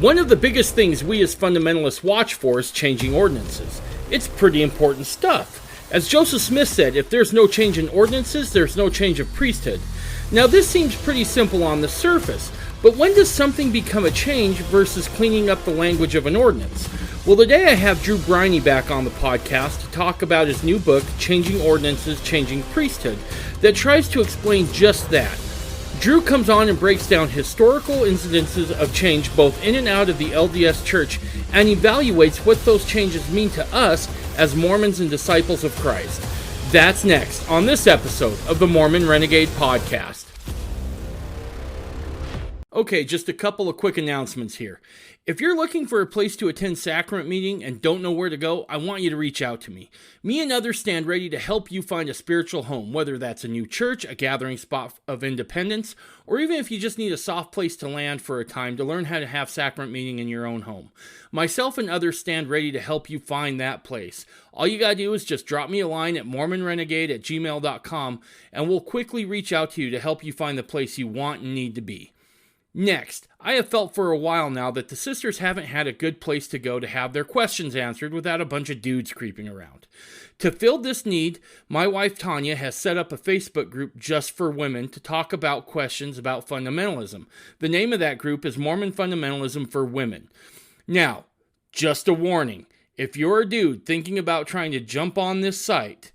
One of the biggest things we as fundamentalists watch for is changing ordinances. It's pretty important stuff. As Joseph Smith said, if there's no change in ordinances, there's no change of priesthood. Now this seems pretty simple on the surface, but when does something become a change versus cleaning up the language of an ordinance? Well, today I have Drew Briney back on the podcast to talk about his new book, Changing Ordinances, Changing Priesthood, that tries to explain just that. Drew comes on and breaks down historical incidences of change both in and out of the LDS Church and evaluates what those changes mean to us as Mormons and disciples of Christ. That's next on this episode of the Mormon Renegade Podcast. Okay, just a couple of quick announcements here. If you're looking for a place to attend sacrament meeting and don't know where to go, I want you to reach out to me. Me and others stand ready to help you find a spiritual home, whether that's a new church, a gathering spot of independence, or even if you just need a soft place to land for a time to learn how to have sacrament meeting in your own home. Myself and others stand ready to help you find that place. All you gotta do is just drop me a line at mormonrenegade@gmail.com and we'll quickly reach out to you to help you find the place you want and need to be. Next, I have felt for a while now that the sisters haven't had a good place to go to have their questions answered without a bunch of dudes creeping around. To fill this need, my wife Tanya has set up a Facebook group just for women to talk about questions about fundamentalism. The name of that group is Mormon Fundamentalism for Women. Now, just a warning, if you're a dude thinking about trying to jump on this site,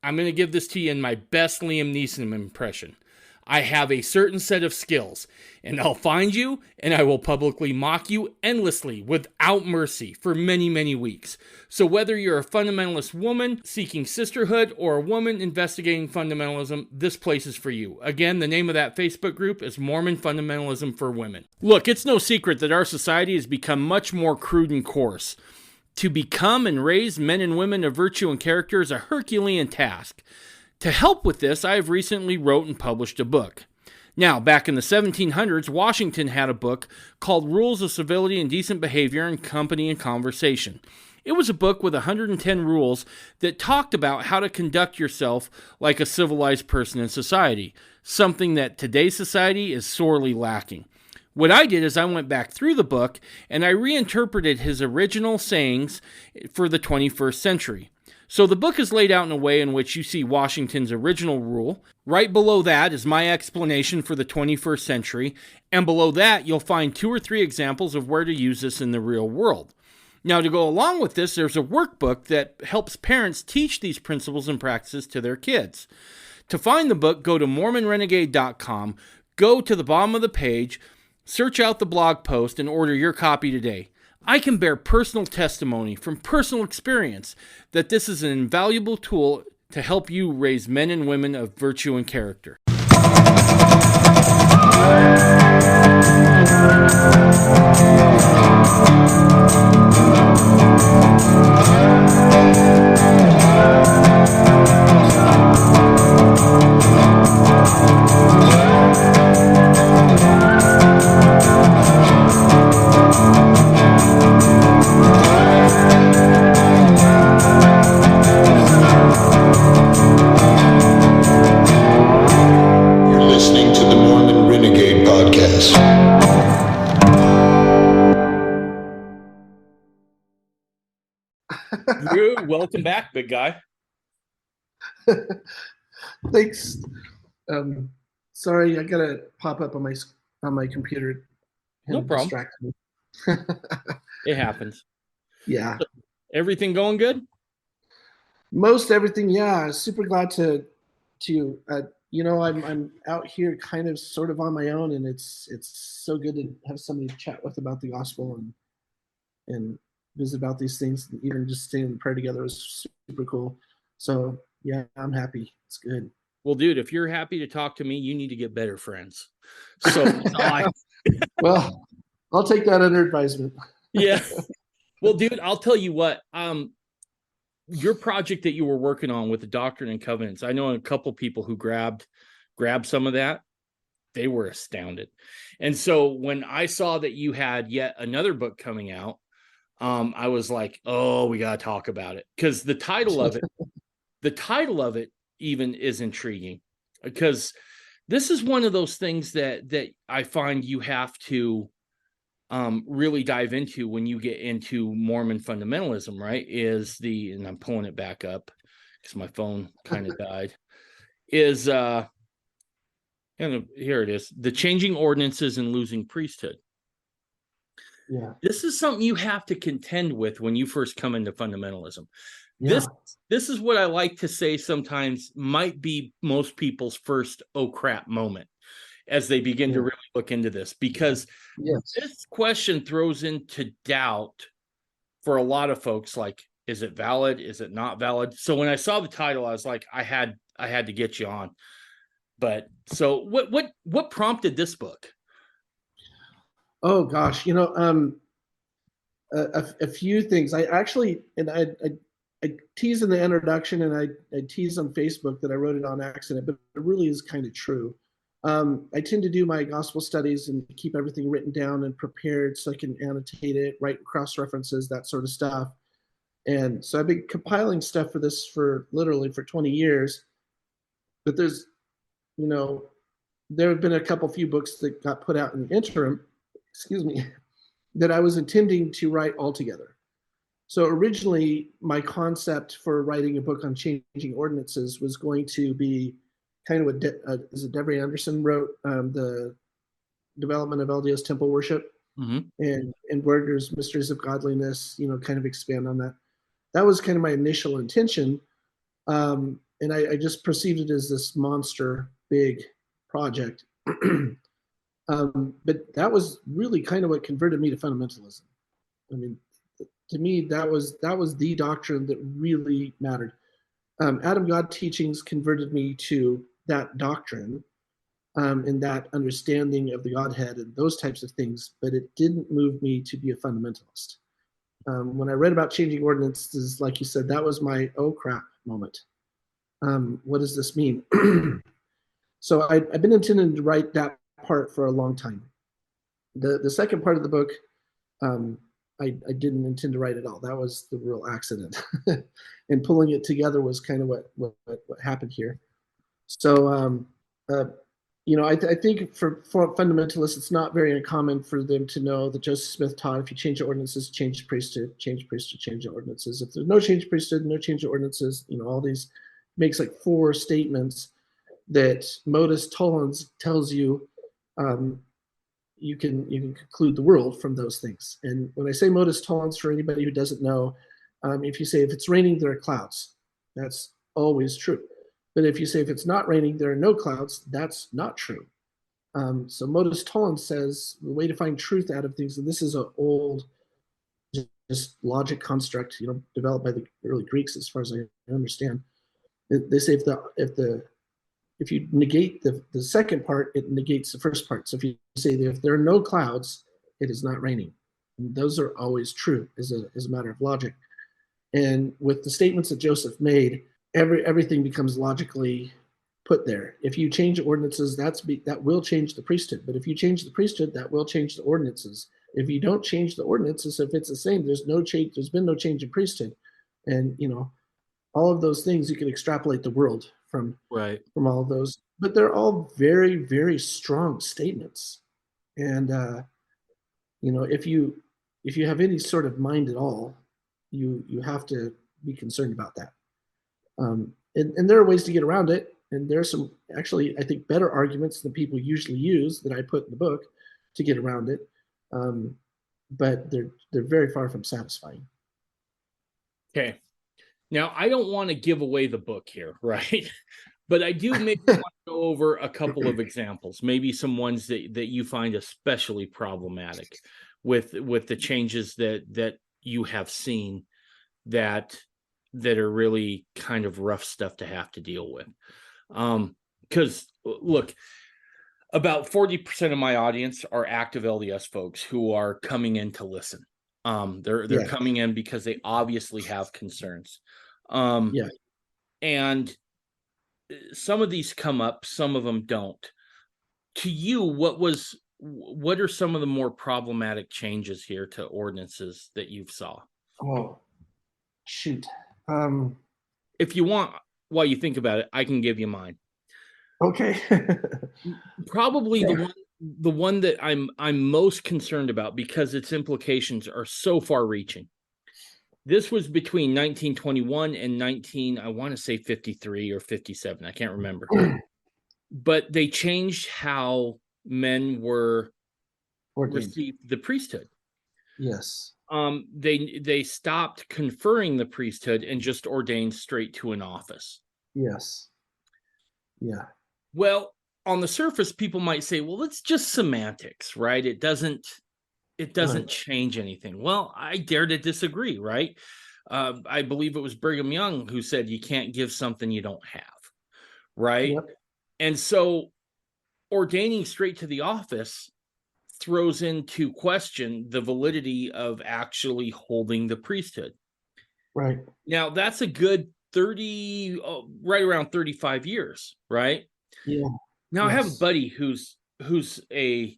I'm going to give this to you in my best Liam Neeson impression. I have a certain set of skills, and I'll find you, and I will publicly mock you endlessly without mercy for many, many weeks. So whether you're a fundamentalist woman seeking sisterhood or a woman investigating fundamentalism, this place is for you. Again, the name of that Facebook group is Mormon Fundamentalism for Women. Look, it's no secret that our society has become much more crude and coarse. To become and raise men and women of virtue and character is a Herculean task. To help with this, I have recently wrote and published a book. Now, back in the 1700s, Washington had a book called Rules of Civility and Decent Behavior in Company and Conversation. It was a book with 110 rules that talked about how to conduct yourself like a civilized person in society, something that today's society is sorely lacking. What I did is I went back through the book and I reinterpreted his original sayings for the 21st century. So the book is laid out in a way in which you see Washington's original rule. Right below that is my explanation for the 21st century, and below that you'll find 2 or 3 examples of where to use this in the real world. Now, to go along with this, there's a workbook that helps parents teach these principles and practices to their kids. To find the book, go to mormonrenegade.com, go to the bottom of the page, search out the blog post, and order your copy today. I can bear personal testimony from personal experience that this is an invaluable tool to help you raise men and women of virtue and character. Drew, welcome back, big guy. Thanks. Sorry, I gotta pop up on my computer. No problem. It happens. Yeah. So, everything going good? Most everything, yeah. Super glad to I'm out here kind of sort of on my own, and it's so good to have somebody to chat with about the gospel and visit about these things. Even just staying in prayer together was super cool. So yeah, I'm happy. It's good. Well, dude, if you're happy to talk to me, you need to get better friends. So well, I'll take that under advisement. Yeah. Well, dude, I'll tell you what, your project that you were working on with the Doctrine and Covenants, I know a couple people who grabbed some of that. They were astounded. And so when I saw that you had yet another book coming out, I was like, oh, we got to talk about it. Because the title of it even is intriguing. Because this is one of those things that I find you have to really dive into when you get into Mormon fundamentalism, right? And I'm pulling it back up because my phone kind of died, and here it is, the changing ordinances and losing priesthood. Yeah. This is something you have to contend with when you first come into fundamentalism. Yeah. This is what I like to say sometimes might be most people's first oh crap moment as they begin to really look into this, because this question throws into doubt for a lot of folks, like, is it valid? Is it not valid? So when I saw the title, I was like, I had to get you on. But so what prompted this book? Oh gosh, a few things. I actually, and I tease in the introduction, and I tease on Facebook that I wrote it on accident, but it really is kind of true. I tend to do my gospel studies and keep everything written down and prepared so I can annotate it, write cross references, that sort of stuff. And so I've been compiling stuff for this for literally for 20 years. But there's, you know, there have been a few books that got put out in the interim, excuse me, that I was intending to write altogether. So originally, my concept for writing a book on changing ordinances was going to be kind of what Devery Anderson wrote, the development of LDS temple worship, and Berger's Mysteries of Godliness, kind of expand on that. That was kind of my initial intention. And I just perceived it as this monster big project. But that was really kind of what converted me to fundamentalism. I mean, to me, that was the doctrine that really mattered. Adam God teachings converted me to that doctrine, and that understanding of the Godhead and those types of things, but it didn't move me to be a fundamentalist. When I read about changing ordinances, like you said, that was my oh crap moment. What does this mean? So I've been intending to write that part for a long time. The second part of the book, I didn't intend to write at all. That was the real accident. And pulling it together was kind of what happened here. So, I think for fundamentalists, it's not very uncommon for them to know that Joseph Smith taught, if you change the ordinances, change the priesthood, change the ordinances. If there's no change of priesthood, no change of ordinances, all these makes like 4 statements that modus tollens tells you, you can conclude the world from those things. And when I say modus tollens, for anybody who doesn't know, if you say if it's raining, there are clouds, that's always true. But if you say if it's not raining, there are no clouds, that's not true. So modus tollens says the way to find truth out of things, and this is an old just logic construct, developed by the early Greeks, as far as I understand. They say if you negate the second part, it negates the first part. So if you say that if there are no clouds, it is not raining. And those are always true as a matter of logic. And with the statements that Joseph made, everything becomes logically put there. If you change the ordinances, that will change the priesthood. But if you change the priesthood, that will change the ordinances. If you don't change the ordinances, if it's the same, there's no change. There's been no change in priesthood, and all of those things you can extrapolate the world from all of those. But they're all very, very strong statements. And if you have any sort of mind at all, you have to be concerned about that. And there are ways to get around it. And there are some actually, I think, better arguments than people usually use that I put in the book to get around it. But they're very far from satisfying. Okay. Now, I don't want to give away the book here, right? But I do maybe want to go over a couple of examples, maybe some ones that you find especially problematic with the changes that you have seen that are really kind of rough stuff to have to deal with. Because look, about 40% of my audience are active LDS folks who are coming in to listen. They're coming in because they obviously have concerns. And some of these come up, some of them don't. To you, what are some of the more problematic changes here to ordinances that you've saw? Oh, shoot. If you want, while you think about it, I can give you mine. Okay. Probably the one the one that I'm most concerned about because its implications are so far-reaching. This was between 1921 and I want to say 53 or 57. I can't remember. But they changed how men were received the priesthood. Yes. They stopped conferring the priesthood and just ordained straight to an office. Yes. Yeah. Well, on the surface, people might say, well, it's just semantics, right? It doesn't Right. change anything. Well, I dare to disagree, right? I believe it was Brigham Young who said you can't give something you don't have, right? Yep. And so ordaining straight to the office throws into question the validity of actually holding the priesthood. Right. Now, that's a good 30, right around 35 years, right? Yeah. Now, I have a Yes. buddy who's a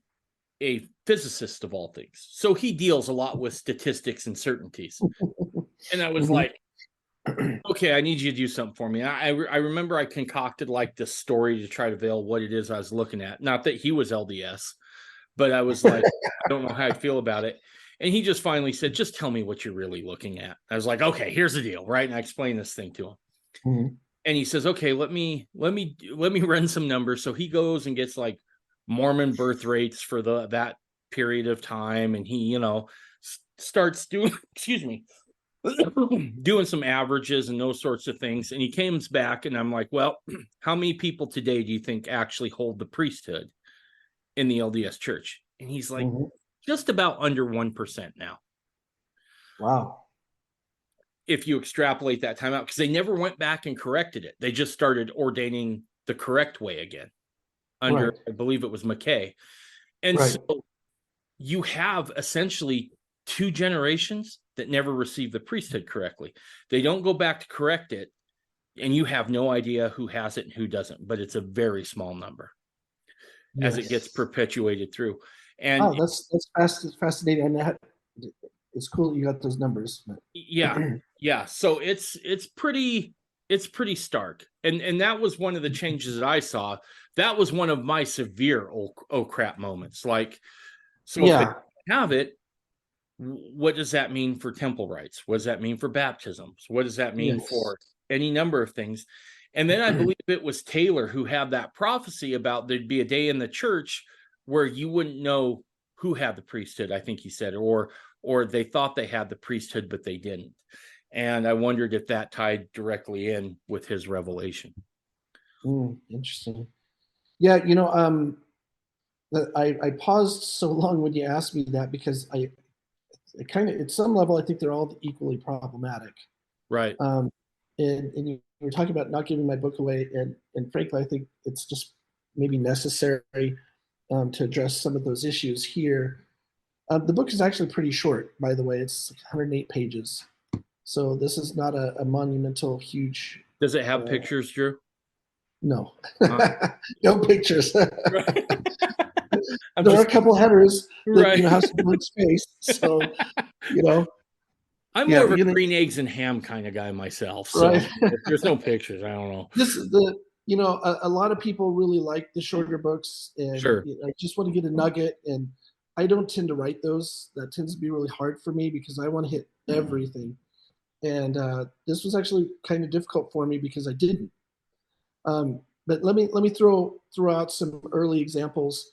physicist of all things. So he deals a lot with statistics and certainties. And I was like, okay, I need you to do something for me. I remember I concocted like this story to try to veil what it is I was looking at. Not that he was LDS, but I was like, I don't know how I feel about it. And he just finally said, just tell me what you're really looking at. I was like, okay, here's the deal, right? And I explained this thing to him. Mm-hmm. And he says, okay, let me run some numbers. So he goes and gets like Mormon birth rates for that period of time. And he, starts doing, excuse me, doing some averages and those sorts of things. And he comes back and I'm like, well, how many people today do you think actually hold the priesthood in the LDS Church? And he's like, just about under 1% now. Wow. If you extrapolate that time out, because they never went back and corrected it. They just started ordaining the correct way again under, right. I believe it was McKay. And right. So you have essentially 2 generations that never received the priesthood correctly. They don't go back to correct it, and you have no idea who has it and who doesn't, but it's a very small number as it gets perpetuated through. And that's fascinating. And it's cool that you got those numbers. But. Yeah. So it's pretty stark. And that was one of the changes that I saw. That was one of my severe oh crap moments. Like, so if they have it, what does that mean for temple rights? What does that mean for baptisms? What does that mean for any number of things? And then I believe it was Taylor who had that prophecy about there'd be a day in the church where you wouldn't know who had the priesthood, I think he said, or they thought they had the priesthood, but they didn't. And I wondered if that tied directly in with his revelation. Interesting. Yeah, I paused so long when you asked me that because I kind of, at some level, I think they're all equally problematic. Right. And you were talking about not giving my book away, and frankly, I think it's just maybe necessary to address some of those issues here. The book is actually pretty short, by the way. It's 108 pages. So this is not a monumental, huge. Does it have pictures, Drew? No. No pictures. There are a couple headers that have some blank space. So, I'm more of a green eggs and ham kind of guy myself. So if there's no pictures, I don't know. This is a lot of people really like the shorter books, and I just want to get a nugget, and I don't tend to write those. That tends to be really hard for me because I want to hit everything. And this was actually kind of difficult for me because I didn't. But let me throw out some early examples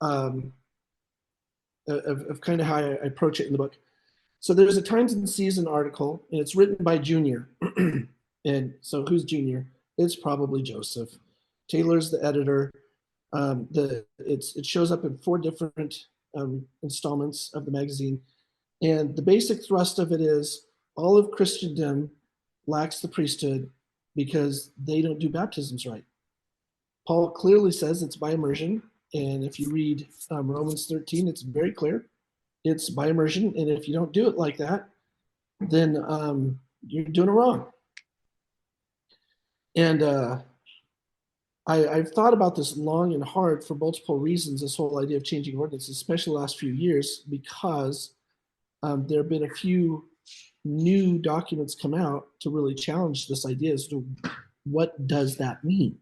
of kind of how I approach it in the book. So there's a Times and Season article, and it's written by Junior. And so who's Junior? It's probably Joseph. Taylor's the editor. It shows up in 4 different installments of the magazine. And the basic thrust of it is all of Christendom lacks the priesthood because they don't do baptisms right. Paul clearly says it's by immersion. And if you read Romans 13, it's very clear. It's by immersion. And if you don't do it like that, then you're doing it wrong. And I've thought about this long and hard for multiple reasons, this whole idea of changing ordinances, especially the last few years, because there have been a few new documents come out to really challenge this idea as to what does that mean.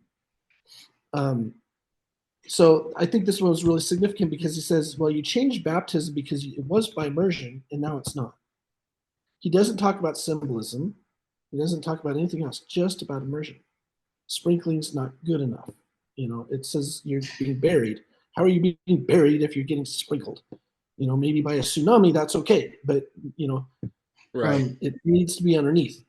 So I think this one was really significant because he says, well, you changed baptism because it was by immersion and now it's not. He doesn't talk about symbolism. He doesn't talk about anything else, just about immersion. Sprinkling's not good enough. It says you're being buried. How are you being buried if you're getting sprinkled? Maybe by a tsunami, that's okay. But, it needs to be underneath.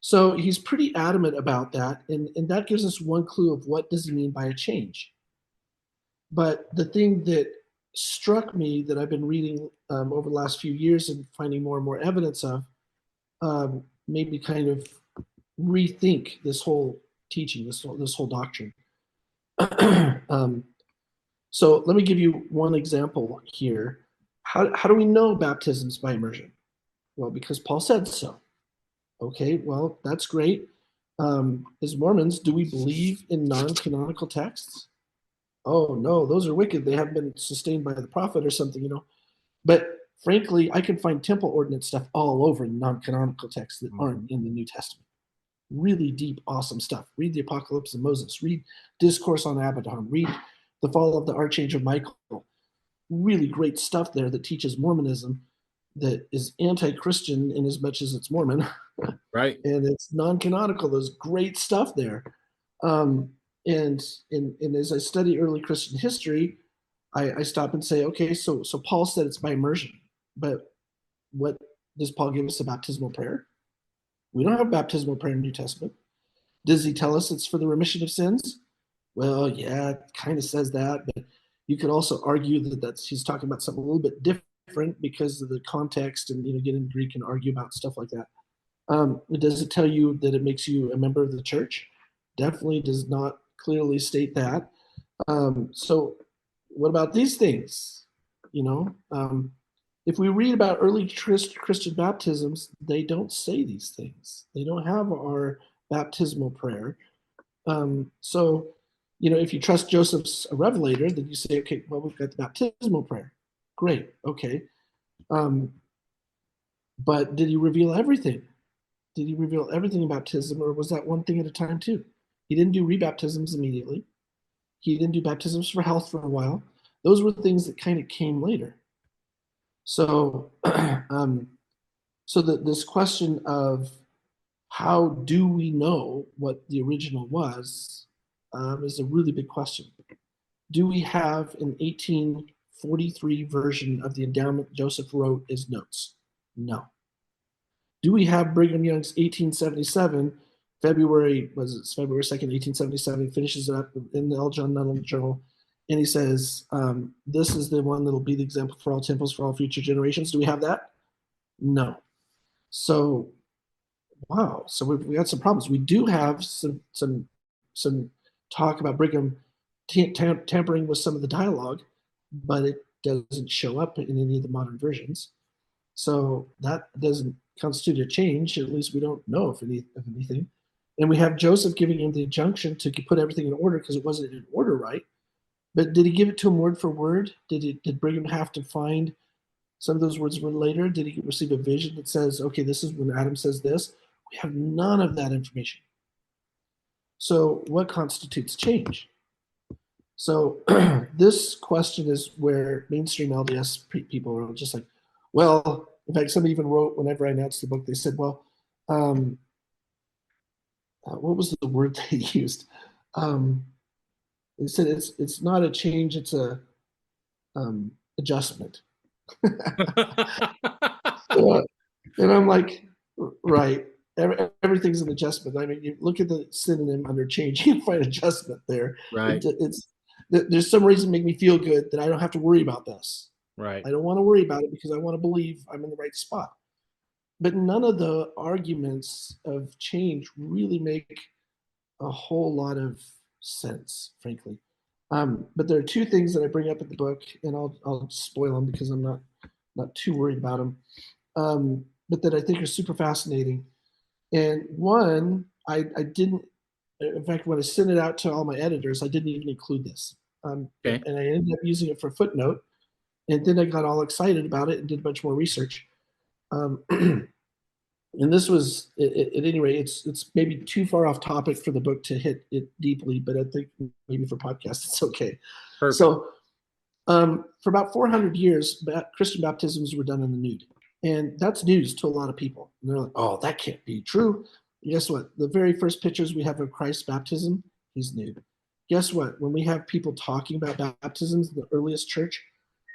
So he's pretty adamant about that. And that gives us one clue of what does he mean by a change. But the thing that struck me that I've been reading over the last few years and finding more and more evidence of made me kind of rethink this whole teaching, this whole doctrine. So let me give you one example here. How do we know baptisms by immersion? Well, because Paul said so. Okay, well, that's great. As Mormons, do we believe in non-canonical texts? Oh, no, those are wicked. They haven't been sustained by the prophet or something, But frankly, I can find temple ordinance stuff all over non-canonical texts that aren't in the New Testament. Really deep, awesome stuff. Read the Apocalypse of Moses. Read Discourse on Abaddon. Read The Fall of the Archangel Michael. Really great stuff there that teaches Mormonism that is anti-Christian in as much as it's Mormon. Right. And it's non-canonical. There's great stuff there. And as I study early Christian history, I stop and say, okay, so Paul said it's by immersion, but what does Paul give us a baptismal prayer? We don't have baptismal prayer in the New Testament. Does he tell us it's for the remission of sins? Well, yeah, it kind of says that, but you could also argue that he's talking about something a little bit different because of the context, and get in Greek and argue about stuff like that. Does it tell you that it makes you a member of the church? Definitely does not clearly state that. So what about these things? If we read about early Christian baptisms, they don't say these things. They don't have our baptismal prayer. So, if you trust Joseph's a revelator, then you say, okay, well, we've got the baptismal prayer. Great, okay. But did he reveal everything? Did he reveal everything about baptism, or was that one thing at a time too? He didn't do rebaptisms immediately. He didn't do baptisms for health for a while. Those were things that kind of came later. So, this question of how do we know what the original was is a really big question. Do we have an 1843 version of the endowment Joseph wrote as notes? No. Do we have Brigham Young's 1877, February 2nd, 1877, finishes it up in the L. John Nunnally Journal, and he says, this is the one that'll be the example for all temples for all future generations. Do we have that? No. So, wow. So we got some problems. We do have some talk about Brigham tampering with some of the dialogue, but it doesn't show up in any of the modern versions. So that doesn't constitute a change. At least we don't know of anything. And we have Joseph giving him the injunction to put everything in order because it wasn't in order right. But did he give it to him word for word? Did Brigham have to find some of those words later? Did he receive a vision that says, okay, this is when Adam says this? We have none of that information. So what constitutes change? So this question is where mainstream LDS people are just like, well, in fact, somebody even wrote, whenever I announced the book, they said, well, what was the word they used? They said it's not a change, it's a adjustment. And I'm like, right, everything's an adjustment. I mean, you look at the synonym under change, you can find adjustment there. Right. There's some reason to make me feel good that I don't have to worry about this. Right. I don't want to worry about it because I want to believe I'm in the right spot. But none of the arguments of change really make a whole lot of sense, frankly. But there are two things that I bring up in the book, and I'll spoil them because I'm not too worried about them, but that I think are super fascinating. And one, I didn't, in fact, when I sent it out to all my editors, I didn't even include this. Okay. And I ended up using it for a footnote. And then I got all excited about it and did a bunch more research. And this was, at any rate, it's maybe too far off topic for the book to hit it deeply, but I think maybe for podcasts it's okay. Perfect. So for about 400 years, Christian baptisms were done in the nude. And that's news to a lot of people. And they're like, oh, that can't be true. And guess what? The very first pictures we have of Christ's baptism, he's nude. Guess what? When we have people talking about baptisms in the earliest church,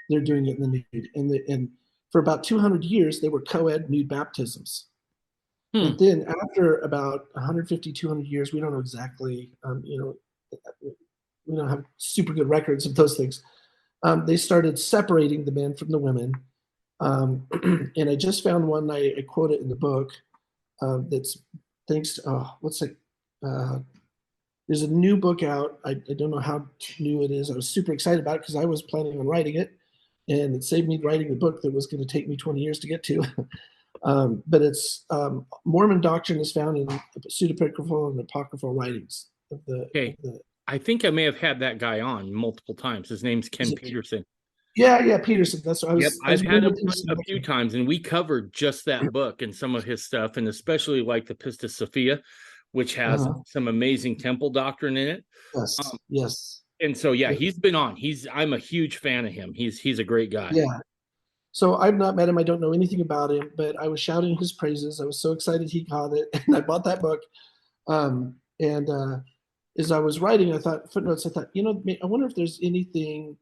they're doing it in the nude. And for about 200 years, they were co-ed nude baptisms. And then after about 150, 200 years, we don't know exactly, we don't have super good records of those things. They started separating the men from the women. And I just found one, I quote it in the book, that's thanks to, there's a new book out. I don't know how new it is. I was super excited about it because I was planning on writing it. And it saved me writing the book that was going to take me 20 years to get to. But it's Mormon doctrine is found in pseudepigraphal and apocryphal writings of the. I think I may have had that guy on multiple times. His name's Ken Peterson. Yeah, Peterson. That's what I was. Yep, I've had him a few times, and we covered just that book and some of his stuff, and especially like the Pistis Sophia, which has some amazing temple doctrine in it. Yes. And so, he's been on. I'm a huge fan of him. He's a great guy. Yeah. So I've not met him. I don't know anything about him, but I was shouting his praises. I was so excited he got it, and I bought that book. As I was writing, I thought footnotes. I thought, I wonder if there's anything,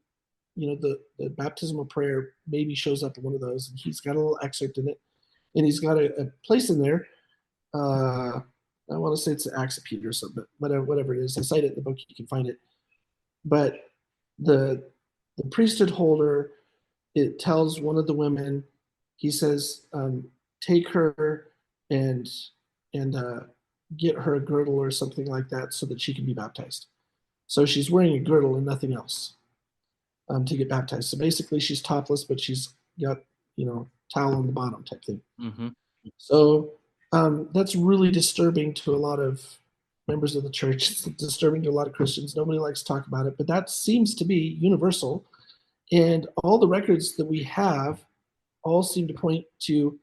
the baptismal prayer maybe shows up in one of those. And he's got a little excerpt in it, and he's got a place in there. I want to say it's the Acts of Peter or something, but whatever it is, I cite it in the book. You can find it. But the priesthood holder, it tells one of the women, he says, take her and get her a girdle or something like that so that she can be baptized. So she's wearing a girdle and nothing else to get baptized. So basically she's topless, but she's got, towel on the bottom type thing. Mm-hmm. So that's really disturbing to a lot of members of the church. It's disturbing to a lot of Christians. Nobody likes to talk about it, but that seems to be universal. And all the records that we have all seem to point to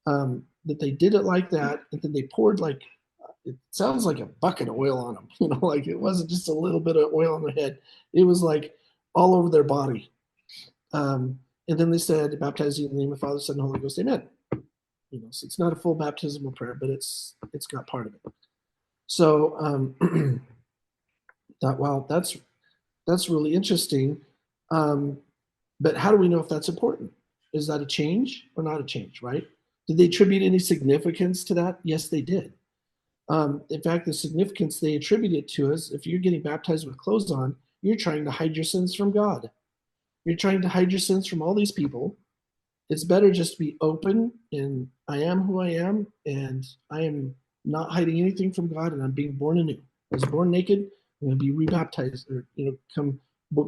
that they did it like that, and then they poured it sounds like a bucket of oil on them. Like it wasn't just a little bit of oil on their head. It was like all over their body. And then they said, baptize you in the name of the Father, Son, and Holy Ghost, amen. So it's not a full baptismal prayer, but it's got part of it. So that's really interesting. But how do we know if that's important? Is that a change or not a change, right? Did they attribute any significance to that? Yes, they did. In fact, the significance they attributed to us, if you're getting baptized with clothes on, you're trying to hide your sins from God. You're trying to hide your sins from all these people. It's better just to be open, and I am who I am, and I am not hiding anything from God, and I'm being born anew. I was born naked, I'm going to be rebaptized, or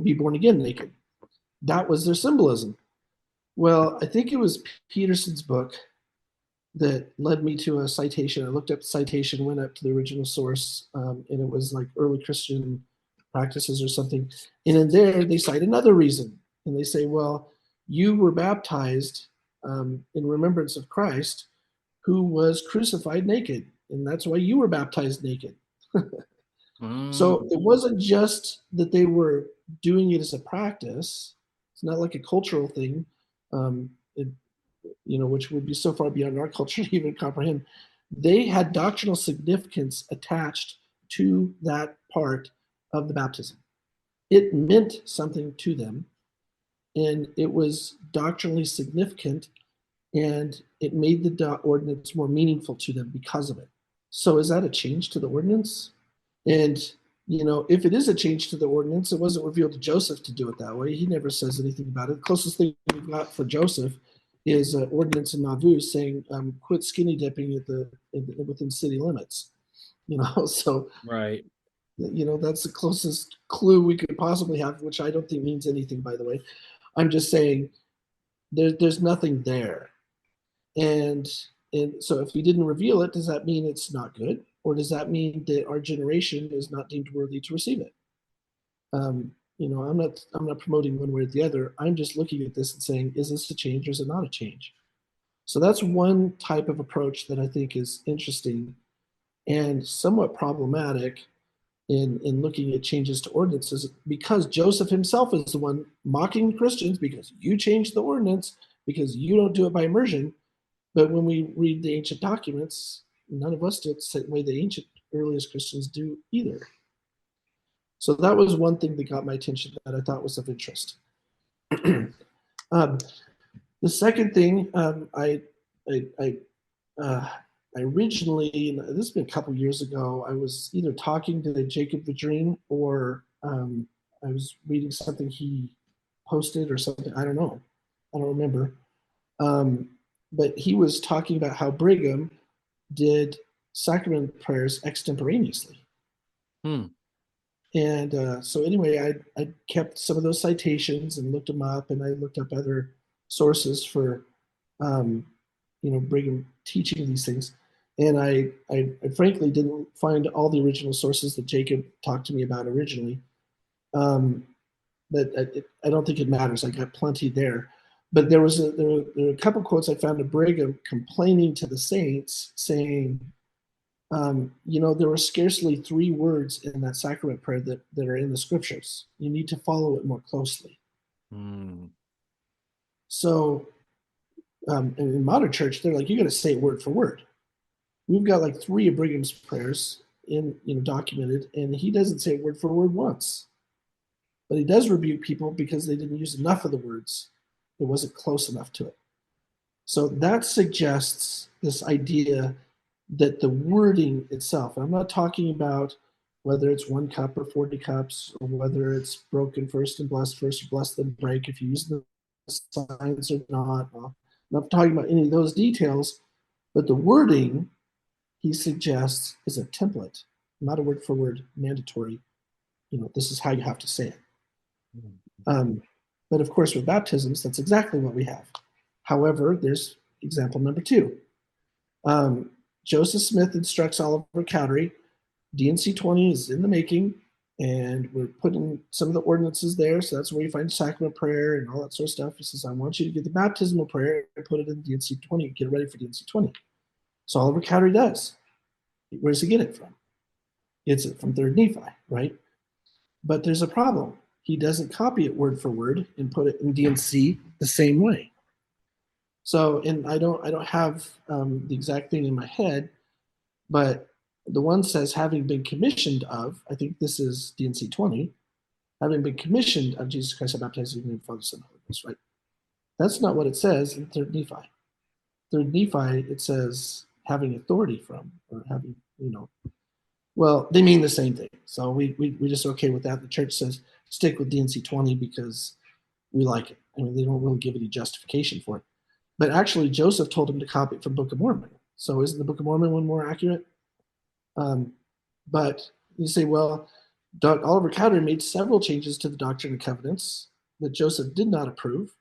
be born again naked. That was their symbolism. Well, I think it was Peterson's book that led me to a citation. I looked up the citation, went up to the original source, and it was like early Christian practices or something. And in there, they cite another reason. And they say, well, you were baptized in remembrance of Christ, who was crucified naked. And that's why you were baptized naked. So it wasn't just that they were doing it as a practice. It's not like a cultural thing, which would be so far beyond our culture to even comprehend. They had doctrinal significance attached to that part of the baptism. It meant something to them, and it was doctrinally significant, and it made the ordinance more meaningful to them because of it. So is that a change to the ordinance? And if it is a change to the ordinance, it wasn't revealed to Joseph to do it that way. He never says anything about it. The closest thing we've got for Joseph is an ordinance in Nauvoo saying, quit skinny dipping within city limits. So right. That's the closest clue we could possibly have, which I don't think means anything, by the way. I'm just saying there's nothing there. And so if he didn't reveal it, does that mean it's not good? Or does that mean that our generation is not deemed worthy to receive it? I'm not promoting one way or the other. I'm just looking at this and saying, is this a change or is it not a change? So that's one type of approach that I think is interesting and somewhat problematic in looking at changes to ordinances, because Joseph himself is the one mocking Christians because you changed the ordinance because you don't do it by immersion. But when we read the ancient documents, none of us do it the same way the ancient earliest Christians do either. So that was one thing that got my attention that I thought was of interest. The second thing, I originally, this has been a couple years ago, I was either talking to Jacob Vidrine or I was reading something he posted or something. I don't know. I don't remember. But he was talking about how Brigham did sacrament prayers extemporaneously. And so anyway, I kept some of those citations and looked them up, and I looked up other sources for, Brigham teaching these things. And I frankly didn't find all the original sources that Jacob talked to me about originally. But I don't think it matters. I got plenty there. But there were a couple quotes I found of Brigham complaining to the saints, saying, there were scarcely 3 words in that sacrament prayer that are in the scriptures. You need to follow it more closely. So in modern church, they're like, you got to say it word for word. We've got like 3 of Brigham's prayers documented, and he doesn't say it word for word once. But he does rebuke people because they didn't use enough of the words. It wasn't close enough to it. So that suggests this idea that the wording itself, and I'm not talking about whether it's 1 cup or 40 cups, or whether it's broken first and blessed first, or blessed then break, if you use the signs or not. I'm not talking about any of those details, but the wording he suggests is a template, not a word for word mandatory. This is how you have to say it. But of course, with baptisms, that's exactly what we have. However, there's example number 2. Joseph Smith instructs Oliver Cowdery, D&C 20 is in the making, and we're putting some of the ordinances there. So that's where you find sacrament prayer and all that sort of stuff. He says, I want you to get the baptismal prayer and put it in D&C 20, get it ready for D&C 20. So Oliver Cowdery does. Where does he get it from? He gets it from 3rd Nephi, right? But there's a problem. He doesn't copy it word for word and put it in D&C the same way. So, and I don't have the exact thing in my head, but the one says, having been commissioned of, I think this is D&C 20, having been commissioned of Jesus Christ, I baptize you in the name of the Father, Son, and Holy Ghost, right? That's not what it says in 3rd Nephi. 3rd Nephi, it says having authority from, or having, well, they mean the same thing. So we just okay with that. The church says stick with D&C 20 because we like it. I mean, they don't really give any justification for it. But actually, Joseph told him to copy it from Book of Mormon. So isn't the Book of Mormon one more accurate? But you say, well, Oliver Cowdery made several changes to the Doctrine and Covenants that Joseph did not approve.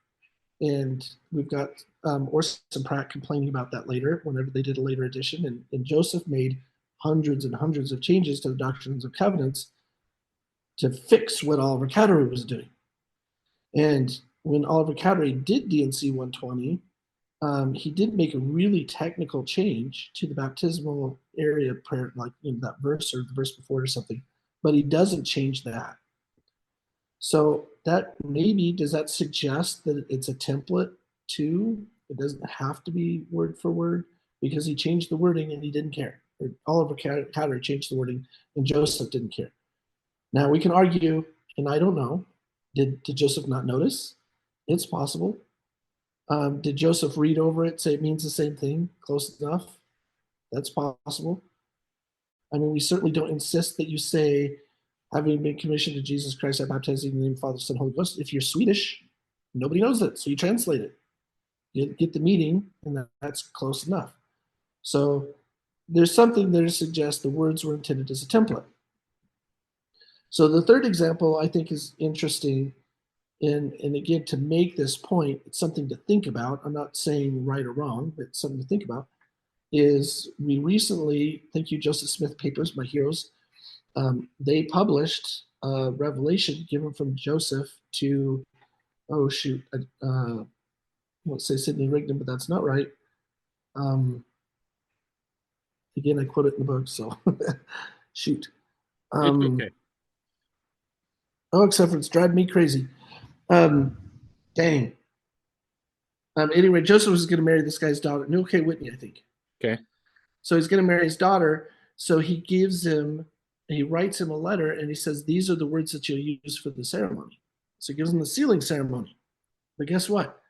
And we've got Orson Pratt complaining about that later, whenever they did a later edition. And Joseph made hundreds and hundreds of changes to the Doctrines and Covenants to fix what Oliver Cowdery was doing. And when Oliver Cowdery did D&C 120, he did make a really technical change to the baptismal area of prayer, like that verse or the verse before or something, but he doesn't change that. So that maybe, does that suggest that it's a template too? It doesn't have to be word for word, because he changed the wording and he didn't care. Or Oliver Cowdery changed the wording and Joseph didn't care. Now we can argue, and I don't know, did Joseph not notice? It's possible. Did Joseph read over it, say it means the same thing, close enough? That's possible. I mean, we certainly don't insist that you say, having been commissioned to Jesus Christ, I baptize you in the name of the Father, Son, Holy Ghost. If you're Swedish, nobody knows it, so you translate it. You get the meaning, and that's close enough. So there's something there to suggest the words were intended as a template. So the third example I think is interesting, and again, to make this point, it's something to think about. I'm not saying right or wrong, but something to think about, is we recently, thank you, Joseph Smith Papers, my heroes, they published a revelation given from Joseph to, I won't say Sidney Rigdon, but that's not right. Um, again, I quote it in the book, so shoot. It's okay. Oh, except for it's driving me crazy. Um, dang. Anyway, Joseph was going to marry this guy's daughter, Neil K. Whitney, I think. Okay. So he's going to marry his daughter. So he writes him a letter and he says, these are the words that you'll use for the ceremony. So he gives him the sealing ceremony. But guess what?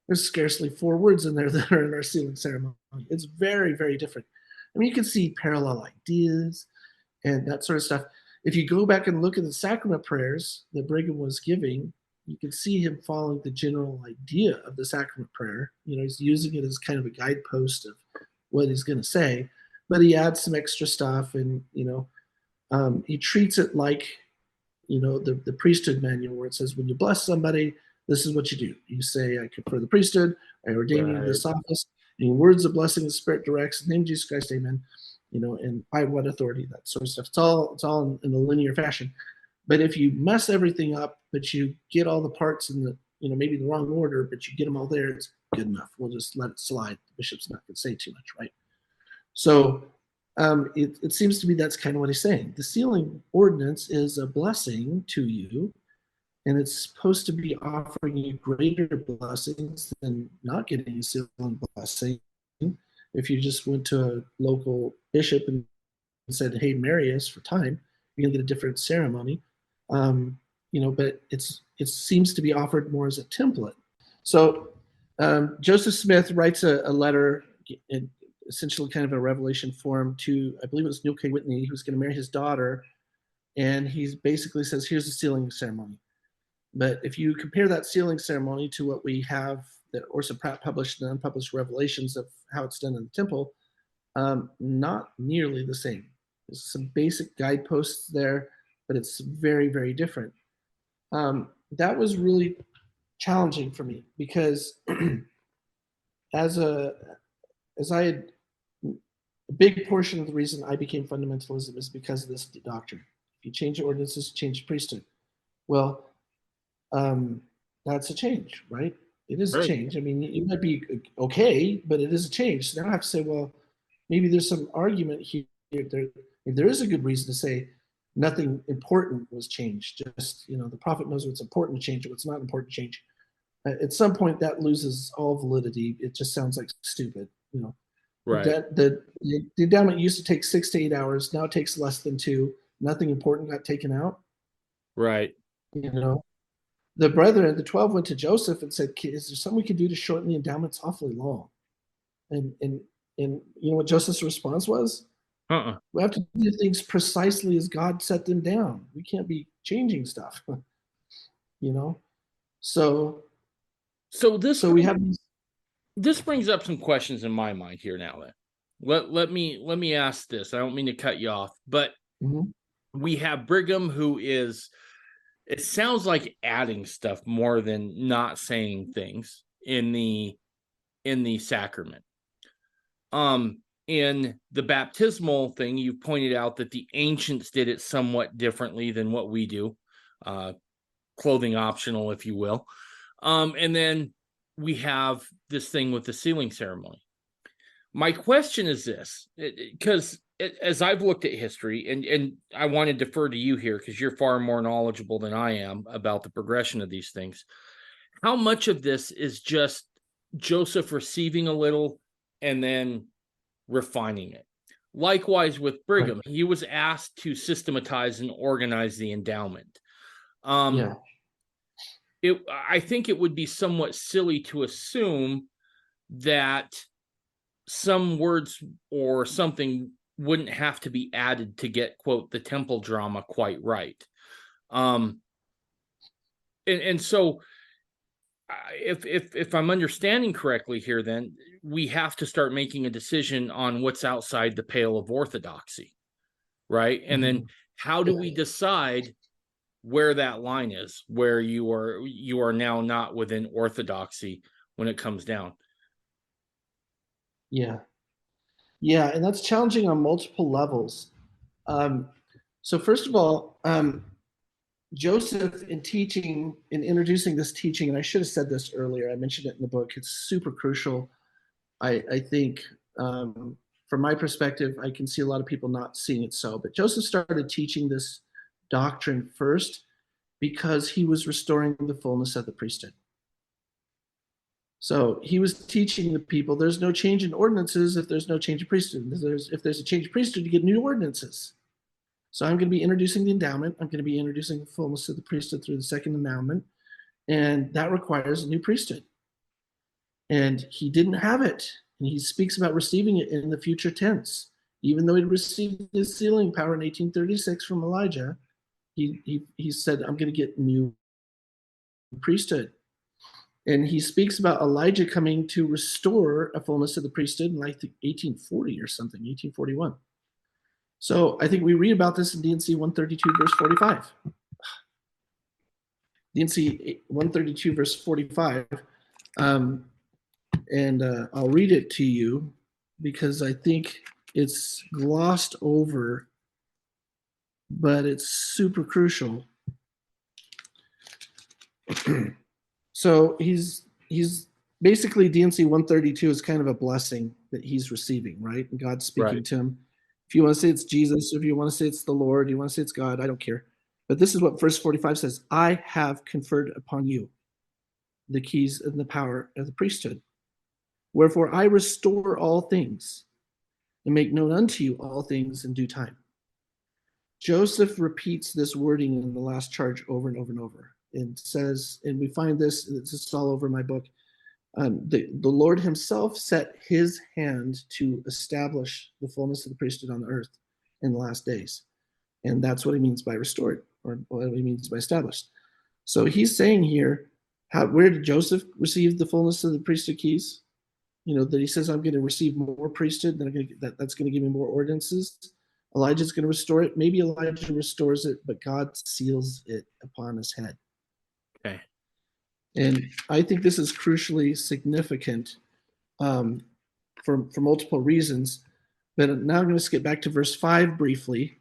There's scarcely 4 words in there that are in our sealing ceremony. It's very, very different. I mean, you can see parallel ideas and that sort of stuff. If you go back and look at the sacrament prayers that Brigham was giving, you can see him following the general idea of the sacrament prayer. He's using it as kind of a guidepost of what he's going to say, but he adds some extra stuff, and he treats it like the priesthood manual, where it says when you bless somebody, this is what you do. You say, I confer the priesthood, I ordain you to this office, in words of blessing the Spirit directs, in the name of Jesus Christ, amen. And by what authority, that sort of stuff. It's all in a linear fashion. But if you mess everything up, but you get all the parts in the, maybe the wrong order, but you get them all there, it's good enough. We'll just let it slide. The bishop's not going to say too much, right? So it seems to me that's kind of what he's saying. The sealing ordinance is a blessing to you, and it's supposed to be offering you greater blessings than not getting a sealing blessing. If you just went to a local bishop and said, hey, marry us for time, you're going to get a different ceremony. But it seems to be offered more as a template. So Joseph Smith writes a letter, essentially kind of a revelation form to, I believe it was Neil K. Whitney, who's going to marry his daughter. And he basically says, here's the sealing ceremony. But if you compare that sealing ceremony to what we have that Orson Pratt published in unpublished revelations of how it's done in the temple, not nearly the same. There's some basic guideposts there, but it's very, very different. That was really challenging for me because as I had, a big portion of the reason I became fundamentalism is because of this doctrine. If you change the ordinances, change the priesthood. Well, that's a change, right? It is a change. I mean, it might be okay, but it is a change. So now I have to say, well, maybe there's some argument here. There is a good reason to say nothing important was changed. Just, the prophet knows what's important to change and what's not important to change. At some point, that loses all validity. It just sounds like stupid, Right. The endowment used to take 6 to 8 hours. Now it takes less than 2. Nothing important got taken out. Right. The brethren, the 12 went to Joseph and said, is there something we can do to shorten the endowment? It's awfully long. And you know what Joseph's response was? We have to do things precisely as God set them down. We can't be changing stuff. So we have these. This brings up some questions in my mind here now. Then let me ask this. I don't mean to cut you off, but we have Brigham, who is, it sounds like, adding stuff more than not saying things in the sacrament. In the baptismal thing, you pointed out that the ancients did it somewhat differently than what we do, clothing optional, if you will. And then we have this thing with the sealing ceremony. My question is this, because as I've looked at history, and I want to defer to you here because you're far more knowledgeable than I am about the progression of these things. How much of this is just Joseph receiving a little and then refining it? Likewise with Brigham, he was asked to systematize and organize the endowment. I think it would be somewhat silly to assume that some words or something wouldn't have to be added to get, quote, the temple drama quite right. And so if I'm understanding correctly here, then we have to start making a decision on what's outside the pale of orthodoxy, right? And then how do we decide where that line is, where you are now not within orthodoxy when it comes down? Yeah, and that's challenging on multiple levels. So first of all, Joseph, in introducing this teaching, and I should have said this earlier, I mentioned it in the book, it's super crucial, I think, from my perspective, I can see a lot of people not seeing it so. But Joseph started teaching this doctrine first because he was restoring the fullness of the priesthood. So he was teaching the people there's no change in ordinances if there's no change in priesthood. If there's a change in priesthood, you get new ordinances. So I'm going to be introducing the endowment. I'm going to be introducing the fullness of the priesthood through the second endowment. And that requires a new priesthood. And he didn't have it. And he speaks about receiving it in the future tense. Even though he received the sealing power in 1836 from Elijah, he said, I'm going to get new priesthood. And he speaks about Elijah coming to restore a fullness of the priesthood in like 1840 or something, 1841. So I think we read about this in D&C 132, verse 45. D&C 132, verse 45. And I'll read it to you because I think it's glossed over, but it's super crucial. So he's basically D&C 132 is kind of a blessing that he's receiving, right? And God's speaking to him. If you want to say it's Jesus, if you want to say it's the Lord, you want to say it's God, I don't care. But this is what verse 45 says. I have conferred upon you the keys and the power of the priesthood. Wherefore I restore all things and make known unto you all things in due time. Joseph repeats this wording in the last charge over and over and over. And says, and we find this, it's all over my book. The Lord himself set his hand to establish the fullness of the priesthood on the earth in the last days. And that's what he means by restored, or what he means by established. So he's saying here, where did Joseph receive the fullness of the priesthood keys? You know, that he says, I'm going to receive more priesthood, that's going to give me more ordinances. Elijah's going to restore it. Maybe Elijah restores it, but God seals it upon his head. Okay. And I think this is crucially significant for multiple reasons. But now I'm going to skip back to verse 5 briefly.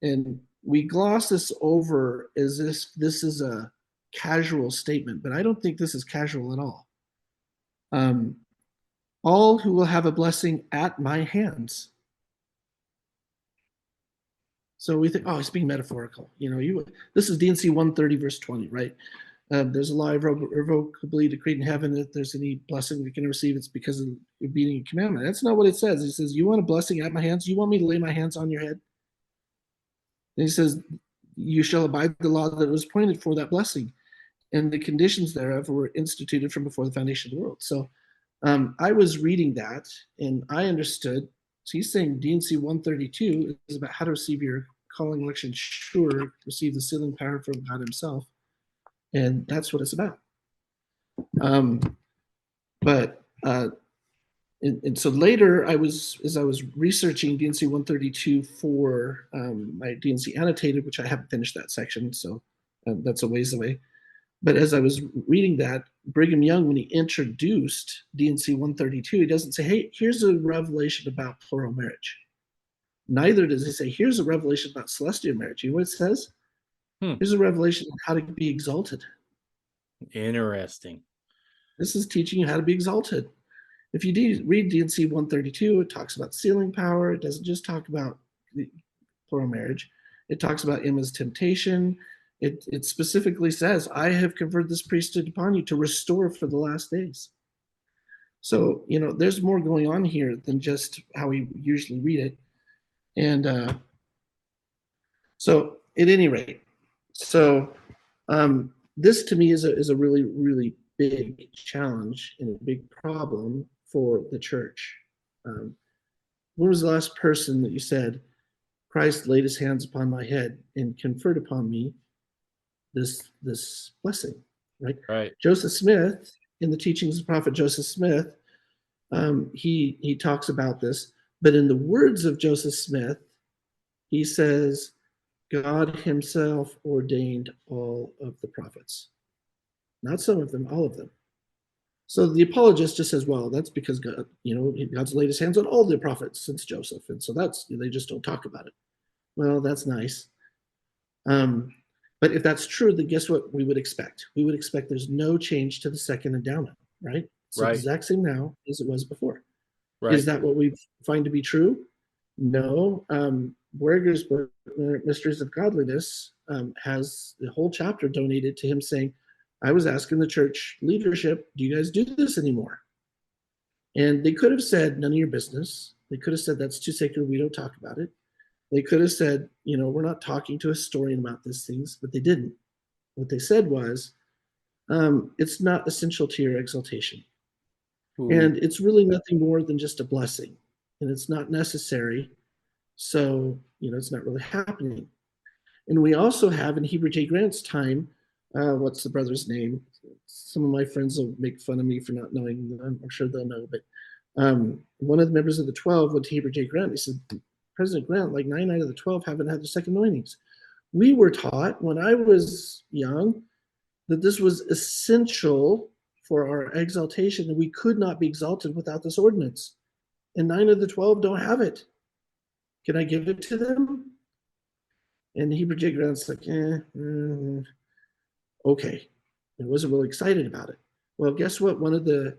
And we gloss this over as if this is a casual statement, but I don't think this is casual at all. All who will have a blessing at my hands. So we think, oh, it's being metaphorical. You know, this is D&C 130, verse 20, right? There's a law irrevocably decreed in heaven that if there's any blessing we can receive, it's because of obeying a commandment. That's not what it says. It says, you want a blessing at my hands? You want me to lay my hands on your head? And he says, you shall abide the law that was appointed for that blessing. And the conditions thereof were instituted from before the foundation of the world. So I was reading that and I understood. So he's saying D&C 132 is about how to receive your calling, election, sure, receive the sealing power from God himself. And that's what it's about. And so later, as I was researching D&C 132 for my D&C annotated, which I haven't finished that section, so that's a ways away. But as I was reading that, Brigham Young, when he introduced D&C 132, he doesn't say, hey, here's a revelation about plural marriage. Neither does he say, here's a revelation about celestial marriage. You know what it says? Here's a revelation on how to be exalted. Interesting. This is teaching you how to be exalted. If you read D&C 132, it talks about sealing power. It doesn't just talk about plural marriage. It talks about Emma's temptation. It specifically says, I have conferred this priesthood upon you to restore for the last days. So, you know, there's more going on here than just how we usually read it. And so at any rate, this to me is a really, really big challenge and a big problem for the church. When was the last person that you said, Christ laid his hands upon my head and conferred upon me this blessing, right? Right. Joseph Smith, in the teachings of Prophet Joseph Smith, he talks about this, but in the words of Joseph Smith, he says, God himself ordained all of the prophets. Not some of them, all of them. So the apologist just says, well, that's because God, God's laid his hands on all the prophets since Joseph. And so they just don't talk about it. Well, that's nice. But if that's true, then guess what we would expect? We would expect there's no change to the second endowment, right? So right. the exact same now as it was before. Right. Is that what we find to be true? No. Werger's book, Mysteries of Godliness, has the whole chapter donated to him saying, I was asking the church leadership, do you guys do this anymore? And they could have said, none of your business. They could have said, that's too sacred, we don't talk about it. They could have said, we're not talking to a historian about these things, but they didn't. What they said was, it's not essential to your exaltation. Ooh. And it's really nothing more than just a blessing. And it's not necessary. So, it's not really happening. And we also have in Heber J. Grant's time, what's the brother's name? Some of my friends will make fun of me for not knowing. I'm sure they'll know. But one of the members of the 12 went to Heber J. Grant. He said, President Grant, like 9 out of the 12 haven't had the second anointings. We were taught when I was young that this was essential for our exaltation, and we could not be exalted without this ordinance. And 9 of the 12 don't have it. Can I give it to them? And Heber J. Grant's like, okay. I wasn't really excited about it. Well, guess what? One of the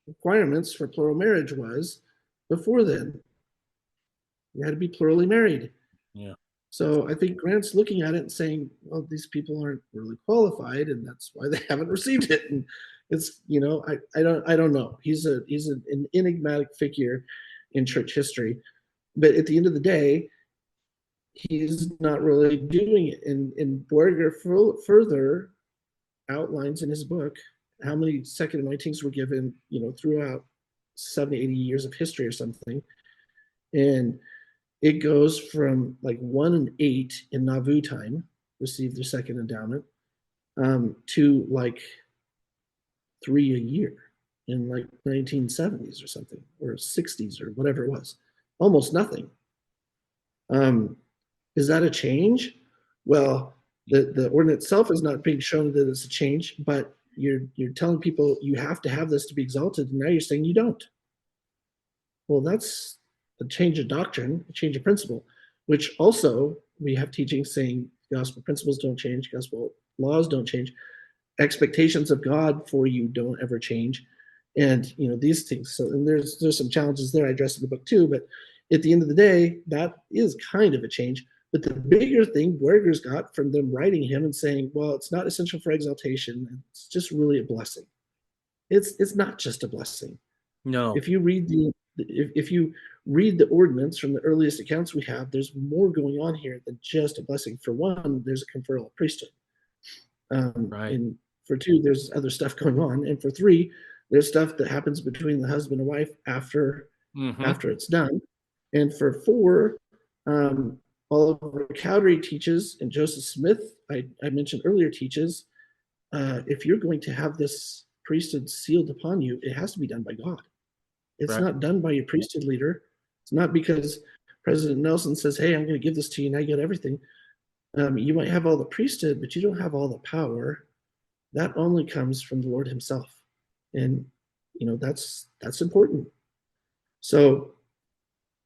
requirements for plural marriage was, before then, you had to be plurally married. Yeah. So I think Grant's looking at it and saying, well, these people aren't really qualified, and that's why they haven't received it. And it's, I don't know. He's an enigmatic figure in church history. But at the end of the day, he's not really doing it. And Borger further outlines in his book how many second anointings were given, throughout 70, 80 years of history or something. And it goes from like 1 and 8 in Nauvoo time, received their second endowment, to like 3 a year in like 1970s or something, or 60s or whatever it was. Almost nothing. Is that a change? Well, the ordinance itself is not being shown that it's a change, but you're telling people you have to have this to be exalted, and now you're saying you don't. Well, that's a change of doctrine, a change of principle, which also we have teaching saying gospel principles don't change, gospel laws don't change, expectations of God for you don't ever change, and these things. So, and there's some challenges there I address in the book too, but at the end of the day, that is kind of a change. But the bigger thing Werger's got from them writing him and saying, well, it's not essential for exaltation. It's just really a blessing. It's not just a blessing. No. If you read the ordinance from the earliest accounts we have, there's more going on here than just a blessing. For one, there's a conferral of priesthood. Right. And for 2, there's other stuff going on. And for 3, there's stuff that happens between the husband and wife after it's done. And for 4, Oliver Cowdery teaches, and Joseph Smith, I mentioned earlier, teaches, if you're going to have this priesthood sealed upon you, it has to be done by God. It's not done by your priesthood leader. It's not because President Nelson says, hey, I'm going to give this to you and I get everything. You might have all the priesthood, but you don't have all the power. That only comes from the Lord himself. And, that's important. So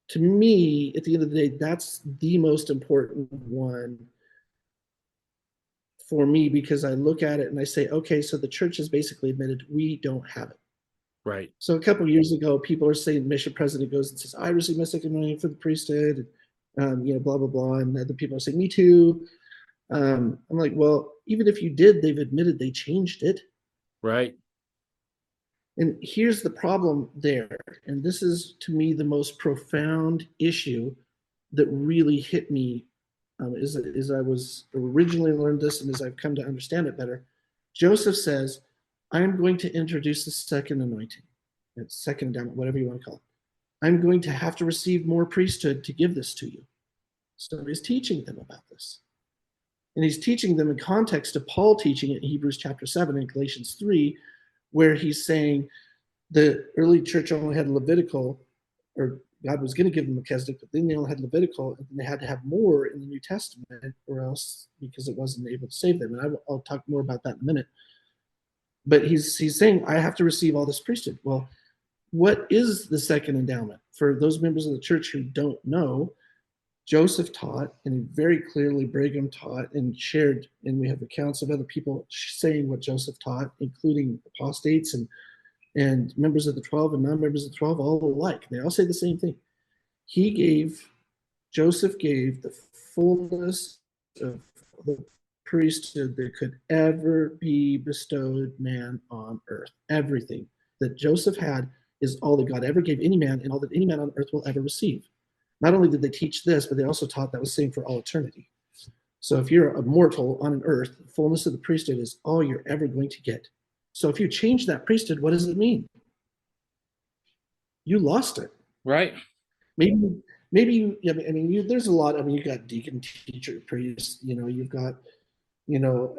to me, at the end of the day, that's the most important one for me, because I look at it and I say, okay, so the church has basically admitted we don't have it. Right. So a couple of years ago, people are saying, mission president goes and says, I received my second anointing for the priesthood, blah, blah, blah. And other people are saying, me too. I'm like, well, even if you did, they've admitted they changed it. Right. And here's the problem there. And this is, to me, the most profound issue that really hit me as I was originally learned this and as I've come to understand it better. Joseph says, I'm going to introduce the second anointing, second endowment, whatever you want to call it. I'm going to have to receive more priesthood to give this to you. So he's teaching them about this. And he's teaching them in context of Paul teaching it in Hebrews chapter 7 and Galatians 3, where he's saying the early church only had Levitical, or God was going to give them Melchizedek, but then they only had Levitical, and they had to have more in the New Testament, or else, because it wasn't able to save them. And I'll talk more about that in a minute. But he's saying, I have to receive all this priesthood. Well, what is the second endowment? For those members of the church who don't know, Joseph taught, and very clearly Brigham taught and shared, and we have accounts of other people saying what Joseph taught, including apostates and and members of the 12 and non-members of the 12 all alike. They all say the same thing. Joseph gave the fullness of the priesthood that could ever be bestowed man on earth. Everything that Joseph had is all that God ever gave any man, and all that any man on earth will ever receive. Not only did they teach this, but they also taught that was same for all eternity. So if you're a mortal on an earth, the fullness of the priesthood is all you're ever going to get. So if you change that priesthood, what does it mean? You lost it. Right. Maybe you, I mean, there's a lot. I mean, you got deacon, teacher, priest, you've got,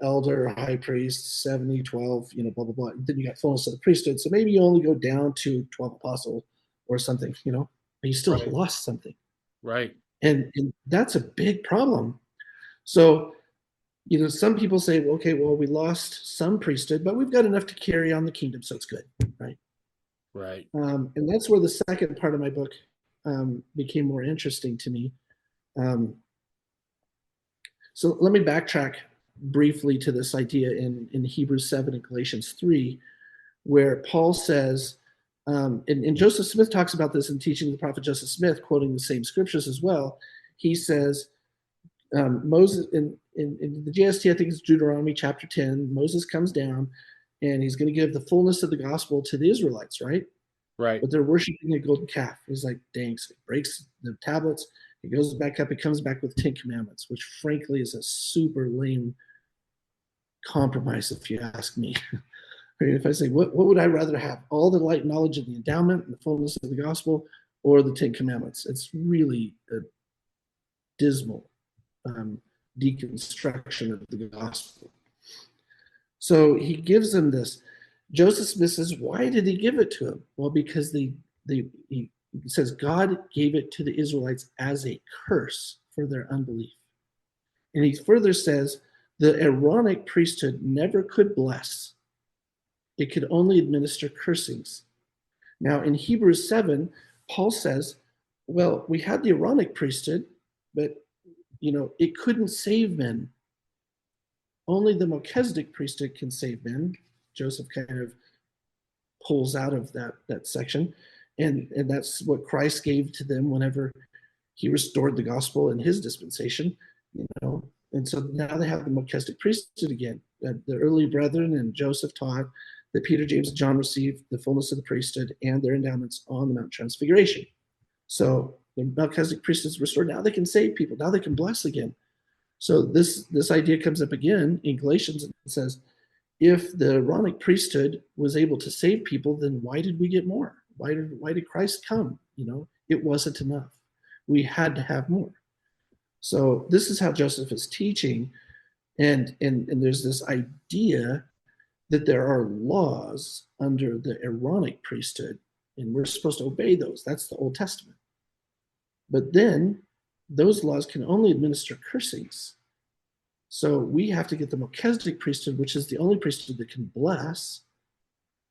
elder, high priest, 70, 12, blah, blah, blah. Then you got fullness of the priesthood. So maybe you only go down to 12 apostle or something, but you still lost something. Right. And that's a big problem. So, some people say, okay, well, we lost some priesthood, but we've got enough to carry on the kingdom, so it's good, right? Right. And that's where the second part of my book became more interesting to me. So let me backtrack briefly to this idea in Hebrews 7 and Galatians 3, where Paul says, and Joseph Smith talks about this in Teaching the Prophet Joseph Smith, quoting the same scriptures as well. He says, Moses, in the JST, I think it's Deuteronomy chapter 10, Moses comes down and he's going to give the fullness of the gospel to the Israelites, right? Right. But they're worshiping a golden calf. He's like, dang, so he breaks the tablets. He goes back up. He comes back with 10 commandments, which frankly is a super lame compromise, if you ask me. I mean, if I say, what would I rather have? All the light knowledge of the endowment and the fullness of the gospel, or the 10 commandments? It's really a dismal deconstruction of the gospel. So he gives them this. Joseph Smith says, why did he give it to him? Well, because he says God gave it to the Israelites as a curse for their unbelief. And he further says the Aaronic priesthood never could bless. It could only administer cursings. Now in Hebrews 7, Paul says, well, we had the Aaronic priesthood, but it couldn't save men. Only the Melchizedek priesthood can save men. Joseph kind of pulls out of that section. And that's what Christ gave to them whenever he restored the gospel in his dispensation, And so now they have the Melchizedek priesthood again. The early brethren and Joseph taught that Peter, James, and John received the fullness of the priesthood and their endowments on the Mount Transfiguration. So the Melchizedek priesthood is restored. Now they can save people. Now they can bless again. So this idea comes up again in Galatians. It says, if the Aaronic priesthood was able to save people, then why did we get more? Why did Christ come? It wasn't enough. We had to have more. So this is how Joseph is teaching, and there's this idea that there are laws under the Aaronic priesthood, and we're supposed to obey those. That's the Old Testament. But then those laws can only administer cursings. So we have to get the Melchizedek priesthood, which is the only priesthood that can bless,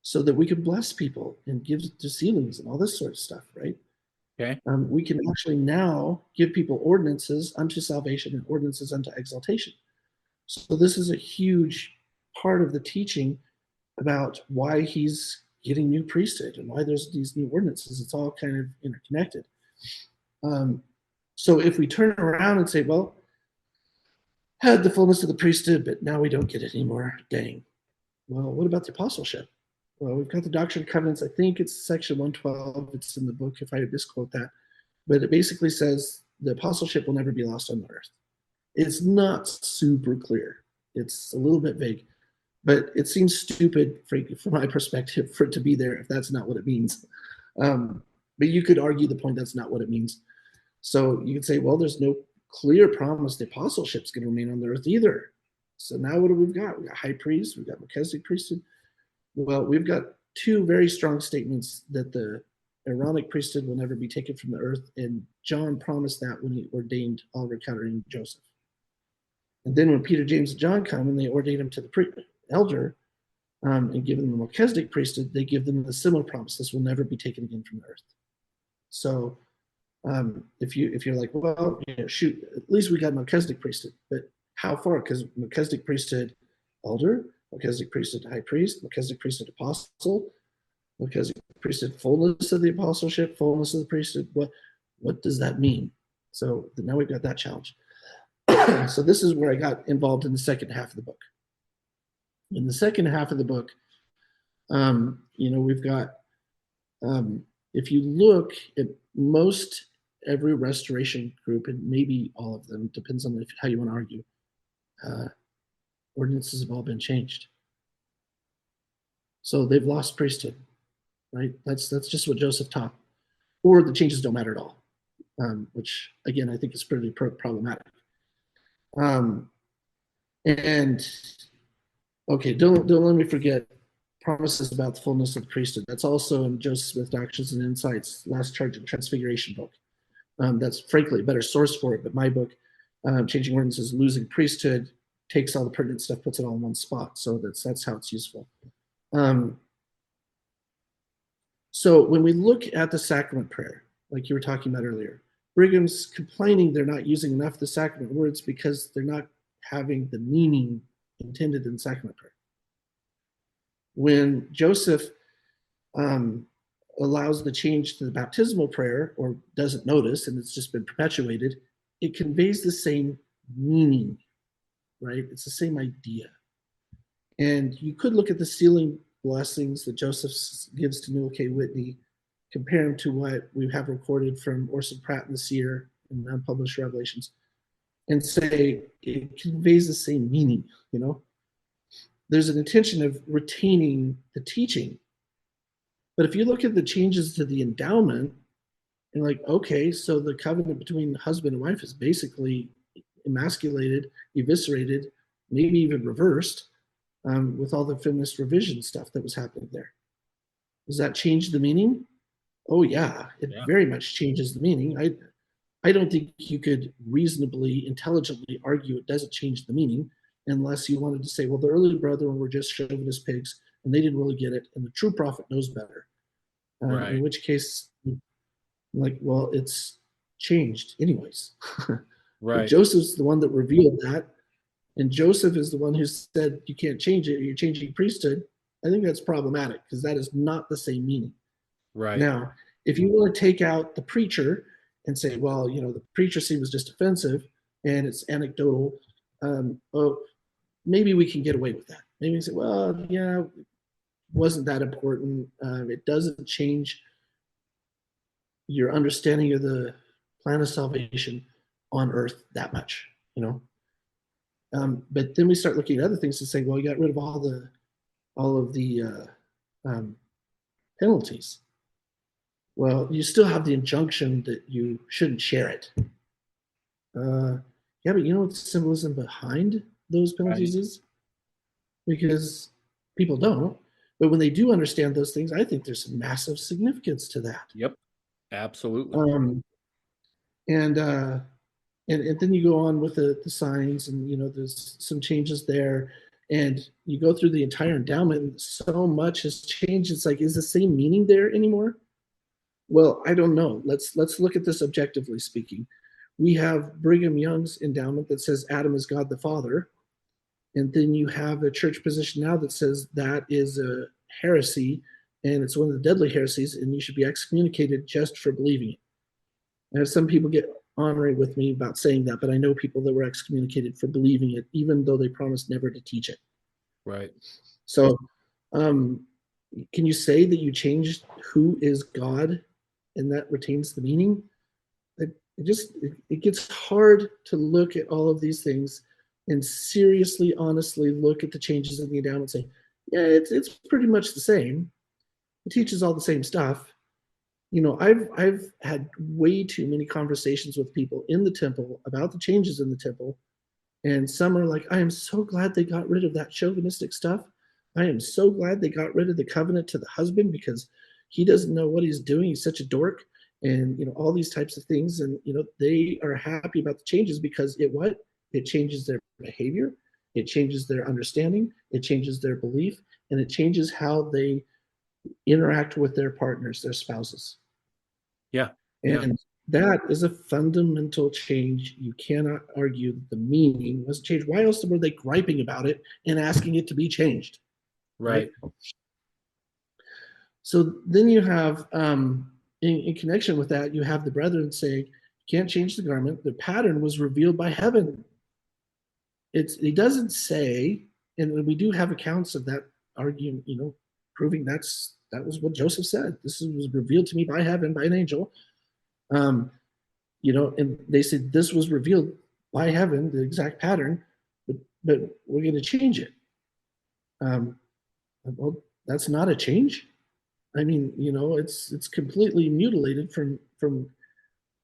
so that we can bless people and give to healings and all this sort of stuff, right? Okay. We can actually now give people ordinances unto salvation and ordinances unto exaltation. So this is a huge part of the teaching about why he's getting new priesthood and why there's these new ordinances. It's all kind of interconnected. So if we turn around and say, well, had the fullness of the priesthood, but now we don't get it anymore, dang. Well, what about the apostleship? Well, we've got the Doctrine and Covenants. I think it's section 112. It's in the book if I misquote that. But it basically says the apostleship will never be lost on the earth. It's not super clear. It's a little bit vague. But it seems stupid, from my perspective, for it to be there if that's not what it means. But you could argue the point that's not what it means. So you could say, well, there's no clear promise the apostleship is going to remain on the earth either. So now what do we've got? We've got high priests, we've got Melchizedek priesthood. Well, we've got two very strong statements that the Aaronic priesthood will never be taken from the earth, and John promised that when he ordained Oliver Cowdery and Joseph. And then when Peter, James, and John come and they ordain him to the elder and give them the Melchizedek priesthood, they give them the similar promise: this will never be taken again from the earth. So if you're like, well, shoot, at least we got Melchizedek priesthood, but how far? Because Melchizedek priesthood elder, Melchizedek priesthood high priest, Melchizedek priesthood apostle. Because priesthood, fullness of the apostleship, fullness of the priesthood, what does that mean? So now we've got that challenge. So this is where I got involved in the second half of the book. In the second half of the book, we've got, if you look at most every restoration group, and maybe all of them, depends on how you want to argue, ordinances have all been changed. So they've lost priesthood, right? That's just what Joseph taught. Or the changes don't matter at all, which, again, I think is pretty problematic. And okay, don't let me forget promises about the fullness of the priesthood. That's also in Joseph Smith Doctrines and Insights, Last Charge and Transfiguration book. That's frankly a better source for it, but my book, Changing Ordinances, Losing Priesthood, takes all the pertinent stuff, puts it all in one spot. So that's how it's useful. So when we look at the sacrament prayer, like you were talking about earlier, Brigham's complaining they're not using enough of the sacrament words because they're not having the meaning intended in sacrament prayer. When Joseph allows the change to the baptismal prayer, or doesn't notice, and it's just been perpetuated, it conveys the same meaning, right? It's the same idea. And you could look at the sealing blessings that Joseph gives to Newell K. Whitney, compare them to what we have recorded from Orson Pratt and the Seer in unpublished Revelations, and say it conveys the same meaning, There's an intention of retaining the teaching. But if you look at the changes to the endowment, and like, okay, so the covenant between husband and wife is basically emasculated, eviscerated, maybe even reversed, with all the feminist revision stuff that was happening there. Does that change the meaning? Oh yeah, it very much changes the meaning. I don't think you could reasonably, intelligently argue it doesn't change the meaning, unless you wanted to say, well, the early brethren were just chauvinist pigs and they didn't really get it, and the true prophet knows better. Right. In which case, like, well, it's changed anyways. Right. Joseph's the one that revealed that, and Joseph is the one who said you can't change it, you're changing priesthood. I think that's problematic because that is not the same meaning. Right. Now, if you want to take out the preacher and say, well, the preacher was just offensive and it's anecdotal, maybe we can get away with that. Maybe we say, well, yeah, wasn't that important. It doesn't change your understanding of the plan of salvation on earth that much, But then we start looking at other things and saying, well, you got rid of all of the penalties. Well, you still have the injunction that you shouldn't share it. Yeah, but you know what the symbolism behind those penalties is? Because people don't. But when they do understand those things, I think there's massive significance to that. Yep, absolutely. And then you go on with the signs, and there's some changes there, and you go through the entire endowment, and so much has changed. It's like, is the same meaning there anymore? Well, I don't know. Let's look at this objectively speaking. We have Brigham Young's endowment that says Adam is God the Father. And then you have a church position now that says that is a heresy, and it's one of the deadly heresies, and you should be excommunicated just for believing it. I have some people get ornery with me about saying that, but I know people that were excommunicated for believing it, even though they promised never to teach it. Right. So can you say that you changed who is God and that retains the meaning? It gets hard to look at all of these things and seriously, honestly look at the changes in the endowment and say, yeah, it's pretty much the same. It teaches all the same stuff. I've had way too many conversations with people in the temple about the changes in the temple, and some are like, I am so glad they got rid of that chauvinistic stuff. I am so glad they got rid of the covenant to the husband because he doesn't know what he's doing. He's such a dork, and all these types of things. And they are happy about the changes because it changes their behavior, it changes their understanding, it changes their belief, and it changes how they interact with their partners, their spouses. Yeah. And that is a fundamental change. You cannot argue that the meaning was changed. Why else were they griping about it and asking it to be changed? Right. So then you have, in connection with that, you have the brethren saying, you can't change the garment. The pattern was revealed by heaven. He doesn't say, and we do have accounts of that arguing, proving that was what Joseph said. This was revealed to me by heaven, by an angel. And they said this was revealed by heaven, the exact pattern, but we're going to change it. Well, that's not a change. I mean, it's completely mutilated from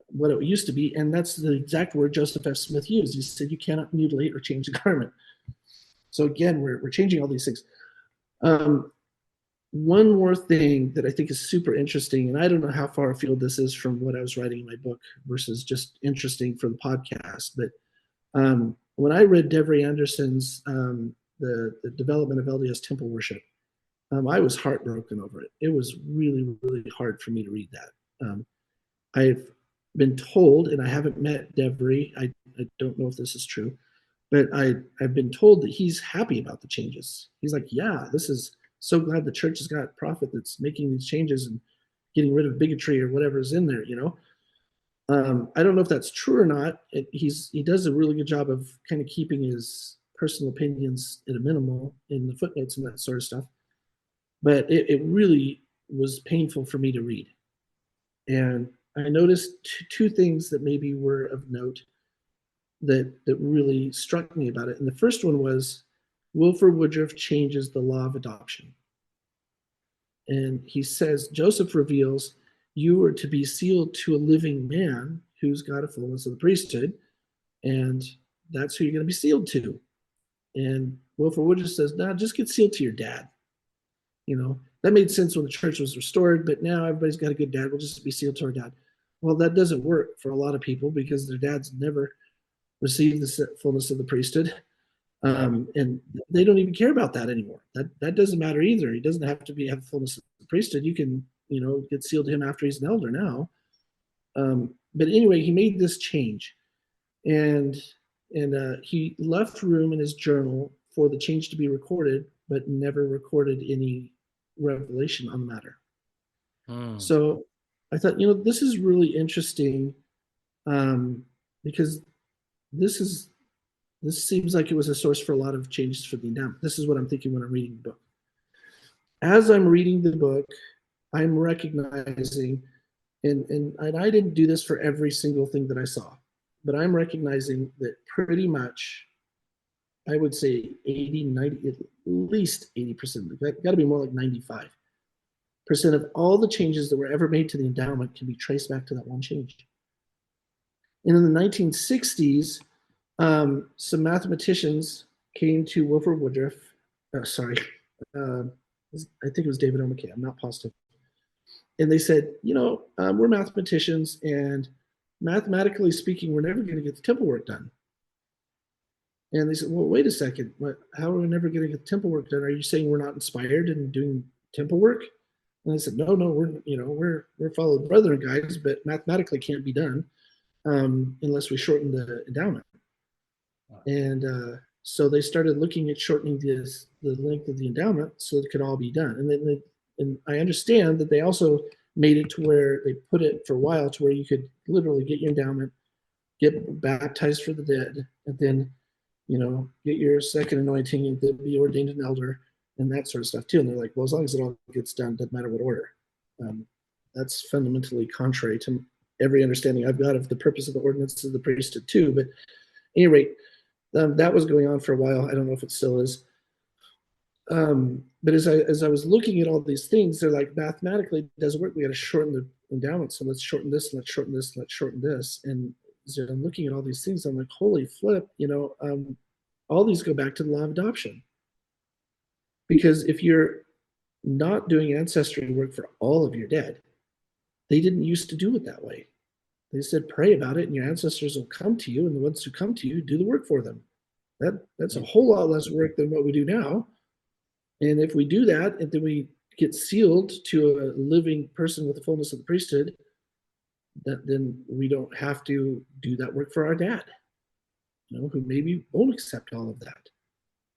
what it used to be, and that's the exact word Joseph F. Smith used. He said you cannot mutilate or change the garment. So again, we're changing all these things. One more thing that I think is super interesting, and I don't know how far afield this is from what I was writing in my book versus just interesting for the podcast, but when I read Devery Anderson's the development of LDS temple worship, I was heartbroken over it. It was really, really hard for me to read that. I've been told, and I haven't met Devery, I don't know if this is true, but I've been told that he's happy about the changes. He's like, yeah, this is so glad the church has got a prophet that's making these changes and getting rid of bigotry or whatever is in there, I don't know if that's true or not. He does a really good job of kind of keeping his personal opinions at a minimal in the footnotes and that sort of stuff. But it really was painful for me to read. And I noticed two things that maybe were of note that really struck me about it. And the first one was Wilford Woodruff changes the law of adoption. And he says, Joseph reveals, you are to be sealed to a living man who's got a fullness of the priesthood, and that's who you're going to be sealed to. And Wilford Woodruff says, no, just get sealed to your dad. That made sense when the church was restored, but now everybody's got a good dad. We'll just be sealed to our dad. Well, that doesn't work for a lot of people because their dads never received the fullness of the priesthood. And they don't even care about that anymore. That doesn't matter either. He doesn't have to have fullness of the priesthood. You can, get sealed to him after he's an elder now. But anyway, he made this change, and he left room in his journal for the change to be recorded, but never recorded any revelation on the matter. So I thought, this is really interesting, because this seems like it was a source for a lot of changes for the endowment. This is what I'm thinking when I'm reading the book. As I'm reading the book, I'm recognizing, and I didn't do this for every single thing that I saw, but I'm recognizing that pretty much, I would say 80, 90, at least 80%, got to be more like 95% of all the changes that were ever made to the endowment can be traced back to that one change. And in the 1960s, some mathematicians came to Wilford Woodruff. I think it was David O. McKay. I'm not positive. And they said, we're mathematicians, and mathematically speaking, we're never going to get the temple work done. And they said, well, wait a second. How are we never going to get the temple work done? Are you saying we're not inspired in doing temple work? And I said, no, we're follow the brethren guides, but mathematically can't be done unless we shorten the endowment. And so they started looking at shortening the length of the endowment so it could all be done. And I understand that they also made it to where they put it for a while to where you could literally get your endowment, get baptized for the dead, and then, get your second anointing and then be ordained an elder and that sort of stuff too. And they're like, well, as long as it all gets done, doesn't matter what order. That's fundamentally contrary to every understanding I've got of the purpose of the ordinances of the priesthood too. But at any rate, that was going on for a while. I don't know if it still is. But as I was looking at all these things, they're like, mathematically it doesn't work. We got to shorten the endowment. So let's shorten this, and let's shorten this, and let's shorten this. And as I'm looking at all these things, I'm like, holy flip, all these go back to the law of adoption. Because if you're not doing ancestry work for all of your dead, they didn't used to do it that way. They said, pray about it, and your ancestors will come to you, and the ones who come to you, do the work for them. That's a whole lot less work than what we do now. And if we do that, and then we get sealed to a living person with the fullness of the priesthood, then we don't have to do that work for our dad, who maybe won't accept all of that,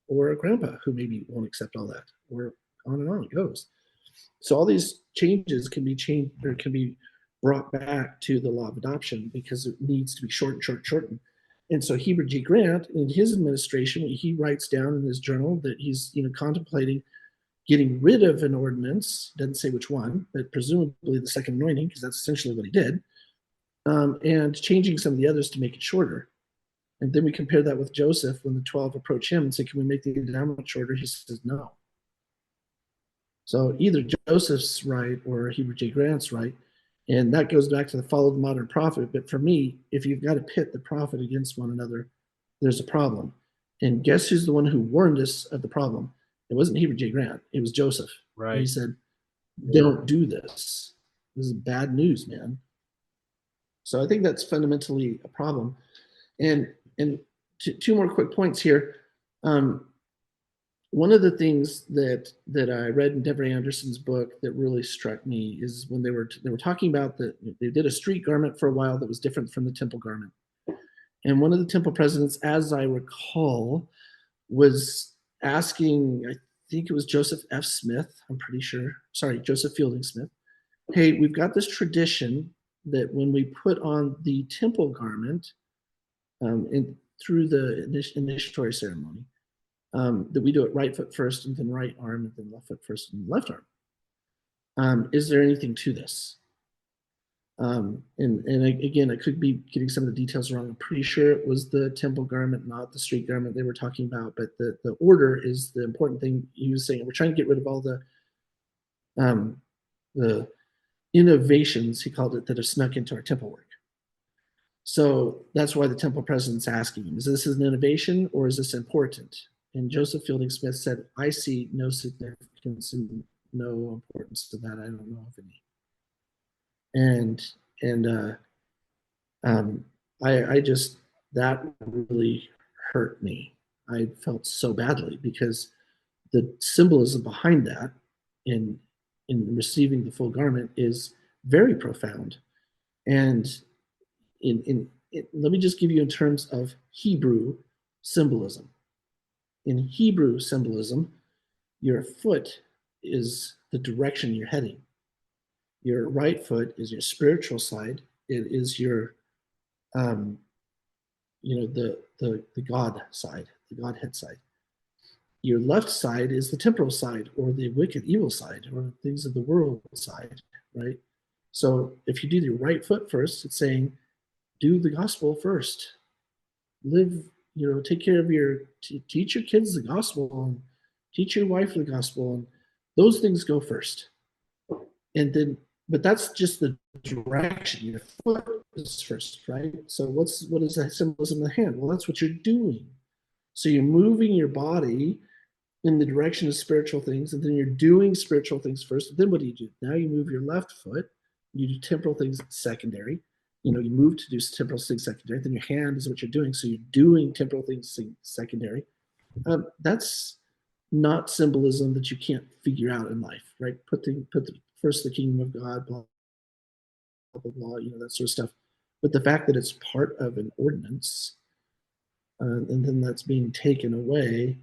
or a grandpa who maybe won't accept all that, or on and on it goes. So all these changes can be changed or can be brought back to the law of adoption because it needs to be shortened. And so Heber G. Grant, in his administration, he writes down in his journal that he's contemplating getting rid of an ordinance, doesn't say which one, but presumably the second anointing, because that's essentially what he did, and changing some of the others to make it shorter. And then we compare that with Joseph when the 12 approach him and say, can we make the endowment shorter? He says no. So either Joseph's right or Heber J. Grant's right. And that goes back to the follow the modern prophet. But for me, if you've got to pit the prophet against one another, there's a problem. And guess who's the one who warned us of the problem? It wasn't Heber J. Grant. It was Joseph. Right. And he said, don't do this. This is bad news, man. So I think that's fundamentally a problem. And two more quick points here. One of the things that I read in Deborah Anderson's book that really struck me is when they were talking about that they did a street garment for a while that was different from the temple garment. And one of the temple presidents, as I recall, was asking, I think it was Joseph F. Smith, I'm pretty sure, sorry, Joseph Fielding Smith, hey, we've got this tradition that when we put on the temple garment through the initiatory ceremony, that we do it right foot first and then right arm and then left foot first and left arm. Is there anything to this? And again, I could be getting some of the details wrong. I'm pretty sure it was the temple garment, not the street garment they were talking about, but the order is the important thing. He was saying we're trying to get rid of all the innovations, he called it, that have snuck into our temple work. So that's why the temple president's asking him, is this an innovation or is this important? And Joseph Fielding Smith said, I see no significance and no importance to that. I don't know of any. I just, that really hurt me. I felt so badly because the symbolism behind that in receiving the full garment is very profound. And let me just give you in terms of Hebrew symbolism. In Hebrew symbolism, your foot is the direction you're heading. Your right foot is your spiritual side. It is your, the God side, the Godhead side. Your left side is the temporal side, or the wicked, evil side, or things of the world side, right? So if you do the right foot first, it's saying, do the gospel first. Live, take care of teach your kids the gospel, and teach your wife the gospel, and those things go first. And then, but that's just the direction. Your foot is first, right? So what is that symbolism of the hand? Well, that's what you're doing. So you're moving your body in the direction of spiritual things, and then you're doing spiritual things first. And then what do? Now you move your left foot, you do temporal things secondary. You move to do temporal things secondary, then your hand is what you're doing. So you're doing temporal things secondary. That's not symbolism that you can't figure out in life, right? Put first the kingdom of God, blah, blah, blah, that sort of stuff. But the fact that it's part of an ordinance, and then that's being taken away,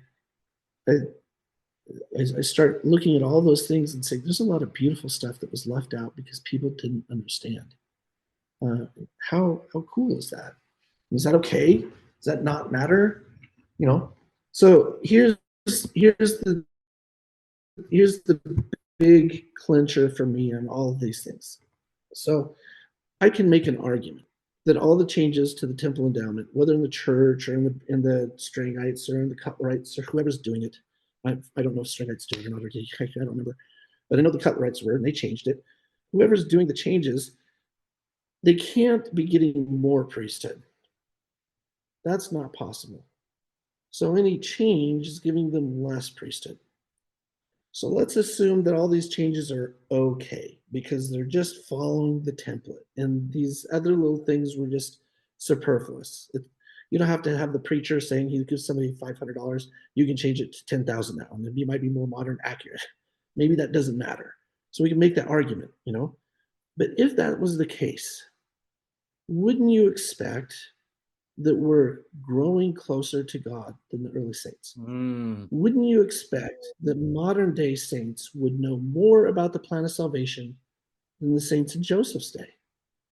I start looking at all those things and saying, there's a lot of beautiful stuff that was left out because people didn't understand. How cool is that? Is that okay? Does that not matter? So here's the big clincher for me on all of these things. So I can make an argument that all the changes to the temple endowment, whether in the church or in the Strangites or in the Cutlerites or whoever's doing it, I don't know if Strangites doing it or not, I don't remember, but I know the Cutlerites were, and they changed it. Whoever's doing the changes, they can't be getting more priesthood. That's not possible. So any change is giving them less priesthood. So let's assume that all these changes are okay because they're just following the template, and these other little things were just superfluous. You don't have to have the preacher saying he gives somebody $500. You can change it to $10,000 now, and it might be more modern, accurate. Maybe that doesn't matter. So we can make that argument, But if that was the case, wouldn't you expect that we're growing closer to God than the early saints. Mm. Wouldn't you expect that modern day saints would know more about the plan of salvation than the saints in Joseph's day?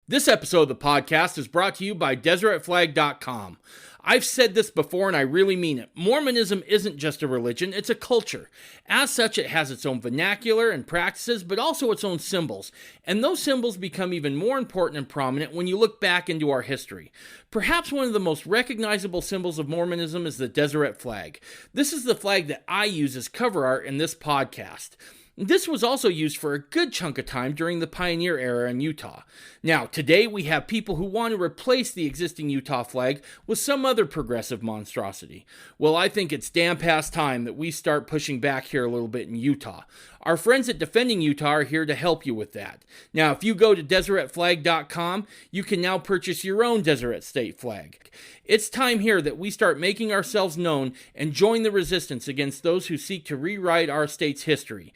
This episode of the podcast is brought to you by DeseretFlag.com. I've said this before and I really mean it. Mormonism isn't just a religion, it's a culture. As such, it has its own vernacular and practices, but also its own symbols. And those symbols become even more important and prominent when you look back into our history. Perhaps one of the most recognizable symbols of Mormonism is the Deseret Flag. This is the flag that I use as cover art in this podcast. This was also used for a good chunk of time during the pioneer era in Utah. Now, today we have people who want to replace the existing Utah flag with some other progressive monstrosity. Well, I think it's damn past time that we start pushing back here a little bit in Utah. Our friends at Defending Utah are here to help you with that. Now, if you go to DeseretFlag.com, you can now purchase your own Deseret State flag. It's time here that we start making ourselves known and join the resistance against those who seek to rewrite our state's history.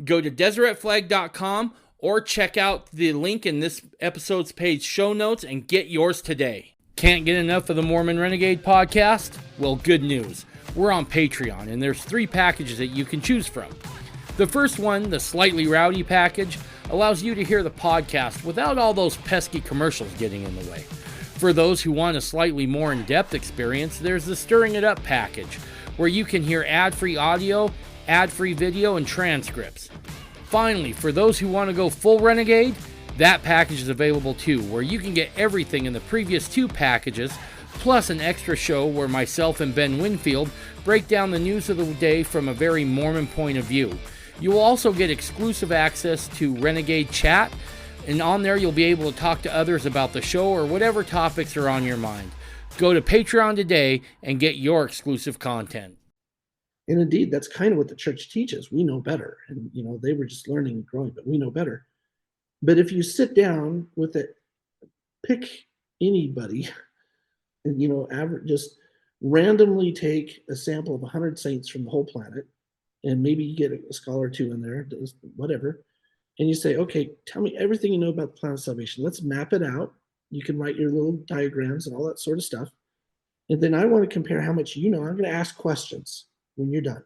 Go to DeseretFlag.com or check out the link in this episode's page show notes and get yours today. Can't get enough of the Mormon Renegade podcast? Well, good news. We're on Patreon and there's 3 packages that you can choose from. The first one, the Slightly Rowdy package, allows you to hear the podcast without all those pesky commercials getting in the way. For those who want a slightly more in-depth experience, there's the Stirring It Up package, where you can hear ad-free audio, ad-free video, and transcripts. Finally, for those who want to go full Renegade, that package is available too, where you can get everything in the previous 2 packages, plus an extra show where myself and Ben Winfield break down the news of the day from a very Mormon point of view. You will also get exclusive access to Renegade Chat, and on there you'll be able to talk to others about the show or whatever topics are on your mind. Go to Patreon today and get your exclusive content. And indeed, that's kind of what the church teaches. We know better. And, they were just learning and growing, but we know better. But if you sit down with it, pick anybody and, just randomly take a sample of 100 saints from the whole planet, and maybe you get a scholar or 2 in there, whatever, and you say, okay, tell me everything you know about the plan of salvation. Let's map it out. You can write your little diagrams and all that sort of stuff. And then I want to compare how much you know. I'm going to ask questions when you're done.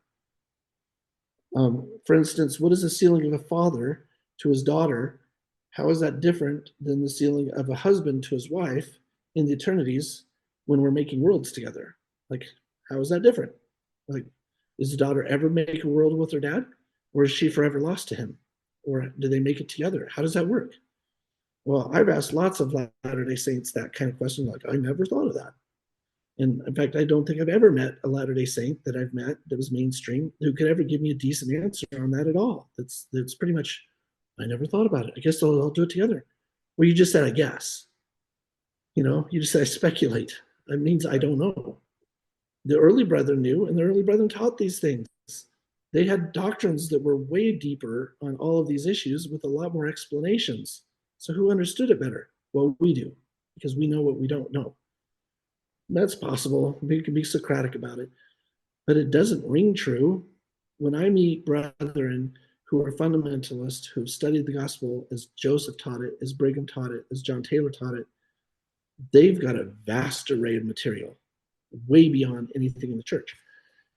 For instance, what is the sealing of a father to his daughter? How is that different than the sealing of a husband to his wife in the eternities when we're making worlds together? Like, how is that different? Like, does the daughter ever make a world with her dad? Or is she forever lost to him? Or do they make it together? How does that work? Well, I've asked lots of Latter-day Saints that kind of question, like, I never thought of that. And in fact, I don't think I've ever met a Latter-day Saint that I've met that was mainstream who could ever give me a decent answer on that at all. That's pretty much, I never thought about it. I guess I'll do it together. Well, you just said, I guess. You just said, I speculate. That means I don't know. The early brethren knew, and the early brethren taught these things. They had doctrines that were way deeper on all of these issues with a lot more explanations. So who understood it better? Well, we do, because we know what we don't know. That's possible. We can be Socratic about it, but it doesn't ring true. When I meet brethren who are fundamentalists, who have studied the gospel as Joseph taught it, as Brigham taught it, as John Taylor taught it, they've got a vast array of material, way beyond anything in the church.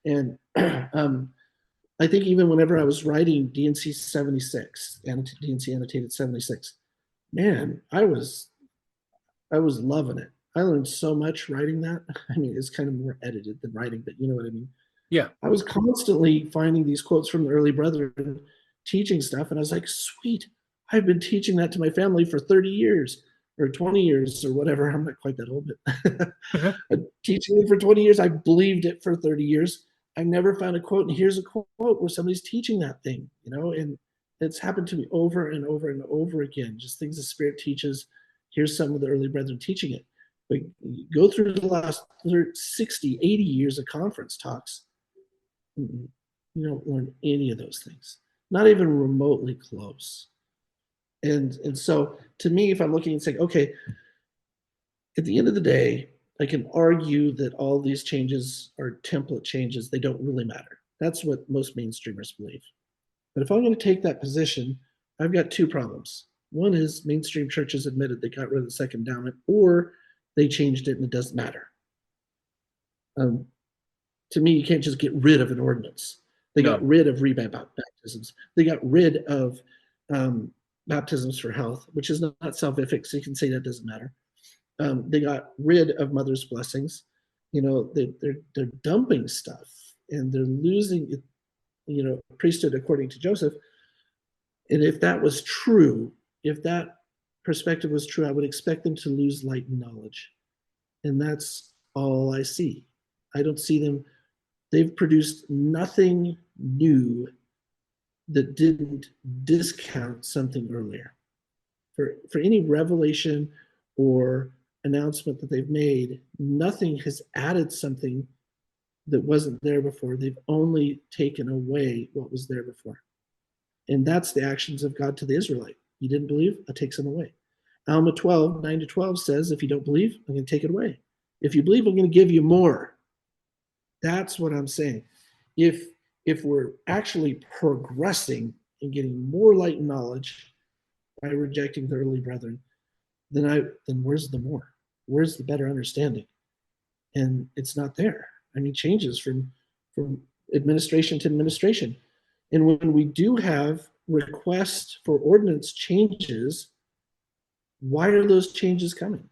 And I think even whenever I was writing DNC 76, DNC annotated 76, man, I was loving it. I learned so much writing that. I mean, it's kind of more edited than writing, but you know what I mean? Yeah. I was constantly finding these quotes from the early brethren teaching stuff, and I was like, sweet, I've been teaching that to my family for 30 years or 20 years or whatever. I'm not quite that old, but teaching it for 20 years. I believed it for 30 years. I never found a quote, and here's a quote where somebody's teaching that thing, and it's happened to me over and over and over again, just things the Spirit teaches. Here's some of the early brethren teaching it. But go through the last 60, 80 years of conference talks, you don't learn any of those things, not even remotely close. And so to me, if I'm looking and saying, okay, at the end of the day, I can argue that all these changes are template changes. They don't really matter. That's what most mainstreamers believe. But if I'm going to take that position, I've got 2 problems. One is mainstream churches admitted they got rid of the second endowment, or they changed it and it doesn't matter. Um, to me, you can't just get rid of an ordinance. They No. got rid of baptisms. They got rid of baptisms for health, which is not salvific, so you can say that doesn't matter. They got rid of mother's blessings. They're dumping stuff, and they're losing priesthood according to Joseph. And if that was true, if that perspective was true, I would expect them to lose light and knowledge. And that's all I see. I don't see them. They've produced nothing new that didn't discount something earlier. For any revelation or announcement that they've made, nothing has added something that wasn't there before. They've only taken away what was there before. And that's the actions of God to the Israelite. You didn't believe? I take some away. Alma 12, 9-12 says, if you don't believe, I'm going to take it away. If you believe, I'm going to give you more. That's what I'm saying. If we're actually progressing and getting more light and knowledge by rejecting the early brethren, then where's the more? Where's the better understanding? And it's not there. I mean, changes from administration to administration. And when we do have requests for ordinance changes, why are those changes coming?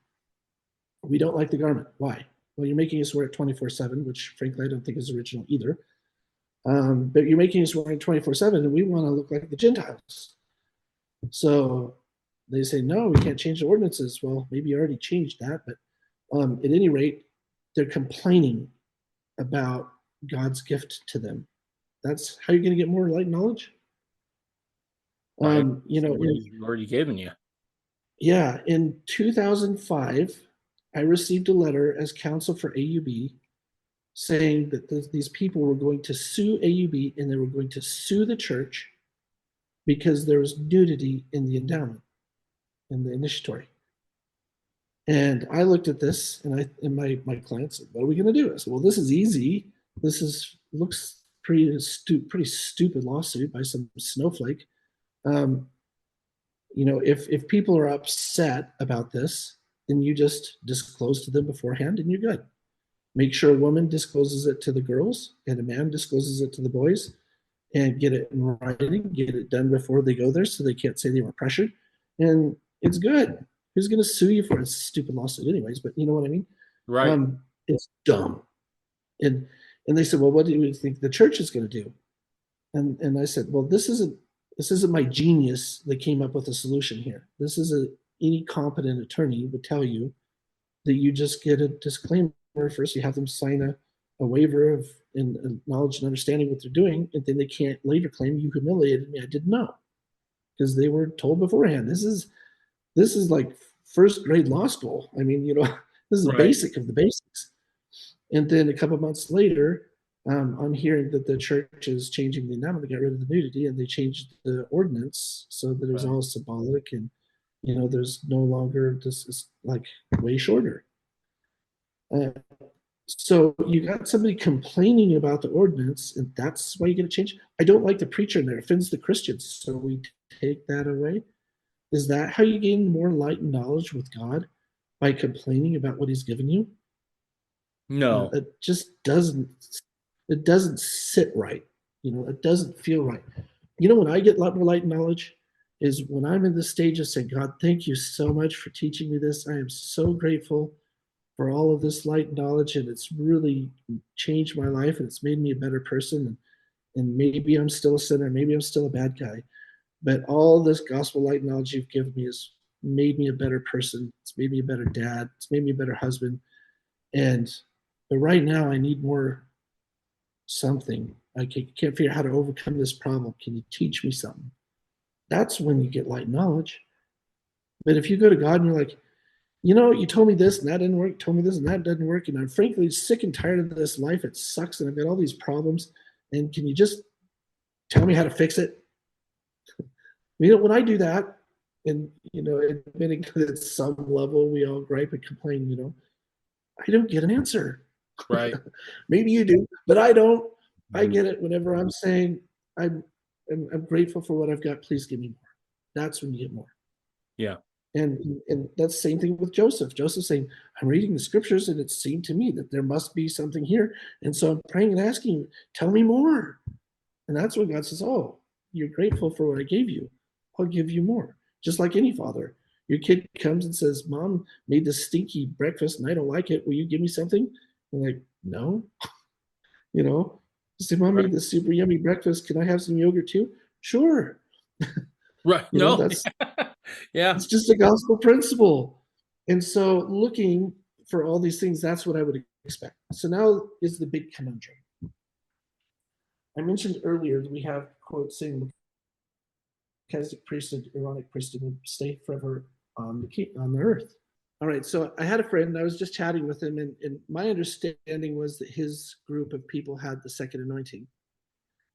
We don't like the garment. Why? Well, you're making us wear it 24/7, which frankly I don't think is original either. But you're making us wear it 24/7, and we want to look like the Gentiles. So they say, no, we can't change the ordinances. Well, maybe you already changed that, but at any rate, they're complaining about God's gift to them. That's how you're going to get more light knowledge. He's already given you. Yeah, in 2005, I received a letter as counsel for AUB saying that these people were going to sue AUB and they were going to sue the church because there was nudity in the endowment, in the initiatory. And I looked at this, and my client said, "What are we going to do?" I said, "Well, this is easy. Looks pretty stupid lawsuit by some snowflake. If people are upset about this, then you just disclose to them beforehand, and you're good. Make sure a woman discloses it to the girls, and a man discloses it to the boys, and get it in writing, get it done before they go there, so they can't say they were pressured, and it's good. Who's going to sue you for a stupid lawsuit, anyways? But you know what I mean? Right. It's dumb." And they said, "Well, what do you think the church is going to do?" And I said, "Well, this isn't my genius that came up with a solution here. This is any competent attorney would tell you that you just get a disclaimer first. You have them sign a waiver of knowledge and understanding what they're doing, and then they can't later claim you humiliated me. I didn't know, because they were told beforehand. This is like first grade law school. I mean, this is the basic of the basics." And then a couple of months later, I'm hearing that the church is changing the endowment. They got rid of the nudity and they changed the ordinance so that it was all symbolic, and there's no longer, this is like way shorter. So you got somebody complaining about the ordinance, and that's why you get a change. I don't like the preacher in there. It offends the Christians, so we take that away. Is that how you gain more light and knowledge with God? By complaining about what He's given you? No. It just doesn't. It doesn't sit right. It doesn't feel right. When I get a lot more light and knowledge is when I'm in the stage of saying, "God, thank you so much for teaching me this. I am so grateful for all of this light and knowledge, and it's really changed my life, and it's made me a better person. And maybe I'm still a sinner, maybe I'm still a bad guy, but all this gospel light and knowledge you've given me has made me a better person. It's made me a better dad. It's made me a better husband. But right now I need more something. I can't figure out how to overcome this problem. Can you teach me something?" That's when you get light knowledge. But if you go to God and you're like, "You told me this and that didn't work, told me this and that doesn't work, and I'm frankly sick and tired of this life. It sucks, and I've got all these problems. And can you just tell me how to fix it?" When I do that, and admitting that at some level we all gripe and complain, I don't get an answer. Right. Maybe you do, but I don't. I get it whenever I'm saying I'm grateful for what I've got. Please give me more. That's when you get more. Yeah. And that's the same thing with Joseph. Joseph saying, I'm reading the scriptures and it seemed to me that there must be something here. And so I'm praying and asking, tell me more. And that's when God says, oh, you're grateful for what I gave you. I'll give you more. Just like any father. Your kid comes and says, Mom made this stinky breakfast and I don't like it. Will you give me something? I'm like, no. You know, say, Mom made this super yummy breakfast. Can I have some yogurt too? Sure. Right. You know, No. that's Yeah. it's just a gospel principle. And so looking for all these things, that's what I would expect. So now is the big conundrum. I mentioned earlier that we have quotes saying Melchizedek priesthood, Aaronic priesthood will stay forever on the earth. All right, so I had a friend, I was just chatting with him, and my understanding was that his group of people had the second anointing.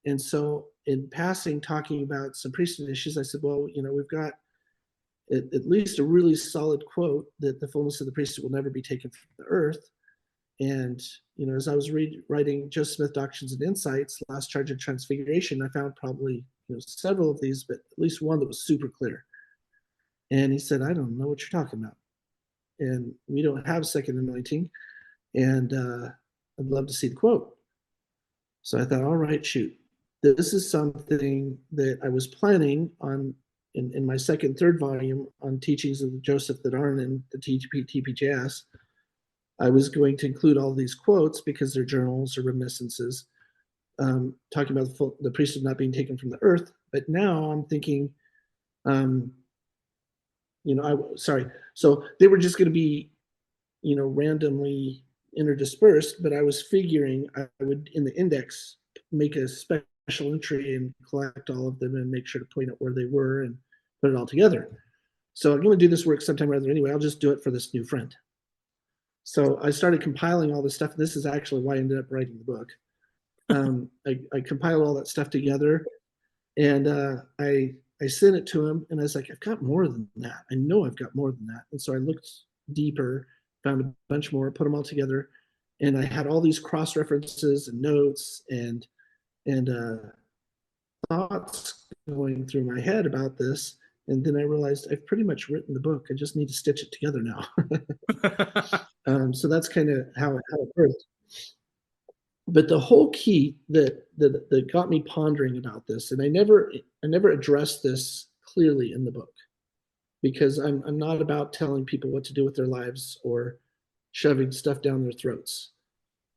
And so in passing, talking about some priesthood issues, I said, well, you know, we've got at least a really solid quote that the fullness of the priesthood will never be taken from the earth. And, you know, as I was writing Joseph Smith Doctrines and Insights, Last Charge of Transfiguration, I found probably, you know, several of these, but at least one that was super clear. And he said, I don't know what you're talking about. And we don't have second anointing. And I'd love to see the quote. So I thought, all right, shoot. This is something that I was planning on in my second, third volume on teachings of Joseph that aren't in the TPJS. I was going to include all these quotes because they're journals or reminiscences, talking about the priesthood not being taken from the earth. But now I'm thinking, you know, so they were just going to be, you know, randomly interdispersed. But I was figuring I would, in the index, make a special entry and collect all of them and make sure to point out where they were and put it all together. So I'm going to do this work sometime or other anyway. I'll just do it for this new friend. So I started compiling all this stuff. This is actually why I ended up writing the book. I compiled all that stuff together, and I sent it to him, and I was like, I've got more than that. I know I've got more than that. And so I looked deeper, found a bunch more, put them all together, and I had all these cross references and notes and thoughts going through my head about this. And then I realized I've pretty much written the book. I just need to stitch it together now. So that's kind of how it worked. But the whole key that got me pondering about this, and I never addressed this clearly in the book, because I'm not about telling people what to do with their lives or shoving stuff down their throats.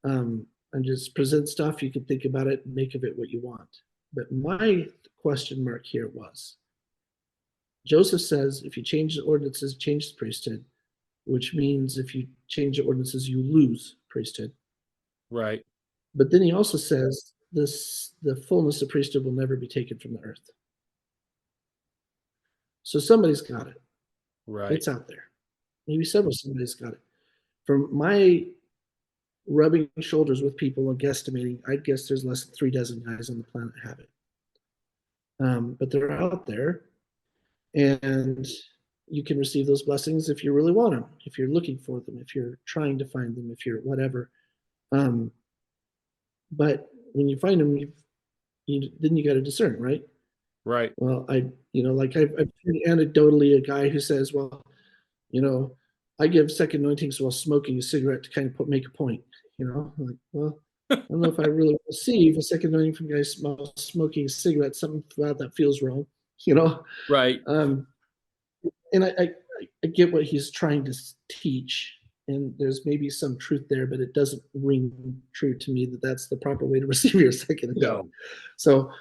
I just present stuff, you can think about it and make of it what you want. But my question mark here was, Joseph says, if you change the ordinances, change the priesthood, which means if you change the ordinances, you lose priesthood. Right. But then he also says the fullness of priesthood will never be taken from the earth. So somebody's got it. Right. It's out there. Maybe somebody's got it. From my rubbing shoulders with people and guesstimating, I'd guess there's less than 3 dozen guys on the planet that have it. But they're out there, and you can receive those blessings if you really want them, if you're looking for them, if you're trying to find them, if you're whatever. But when you find them, then you got to discern, right? Right. Well, I've heard anecdotally a guy who says, well, you know, I give second anointings while smoking a cigarette to kind of make a point. You know, I'm like, well, I don't know if I really receive a second anointing from a guy smoking a cigarette. Something about that feels wrong. You know, Right. And I get what he's trying to teach, and there's maybe some truth there, but it doesn't ring true to me that that's the proper way to receive your second anointing. No. So,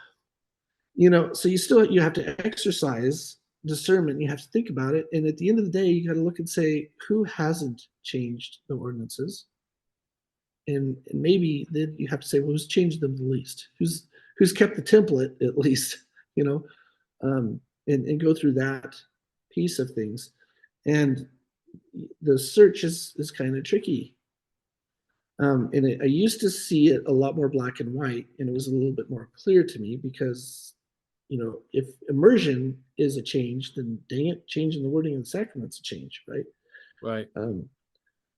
you know, so you have to exercise discernment. You have to think about it, and at the end of the day, you got to look and say, who hasn't changed the ordinances, and maybe then you have to say, well, who's changed them the least? Who's kept the template at least? You know, and go through that piece of things. And the search is kind of tricky. And I used to see it a lot more black and white, and it was a little bit more clear to me because, you know, if immersion is a change, then dang it, changing the wording of the sacrament's a change, right? Right.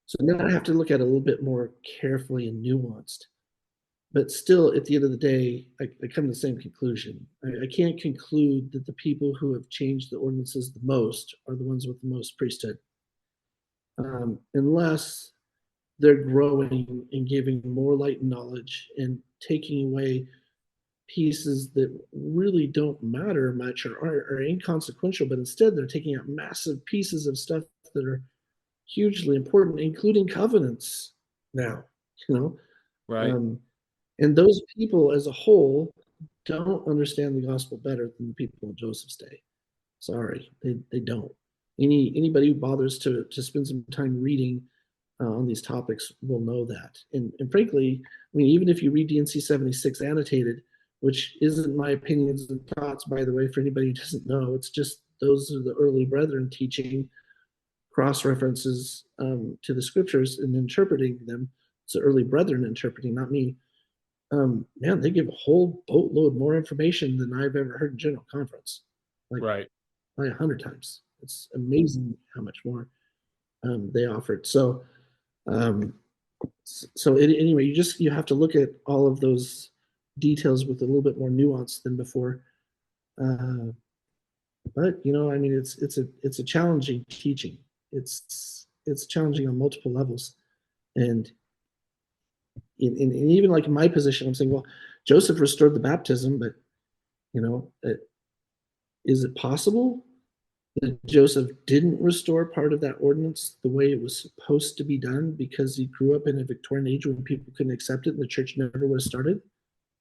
So now I have to look at it a little bit more carefully and nuanced. but still, at the end of the day, I come to the same conclusion. I can't conclude that the people who have changed the ordinances the most are the ones with the most priesthood, unless they're growing and giving more light and knowledge and taking away pieces that really don't matter much or are inconsequential, but instead they're taking out massive pieces of stuff that are hugely important, including covenants now, you know. Right. Um, and those people as a whole don't understand the gospel better than the people of Joseph's day. Sorry, they don't. Anybody who bothers to spend some time reading on these topics will know that. And frankly, I mean, even if you read DNC 76 annotated, which isn't my opinions and thoughts, by the way, for anybody who doesn't know, it's just those are the early brethren teaching cross references to the scriptures and interpreting them. It's the early brethren interpreting, not me. Man, they give a whole boatload more information than I've ever heard in general conference, like Right. 100 times. It's amazing how much more they offered. Um, anyway, you have to look at all of those details with a little bit more nuance than before. But I mean, it's a challenging teaching. It's challenging on multiple levels, and even like in my position, I'm saying, well, Joseph restored the baptism, but you know, is it possible that Joseph didn't restore part of that ordinance the way it was supposed to be done because he grew up in a Victorian age when people couldn't accept it and the church never would have started,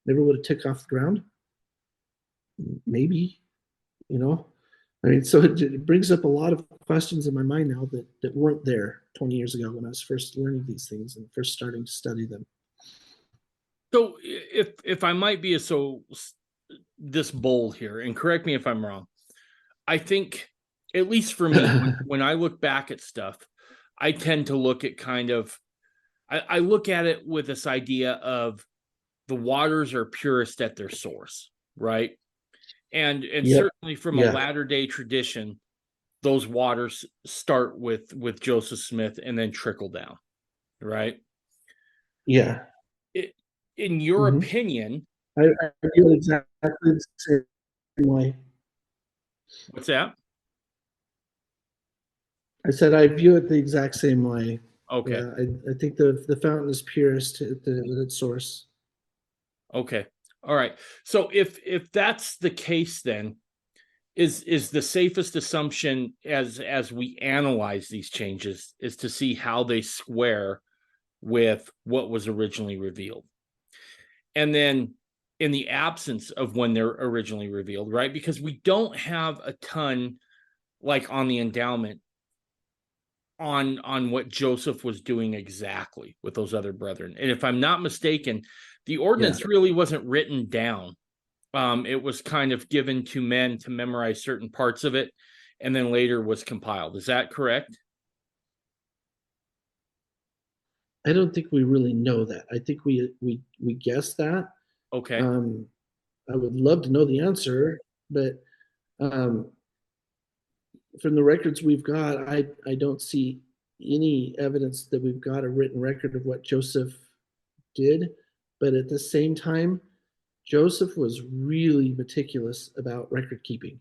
never would have took off the ground? Maybe, you know. I mean, so it brings up a lot of questions in my mind now that weren't there 20 years ago when I was first learning these things and first starting to study them. So if I might be this bold here, and correct me if I'm wrong, I think, at least for me, when I look back at stuff, I tend to look at I look at it with this idea of the waters are purest at their source, right? And Yep. certainly from a Yeah. latter-day tradition, those waters start with Joseph Smith and then trickle down, right? Yeah. In your Mm-hmm. opinion, I feel exactly the same way. what's that? I said I view it the exact same way. Okay. Yeah, I think the fountain is purest at its source. Okay. All right. So if that's the case, then is the safest assumption as we analyze these changes is to see how they square with what was originally revealed. And then in the absence of when they're originally revealed, right? Because we don't have a ton, like on the endowment, on what Joseph was doing exactly with those other brethren. And if I'm not mistaken, the ordinance really wasn't written down. It was kind of given to men to memorize certain parts of it, and then later was compiled. Is that correct? I don't think we really know that. I think we guess that. Okay. I would love to know the answer, but um, from the records we've got, I don't see any evidence that we've got a written record of what Joseph did. But at the same time, Joseph was really meticulous about record keeping.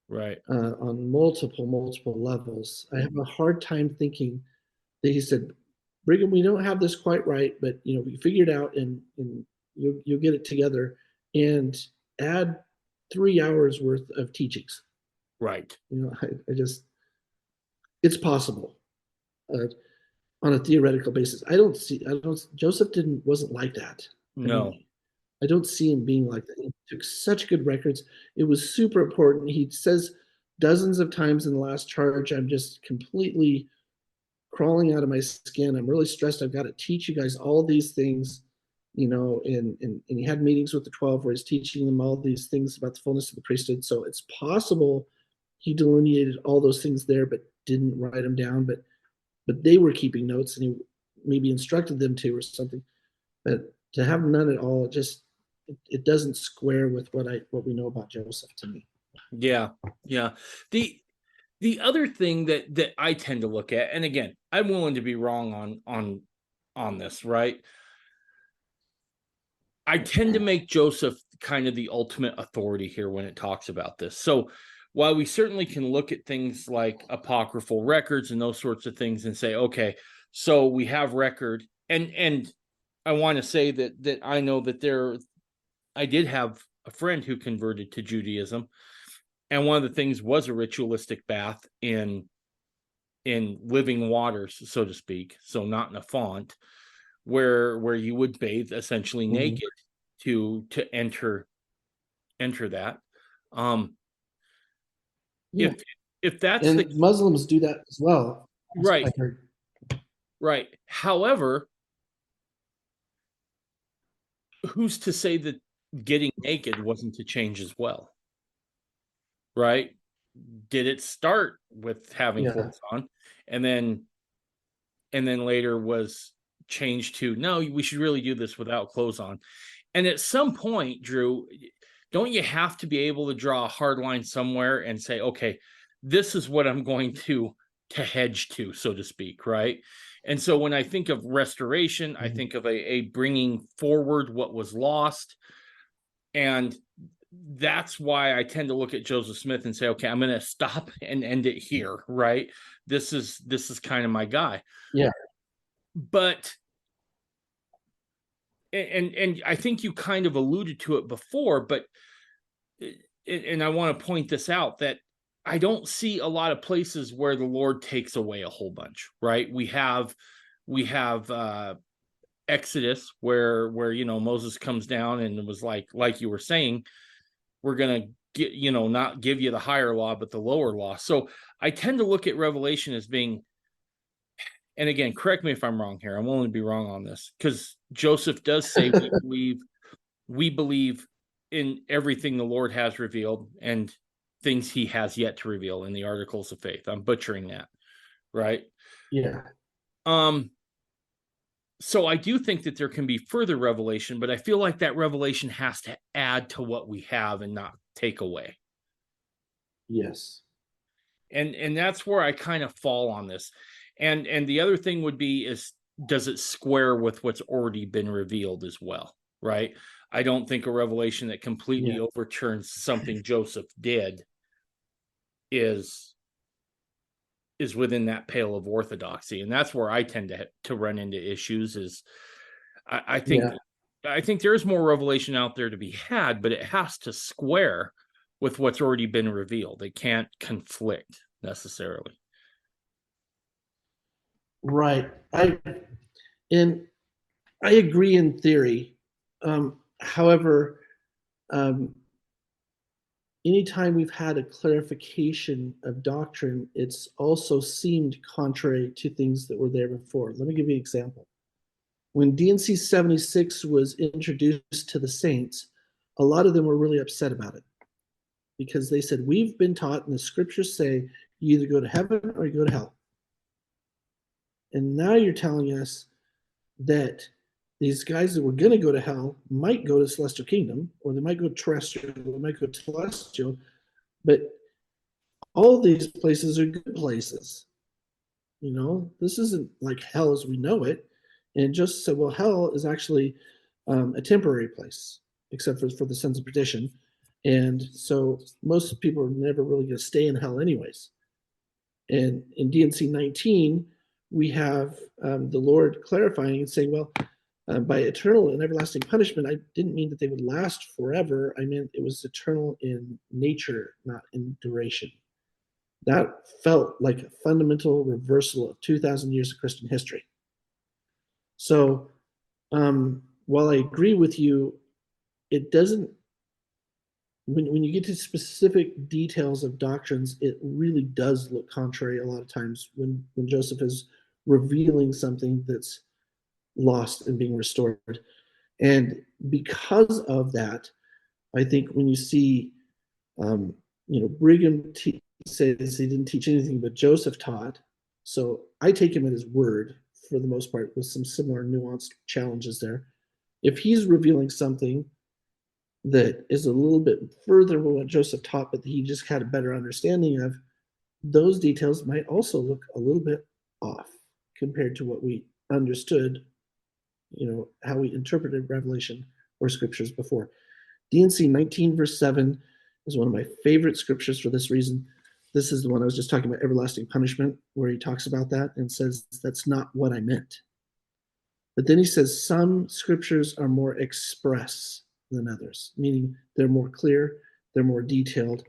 Right. On multiple levels. I have a hard time thinking that he said, Brigham, we don't have this quite right, but we figured it out and you'll get it together and add 3 hours worth of teachings. Right. I just, it's possible on a theoretical basis. Joseph wasn't like that. No. I mean, I don't see him being like that. He took such good records. It was super important. He says dozens of times in the last charge, I'm just completely crawling out of my skin. I'm really stressed. I've got to teach you guys all these things, and he had meetings with the 12 where he's teaching them all these things about the fullness of the priesthood. So it's possible he delineated all those things there, but didn't write them down. But they were keeping notes and he maybe instructed them to or something. But to have none at all, it doesn't square with what we know about Joseph to me. Yeah. Yeah. The other thing that I tend to look at, and again, I'm willing to be wrong on this, right? I tend to make Joseph kind of the ultimate authority here when it talks about this. So while we certainly can look at things like apocryphal records and those sorts of things and say, okay, so we have record, and I want to say that I know that I did have a friend who converted to Judaism, and one of the things was a ritualistic bath in living waters, so to speak, so not in a font, where you would bathe essentially naked to enter that. Yeah. If that's And the Muslims do that as well. right, right. However, who's to say that getting naked wasn't to change as well? Right? Did it start with having clothes on, and then later was changed to no, we should really do this without clothes on? And at some point, Drew, don't you have to be able to draw a hard line somewhere and say, okay, this is what I'm going to hedge to, so to speak, right? And so when I think of restoration, I think of a bringing forward what was lost. And that's why I tend to look at Joseph Smith and say, okay, I'm going to stop and end it here, right? This is kind of my guy. Yeah. But and I think you kind of alluded to it before, but and I want to point this out, that I don't see a lot of places where the Lord takes away a whole bunch, right? We have Exodus where Moses comes down and it was like you were saying, we're going to get, not give you the higher law, but the lower law. So I tend to look at Revelation as being, and again, correct me if I'm wrong here, I'm willing to be wrong on this, because Joseph does say we believe in everything the Lord has revealed and things he has yet to reveal in the articles of faith. I'm butchering that, right? Yeah. So I do think that there can be further revelation, but I feel like that revelation has to add to what we have and not take away. Yes. And that's where I kind of fall on this. And the other thing would be is, does it square with what's already been revealed as well, right? I don't think a revelation that completely overturns something Joseph did is within that pale of orthodoxy. And that's where I tend to run into issues is I think there's more revelation out there to be had, but it has to square with what's already been revealed. It can't conflict necessarily. Right. I agree in theory. However, anytime we've had a clarification of doctrine, it's also seemed contrary to things that were there before. Let me give you an example. When D&C 76 was introduced to the saints, a lot of them were really upset about it because they said, we've been taught and the scriptures say you either go to heaven or you go to hell. And now you're telling us that these guys that were going to go to hell might go to the celestial kingdom, or they might go terrestrial, they might go celestial, but all these places are good places. This isn't like hell as we know it. And just said, well, hell is actually a temporary place, except for the sons of perdition. And so most people are never really going to stay in hell anyways. And in D&C 19, we have the Lord clarifying and saying, well, by eternal and everlasting punishment, I didn't mean that they would last forever. I meant it was eternal in nature, not in duration. That felt like a fundamental reversal of 2,000 years of Christian history. So while I agree with you, it doesn't, when you get to specific details of doctrines, it really does look contrary a lot of times when Joseph is revealing something that's lost and being restored. And because of that, I think when you see, Brigham says he didn't teach anything but Joseph taught. So I take him at his word for the most part, with some similar nuanced challenges there. If he's revealing something that is a little bit further than what Joseph taught, but he just had a better understanding of, those details might also look a little bit off compared to what we understood, how we interpreted Revelation or scriptures before. D&C 19 verse 7 is one of my favorite scriptures for this reason. This is the one I was just talking about, everlasting punishment, where he talks about that and says, that's not what I meant. But then he says some scriptures are more express than others, meaning they're more clear, they're more detailed.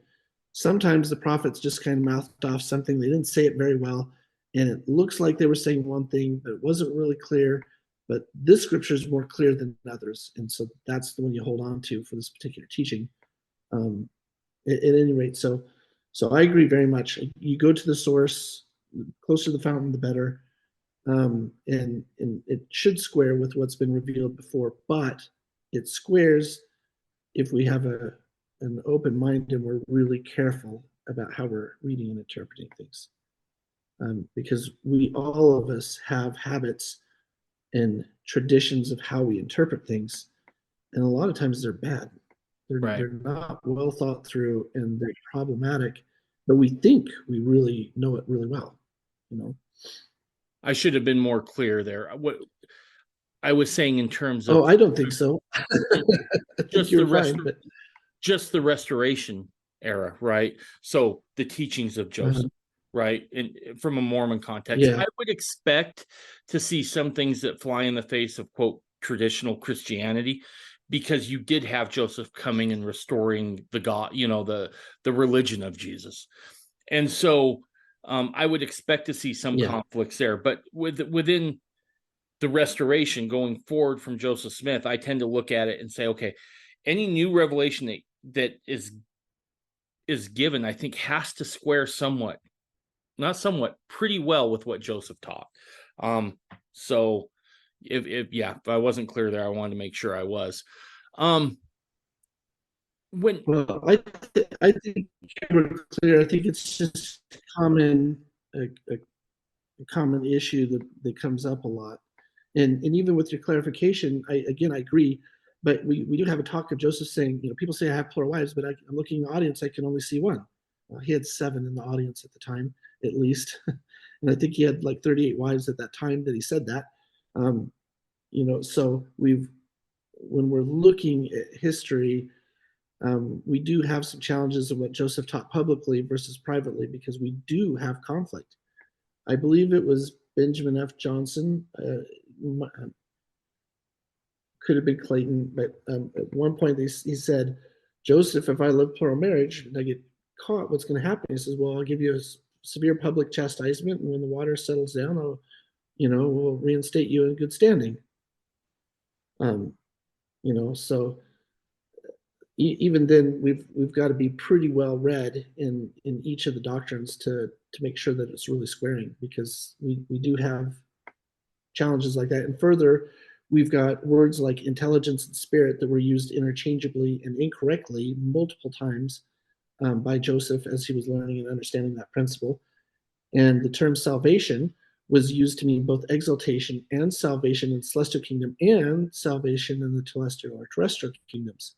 Sometimes the prophets just kind of mouthed off something. They didn't say it very well, and it looks like they were saying one thing, but it wasn't really clear. But this scripture is more clear than others, and so that's the one you hold on to for this particular teaching. At any rate, so I agree very much. You go to the source, closer to the fountain, the better. And it should square with what's been revealed before, but it squares if we have an open mind and we're really careful about how we're reading and interpreting things. Because all of us have habits and traditions of how we interpret things, and a lot of times they're bad. They're not well thought through, and they're problematic, but we think we really know it really well, I should have been more clear there. What I was saying in terms of I don't think so. I think you're fine, but just the Restoration era, right? So the teachings of Joseph, right? And from a Mormon context, I would expect to see some things that fly in the face of, quote, traditional Christianity, because you did have Joseph coming and restoring the God, the religion of Jesus. And so I would expect to see some conflicts there, but within the Restoration going forward from Joseph Smith, I tend to look at it and say, okay, any new revelation that is given, I think has to square pretty well with what Joseph taught. So if I wasn't clear there, I wanted to make sure I was. I think you were clear. I think it's just a common issue that comes up a lot. And even with your clarification, I agree, but we do have a talk of Joseph saying, people say I have plural wives, but I'm looking in the audience, I can only see one. Well, he had 7 in the audience at the time, at least. And I think he had like 38 wives at that time that he said that. So when we're looking at history, we do have some challenges of what Joseph taught publicly versus privately, because we do have conflict. I believe it was Benjamin F. Johnson, could have been Clayton, but at one point he said, Joseph, if I live plural marriage and I get caught, what's going to happen? He says, well, I'll give you a severe public chastisement, and when the water settles down, we'll reinstate you in good standing. So even then, we've got to be pretty well read in each of the doctrines to make sure that it's really squaring, because we do have challenges like that. And further, we've got words like intelligence and spirit that were used interchangeably and incorrectly multiple times by Joseph as he was learning and understanding that principle. And the term salvation was used to mean both exaltation and salvation in the celestial kingdom and salvation in the telestial or terrestrial kingdoms.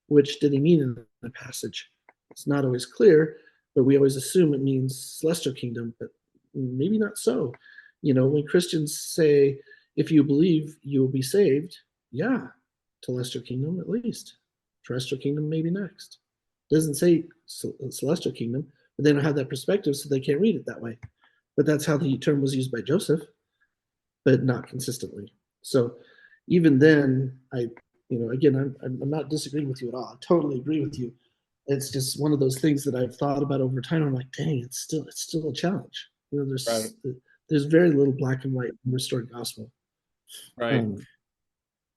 Which did he mean in the passage? It's not always clear, but we always assume it means celestial kingdom, but maybe not so. When Christians say, if you believe, you will be saved, celestial kingdom at least. Terrestrial kingdom maybe next. It doesn't say celestial kingdom, but they don't have that perspective, so they can't read it that way. But that's how the term was used by Joseph, but not consistently. So even then, again, I'm not disagreeing with you at all. I totally agree with you. It's just one of those things that I've thought about over time. I'm like, dang, it's still a challenge. There's very little black and white in restored gospel. Right.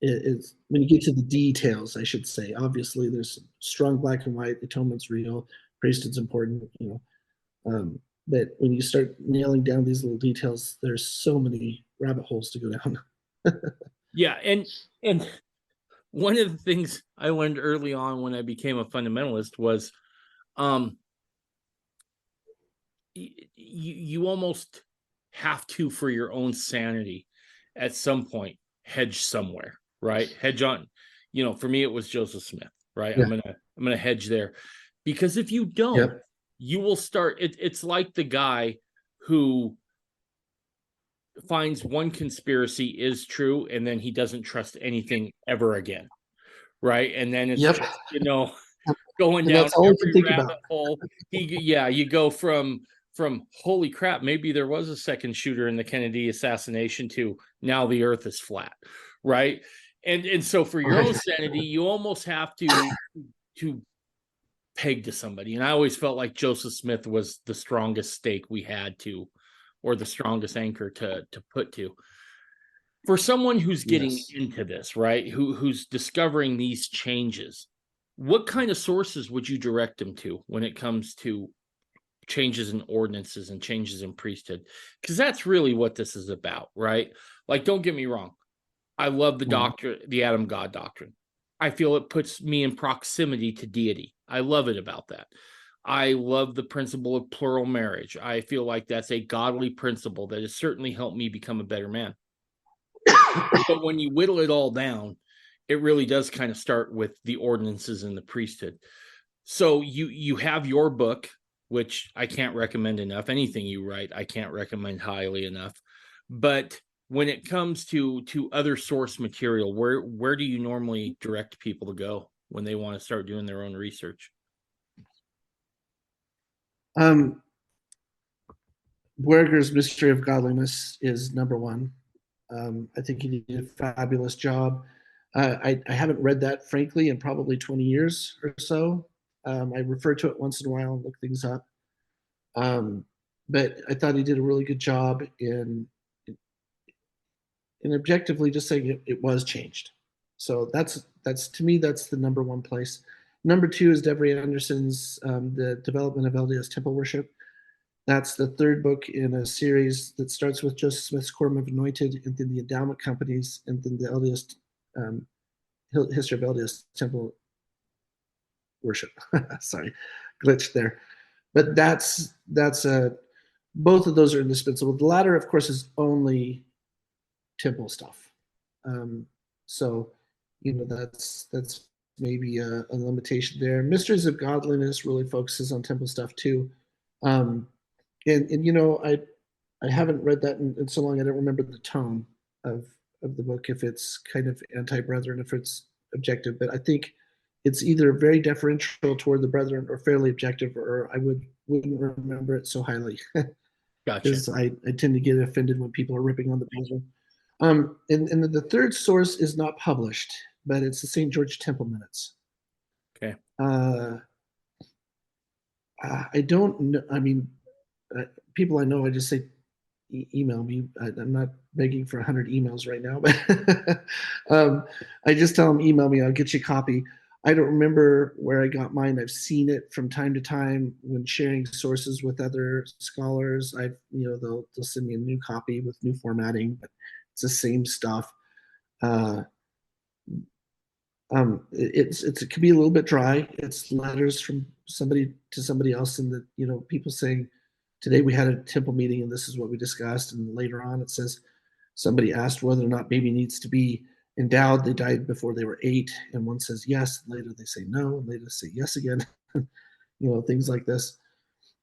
It's when you get to the details, I should say. Obviously, there's strong black and white. Atonement's real. Priesthood's important. But when you start nailing down these little details, there's so many rabbit holes to go down. Yeah, and one of the things I learned early on when I became a fundamentalist was you almost have to, for your own sanity, at some point hedge somewhere, right? Hedge on, for me it was Joseph Smith, right? Yeah. I'm gonna hedge there, because if you don't, you will start. It's like the guy who finds one conspiracy is true and then he doesn't trust anything ever again, right? And then it's Yep. just, going And down that's all I can every think about. rabbit hole. You go from holy crap, maybe there was a second shooter in the Kennedy assassination to now the earth is flat, right? And so for your own sanity, you almost have to peg to somebody. And I always felt like Joseph Smith was the strongest stake we had to, or the strongest anchor to put to. For someone who's getting Yes. into this, right? Who's discovering these changes, what kind of sources would you direct them to when it comes to changes in ordinances and changes in priesthood? Because that's really what this is about, right? Like, don't get me wrong. I love the doctrine, the Adam God doctrine. I feel it puts me in proximity to deity. I love it about that. I love the principle of plural marriage. I feel like that's a godly principle that has certainly helped me become a better man. But when you whittle it all down, it really does kind of start with the ordinances and the priesthood. So you have your book, which I can't recommend enough. Anything you write, I can't recommend highly enough. But when it comes to other source material, where do you normally direct people to go when they want to start doing their own research? Werger's Mystery of Godliness is number one. I think he did a fabulous job. I haven't read that, frankly, in probably 20 years or so. I refer to it once in a while and look things up. But I thought he did a really good job in objectively just saying it was changed. So that's to me, that's the number one place. Number two is Devery Anderson's The Development of LDS Temple Worship. That's the third book in a series that starts with Joseph Smith's Quorum of Anointed, and then the Endowment Companies, and then the LDS History of LDS Temple Worship. Sorry, glitched there. But that's both of those are indispensable. The latter, of course, is only temple stuff. So, that's maybe a limitation there. Mysteries of Godliness really focuses on temple stuff too. And I haven't read that in so long. I don't remember the tone of the book, if it's kind of anti-brethren, if it's objective. But I think it's either very deferential toward the brethren or fairly objective, or I wouldn't remember it so highly. Gotcha. Because I tend to get offended when people are ripping on the brethren. And the third source is not published, but it's the St. George Temple Minutes. Okay. I don't know. I mean, people I know, I just say email me. I'm not begging for 100 emails right now, but I just tell them, email me. I'll get you a copy. I don't remember where I got mine. I've seen it from time to time when sharing sources with other scholars. They'll send me a new copy with new formatting, but it's the same stuff. It can be a little bit dry. It's letters from somebody to somebody else, and people saying, today we had a temple meeting and this is what we discussed. And later on, it says somebody asked whether or not baby needs to be endowed. They died before they were 8, and one says yes. Later they say no, and later say yes again. Things like this.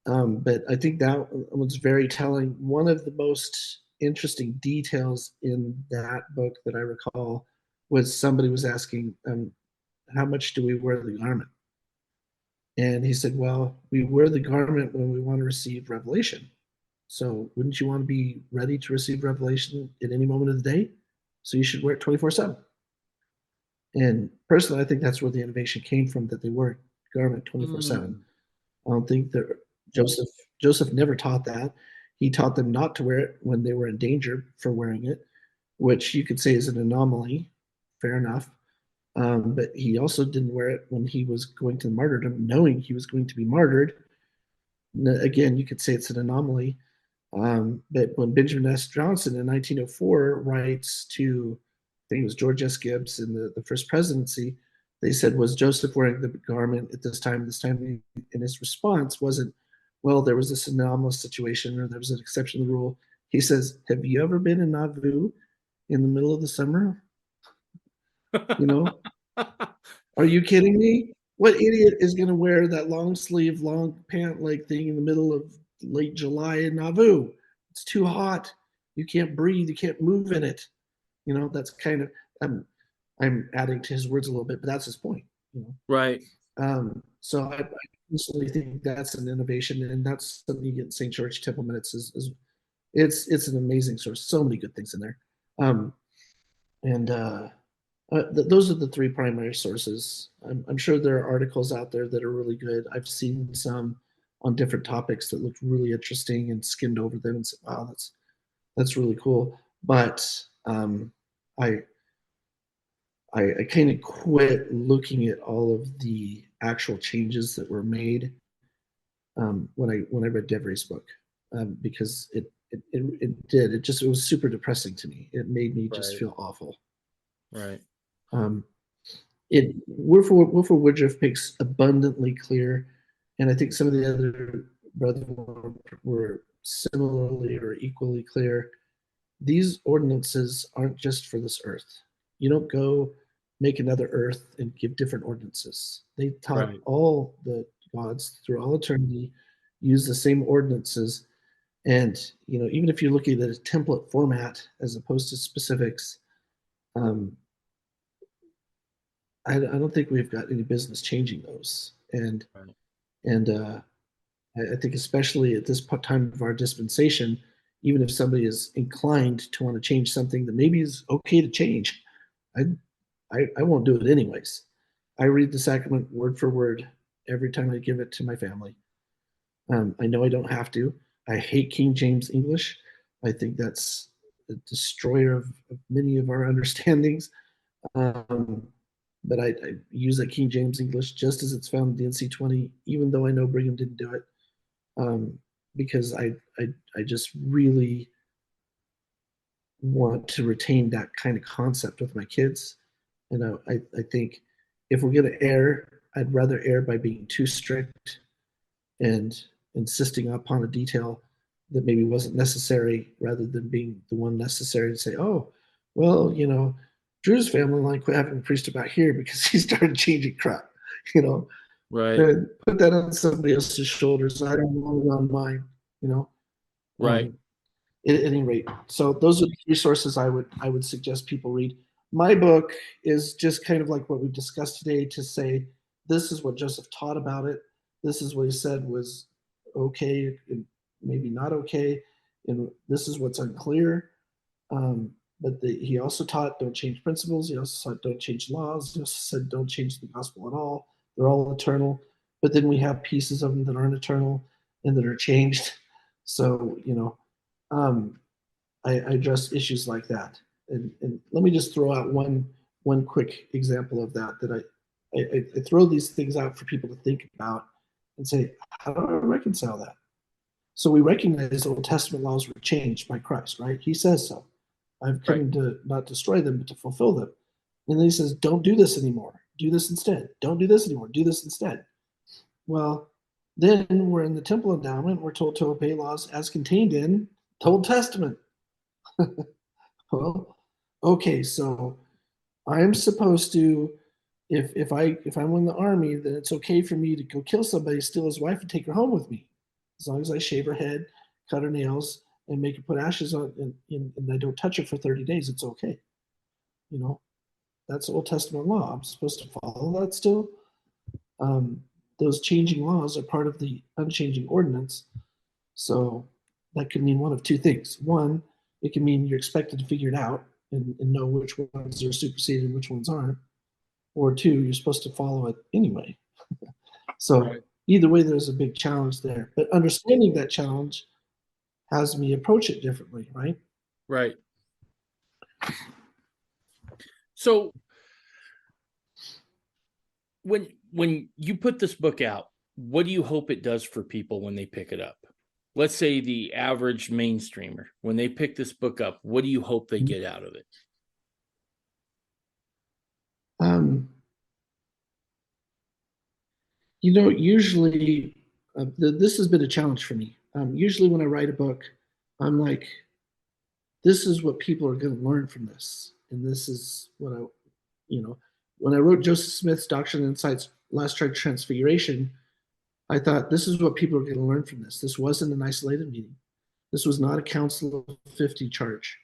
But I think that was very telling. One of the most interesting details in that book that I recall was somebody was asking, how much do we wear the garment? And he said, well, we wear the garment when we want to receive revelation. So wouldn't you want to be ready to receive revelation at any moment of the day? So you should wear it 24/7. And personally, I think that's where the innovation came from, that they wear garment 24/7. I don't think that Joseph never taught that. He taught them not to wear it when they were in danger for wearing it, which you could say is an anomaly. Fair enough. But he also didn't wear it when he was going to martyrdom, knowing he was going to be martyred. Again, you could say it's an anomaly. But when Benjamin S. Johnson in 1904 writes to, I think it was George S. Gibbs in the first presidency, they said, was Joseph wearing the garment at this time? And his response wasn't, well, there was this anomalous situation or there was an exception to the rule. He says, have you ever been in Nauvoo in the middle of the summer? Are you kidding me? What idiot is going to wear that long sleeve, long pant like thing in the middle of late July in Nauvoo? It's too hot. You can't breathe. You can't move in it. That's kind of I'm adding to his words a little bit, but that's his point. You know, Right. so I personally think that's an innovation, and that's something you get in St. George Temple Minutes. It's an amazing source. So many good things in there, and those are the three primary sources. I'm sure there are articles out there that are really good. I've seen some on different topics that looked really interesting and skimmed over them and said, "Wow, that's really cool." But I I kind of quit looking at all of the actual changes that were made when I read Devery's book because it was super depressing to me. It made me just Right. feel awful. Right. Um, Wilford Woodruff makes abundantly clear, and I think some of the other brothers were similarly or equally clear. These ordinances aren't just for this earth. You don't go make another earth and give different ordinances. They taught Right. all the gods through all eternity use the same ordinances. And even if you're looking at a template format as opposed to specifics, um, I don't think we've got any business changing those. And Right. and I think especially at this time of our dispensation, even if somebody is inclined to want to change something that maybe is okay to change, I I won't do it anyways. I read the sacrament word for word every time I give it to my family. I know I don't have to. I hate King James English. I think that's a destroyer of many of our understandings. Um, but I use that King James English just as it's found in the NC20, even though I know Brigham didn't do it, um, because I just really want to retain that kind of concept with my kids. And I think if we're going to err, I'd rather err by being too strict and insisting upon a detail that maybe wasn't necessary rather than being the one necessary to say, oh, well, Drew's family line quit having a priest about here because he started changing crap, you know, Right. and put that on somebody else's shoulders. I don't want it on mine, you know. Right. Um, at any rate, so those are the three sources I would suggest people read. My book is just kind of like what we discussed today to say this is what Joseph taught about it. This is what he said was okay and maybe not okay, and this is what's unclear. But he also taught don't change principles. He also taught don't change laws. He also said don't change the gospel at all. They're all eternal. But then we have pieces of them that aren't eternal and that are changed. So um, I address issues like that. And let me just throw out one quick example of that. I throw these things out for people to think about and say, how do I reconcile that? So we recognize Old Testament laws were changed by Christ, right? He says so. I've Right. come to not destroy them, but to fulfill them. And then he says, don't do this anymore. Do this instead. Don't do this anymore. Do this instead. Well, then we're in the temple endowment. We're told to obey laws as contained in the Old Testament. Well, okay, so I'm supposed to, if I'm in the army, then it's okay for me to go kill somebody, steal his wife, and take her home with me, as long as I shave her head, cut her nails, and make her put ashes on, and I don't touch her for 30 days. It's okay. You know, that's Old Testament law. I'm supposed to follow that still. Um, those changing laws are part of the unchanging ordinance. So that could mean one of two things. One, it can mean you're expected to figure it out and know which ones are superseded and which ones aren't. Or two, you're supposed to follow it anyway. So Right. either way, there's a big challenge there. But understanding that challenge has me approach it differently, right? Right. So when you put this book out, what do you hope it does for people when they pick it up? Let's say the average mainstreamer, when they pick this book up, what do you hope they get out of it? Um, usually this has been a challenge for me. Usually when I write a book, I'm like, this is what people are going to learn from this. And this is what when I wrote Joseph Smith's Doctrine and Insights, Last Church Transfiguration, I thought this is what people are going to learn from this. This wasn't an isolated meeting. This was not a Council of 50 charge.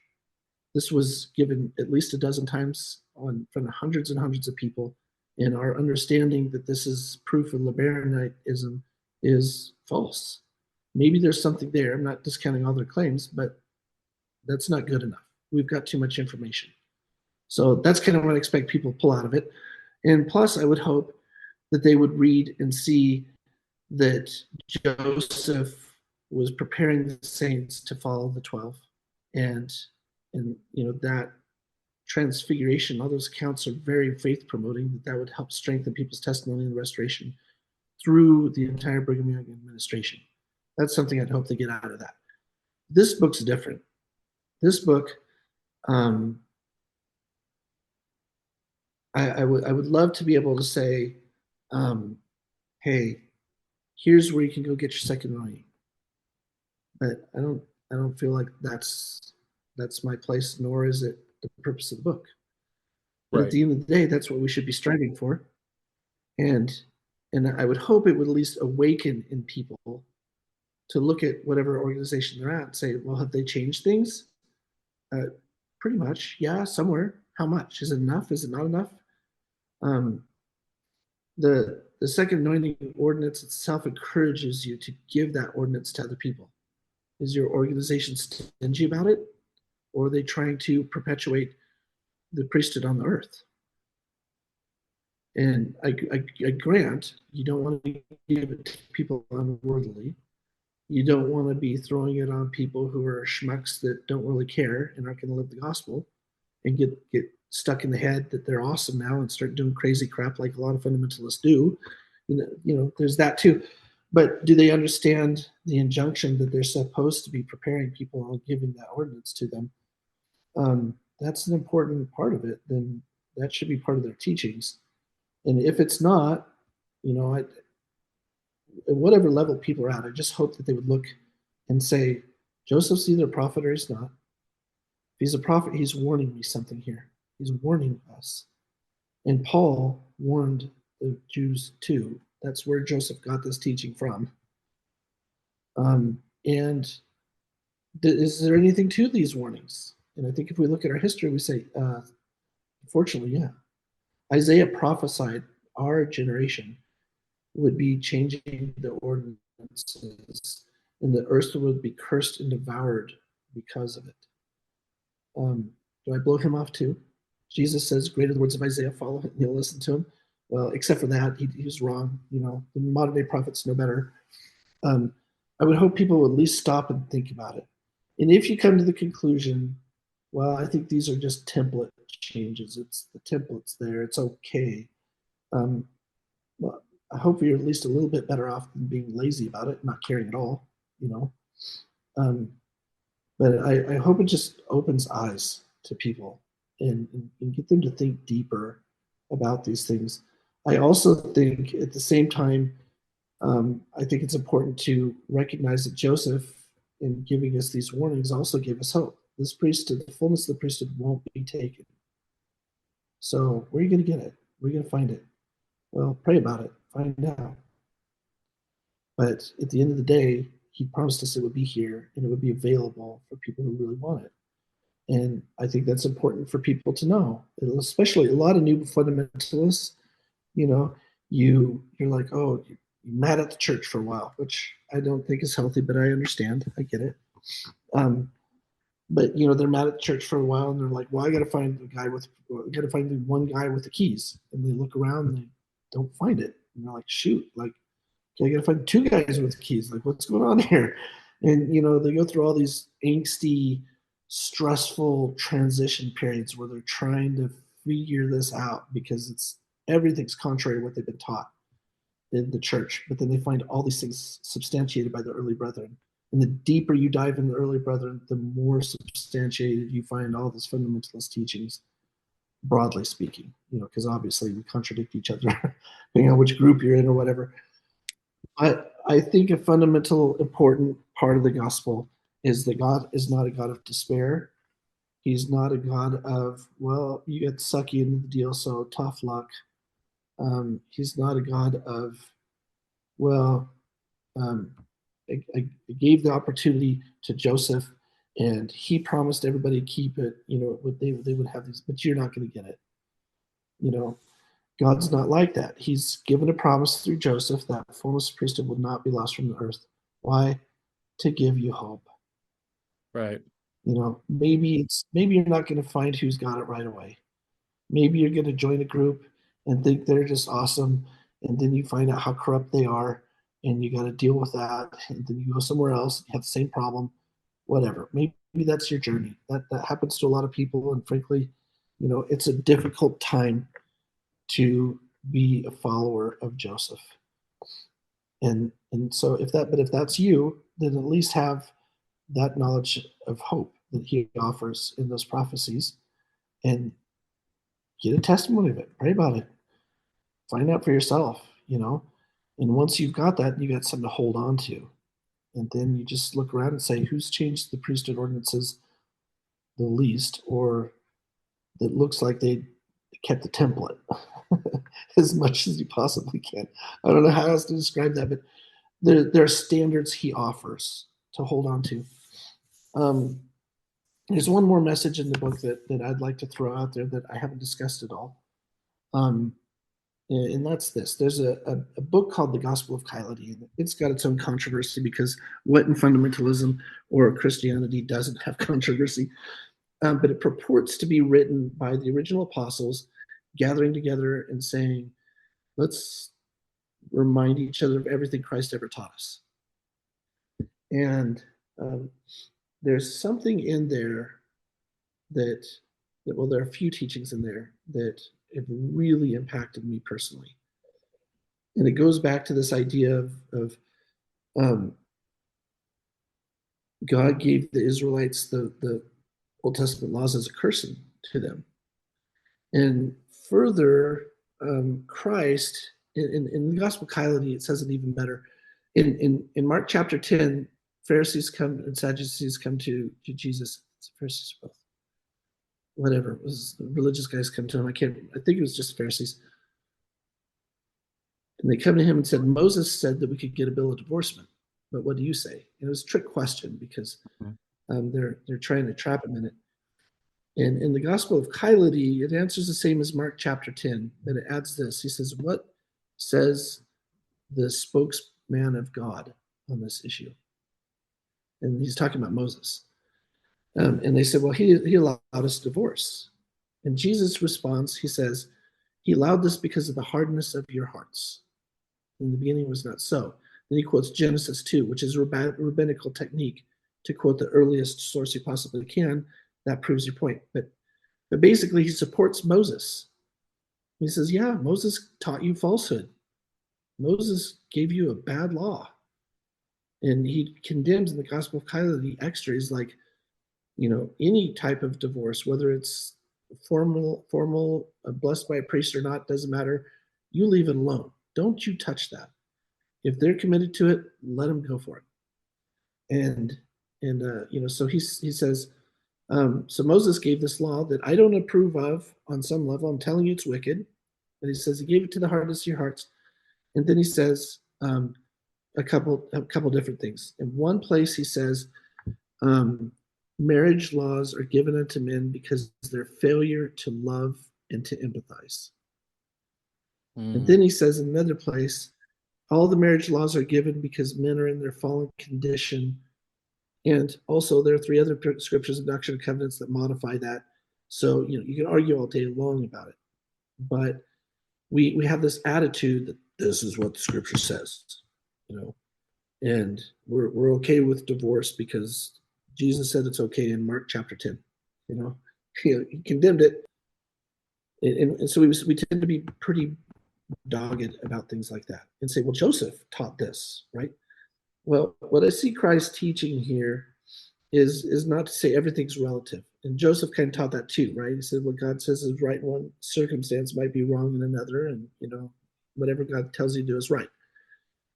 This was given at least a dozen times from hundreds and hundreds of people. And our understanding that this is proof of Liberanism is false. Maybe there's something there. I'm not discounting all their claims, but that's not good enough. We've got too much information. So that's kind of what I expect people to pull out of it. And plus, I would hope that they would read and see that Joseph was preparing the saints to follow the 12. And that transfiguration, all those accounts are very faith promoting, that would help strengthen people's testimony and restoration through the entire Brigham Young administration. That's something I'd hope to get out of that. This book's different. This book, I would love to be able to say, hey, here's where you can go get your second anointing. But I don't feel like that's my place, nor is it the purpose of the book. But at the end of the day, that's what we should be striving for. And I would hope it would at least awaken in people to look at whatever organization they're at and say, well, have they changed things? Pretty much, yeah, somewhere. How much? Is it enough? Is it not enough? The second anointing ordinance itself encourages you to give that ordinance to other people. Is your organization stingy about it? Or are they trying to perpetuate the priesthood on the earth? And I grant you don't want to give it to people unworthily. You don't want to be throwing it on people who are schmucks that don't really care and aren't going to live the gospel and get stuck in the head that they're awesome now and start doing crazy crap like a lot of fundamentalists do. There's that too. But do they understand the injunction that they're supposed to be preparing people on giving that ordinance to them? That's an important part of it. Then that should be part of their teachings. And if it's not, at whatever level people are at, I just hope that they would look and say, Joseph's either a prophet or he's not. If he's a prophet, he's warning me something here. He's warning us. And Paul warned the Jews too. That's where Joseph got this teaching from. And is there anything to these warnings? And I think if we look at our history, we say, unfortunately, yeah. Isaiah prophesied our generation would be changing the ordinances, and the earth would be cursed and devoured because of it. Do I blow him off too? Jesus says, greater the words of Isaiah, follow him, you'll listen to him. Well, except for that, he was wrong. The modern day prophets know better. I would hope people would at least stop and think about it. And if you come to the conclusion, well, I think these are just template changes. It's the template's there. It's okay. Well, I hope you're at least a little bit better off than being lazy about it, not caring at all, But I hope it just opens eyes to people and get them to think deeper about these things. I also think at the same time, I think it's important to recognize that Joseph, in giving us these warnings, also gave us hope. This priesthood, the fullness of the priesthood won't be taken. So where are you going to get it? Where are you going to find it? Well, pray about it. Find out. But at the end of the day, he promised us it would be here and it would be available for people who really want it. And I think that's important for people to know, especially a lot of new fundamentalists. You're like, oh, you're mad at the church for a while, which I don't think is healthy, but I understand. I get it. But they're mad at the church for a while, and they're like, well, I got to find the one guy with the keys. And they look around and they don't find it. And they're like, shoot, like, okay, I got to find two guys with the keys. Like, what's going on here? And they go through all these angsty, stressful transition periods where they're trying to figure this out because everything's contrary to what they've been taught in the church. But then they find all these things substantiated by the early brethren. And the deeper you dive in the early brethren, the more substantiated you find all these fundamentalist teachings, broadly speaking, because obviously we contradict each other, depending on which group you're in or whatever. I think a fundamental important part of the gospel is that God is not a God of despair. He's not a God of, well, you got sucky into the deal, so tough luck. He's not a God of, well, I gave the opportunity to Joseph, and he promised everybody to keep it. They would have these, but you're not going to get it. God's not like that. He's given a promise through Joseph that fullness of priesthood will not be lost from the earth. Why? To give you hope. Right. Maybe you're not going to find who's got it right away. Maybe you're going to join a group and think they're just awesome, and then you find out how corrupt they are, and you got to deal with that, and then you go somewhere else, you have the same problem, whatever. Maybe that's your journey. That happens to a lot of people, and frankly, it's a difficult time to be a follower of Joseph. And so if that's you, then at least have that knowledge of hope that he offers in those prophecies, and get a testimony of it. Pray about it. Find out for yourself, And once you've got that, you got something to hold on to. And then you just look around and say, who's changed the priesthood ordinances the least, or that looks like they kept the template as much as you possibly can. I don't know how else to describe that, but there are standards he offers to hold on to. There's one more message in the book that I'd like to throw out there that I haven't discussed at all. And that's this. There's a book called The Gospel of Kylity. It's got its own controversy because what in fundamentalism or Christianity doesn't have controversy? But it purports to be written by the original apostles gathering together and saying, let's remind each other of everything Christ ever taught us. And there's something in there that there are a few teachings in there that have really impacted me personally. And it goes back to this idea of God gave the Israelites the Old Testament laws as a cursing to them. And further, Christ, in the Gospel of Kylity, it says it even better. In Mark chapter 10, Pharisees come and Sadducees come to Jesus. Pharisees both. Whatever, it was the religious guys come to him. I think it was just Pharisees. And they come to him and said, Moses said that we could get a bill of divorcement, but what do you say? And it was a trick question because they're trying to trap him in it. And in the Gospel of Kylity, it answers the same as Mark chapter 10, but it adds this. He says, what says the spokesman of God on this issue? And he's talking about Moses. And they said, well, he allowed us divorce. And Jesus responds, he says, he allowed this because of the hardness of your hearts. In the beginning it was not so. Then he quotes Genesis 2, which is a rabbinical technique to quote the earliest source you possibly can. That proves your point. But basically he supports Moses. He says, yeah, Moses taught you falsehood. Moses gave you a bad law. And he condemns in the Gospel of Kylity extra. He's like, any type of divorce, whether it's formal, blessed by a priest or not, doesn't matter. You leave it alone. Don't you touch that. If they're committed to it, let them go for it. And so he says, so Moses gave this law that I don't approve of on some level. I'm telling you it's wicked. But he says he gave it to the hardness of your hearts. And then he says a couple different things. In one place he says, marriage laws are given unto men because of their failure to love and to empathize. And then he says in another place, all the marriage laws are given because men are in their fallen condition. And also there are 3 other scriptures of Doctrine and Covenants that modify that. So, you can argue all day long about it. But we have this attitude that this is what the scripture says, and we're okay with divorce because Jesus said it's okay in Mark chapter 10. He condemned it. And so we tend to be pretty dogged about things like that and say, well, Joseph taught this, right? Well, what I see Christ teaching here is not to say everything's relative. And Joseph kind of taught that too, right? He said what God says is right in one circumstance might be wrong in another, and whatever God tells you to do is right.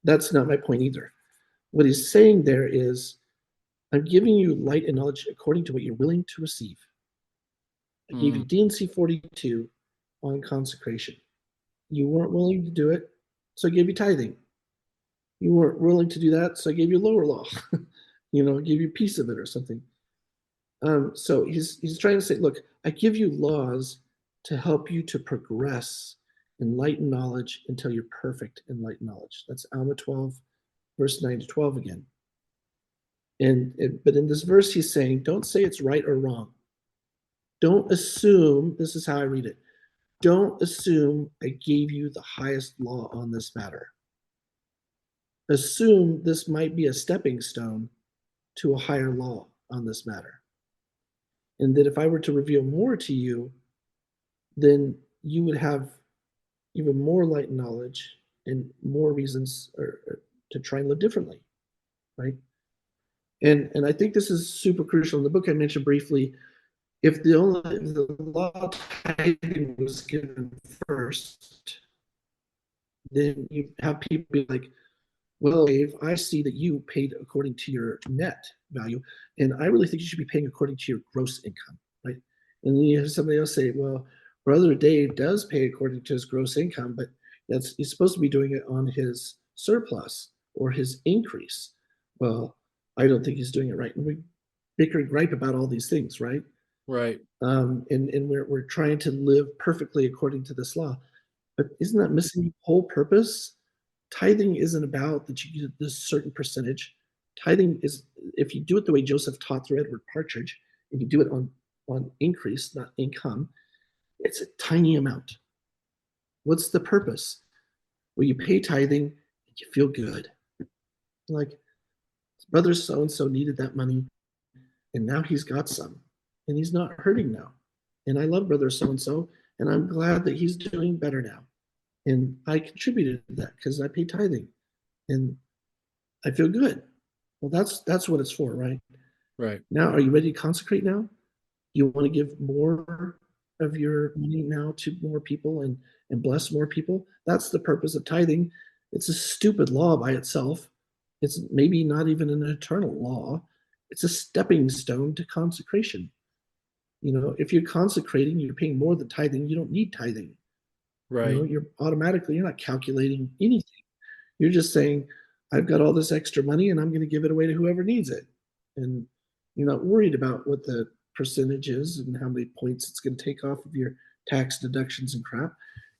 That's not my point either. What he's saying there is, I'm giving you light and knowledge according to what you're willing to receive. I gave you D&C 42 on consecration. You weren't willing to do it, so I gave you tithing. You weren't willing to do that, so I gave you lower law. I gave you a piece of it or something. So he's trying to say, look, I give you laws to help you to progress in light and knowledge until you're perfect in light and knowledge. That's Alma 12, verse 9 to 12 again. But in this verse, he's saying, don't say it's right or wrong. Don't assume, this is how I read it. Don't assume I gave you the highest law on this matter. Assume this might be a stepping stone to a higher law on this matter. And that if I were to reveal more to you, then you would have even more light and knowledge and more reasons to try and live differently, right? And I think this is super crucial. In the book I mentioned briefly, if the law of tithing was given first, then you have people be like, well, Dave, I see that you paid according to your net value, and I really think you should be paying according to your gross income, right? And then you have somebody else say, well, Brother Dave does pay according to his gross income, but he's supposed to be doing it on his surplus or his increase. Well, I don't think he's doing it right. And we bicker and gripe about all these things, right? Right. And we're trying to live perfectly according to this law. But isn't that missing the whole purpose? Tithing isn't about that you get this certain percentage. Tithing is, if you do it the way Joseph taught through Edward Partridge, and you do it on increase, not income, it's a tiny amount. What's the purpose? Well, you pay tithing and you feel good. Like, brother so-and-so needed that money, and now he's got some, and he's not hurting now. And I love brother so-and-so, and I'm glad that he's doing better now. And I contributed to that because I pay tithing, and I feel good. Well, that's what it's for, right? Right. Now, are you ready to consecrate now? You want to give more of your money now to more people and bless more people? That's the purpose of tithing. It's a stupid law by itself. It's maybe not even an eternal law. It's a stepping stone to consecration. You know, if you're consecrating, you're paying more than tithing. You don't need tithing. Right. You know, you're not calculating anything. You're just saying, I've got all this extra money and I'm going to give it away to whoever needs it. And you're not worried about what the percentage is and how many points it's going to take off of your tax deductions and crap.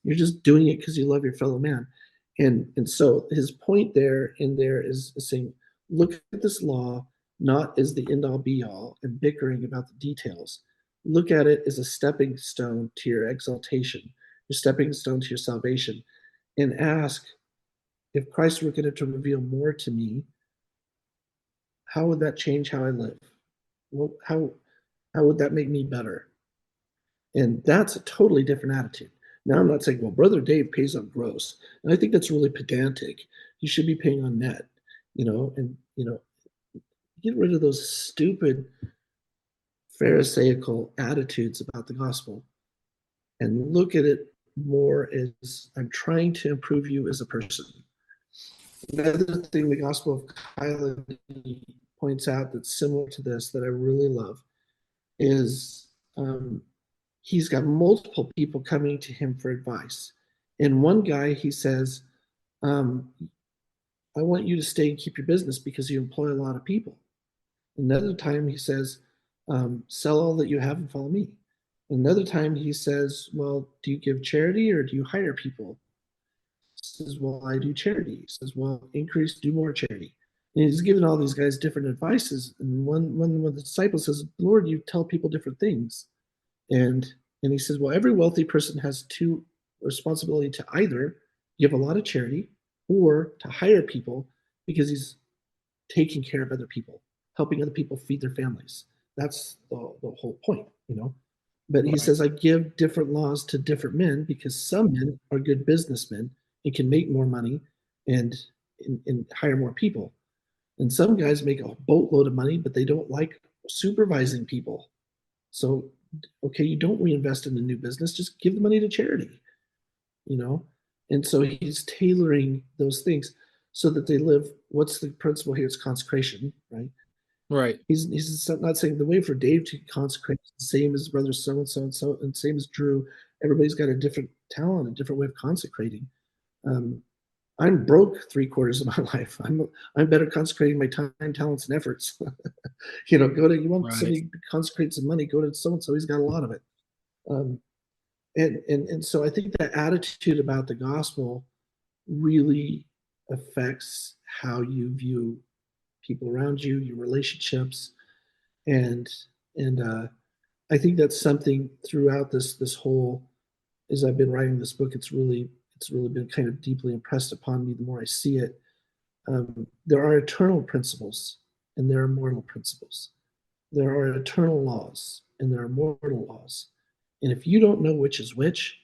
You're just doing it because you love your fellow man. And so his point there is saying, look at this law not as the end all be all and bickering about the details. Look at it as a stepping stone to your exaltation, your stepping stone to your salvation, and ask, if Christ were going to reveal more to me, how would that change how I live? Well, how would that make me better? And that's a totally different attitude. Now I'm not saying, well, Brother Dave pays on gross. And I think that's really pedantic. You should be paying on net, and get rid of those stupid Pharisaical attitudes about the gospel and look at it more as I'm trying to improve you as a person. Another thing the Gospel of Kyle points out that's similar to this that I really love is he's got multiple people coming to him for advice. And one guy, he says, I want you to stay and keep your business because you employ a lot of people. Another time he says, sell all that you have and follow me. Another time he says, well, do you give charity or do you hire people? He says, well, I do charity. He says, well, increase, do more charity. And he's giving all these guys different advices. And one of the disciples says, Lord, you tell people different things. And he says, well, every wealthy person has two responsibility to either give a lot of charity or to hire people because he's taking care of other people, helping other people feed their families. That's the whole point, But he says, I give different laws to different men because some men are good businessmen and can make more money and hire more people. And some guys make a boatload of money, but they don't like supervising people. So, okay, you don't reinvest in a new business, just give the money to charity, And so he's tailoring those things so that they live. What's the principle here? It's consecration, right? Right. He's not saying the way for Dave to consecrate is the same as brother so-and-so and same as Drew. Everybody's got a different talent, a different way of consecrating. I'm broke 3/4 of my life. I'm better consecrating my time, talents, and efforts Go to, you want Right. somebody to consecrate some money, go to so and so, he's got a lot of it. Um, and so I think that attitude about the gospel really affects how you view people around you, your relationships, and and I think that's something throughout this whole, as I've been writing this book, it's really been kind of deeply impressed upon me the more I see it. There are eternal principles and there are mortal principles. There are eternal laws and there are mortal laws. And if you don't know which is which,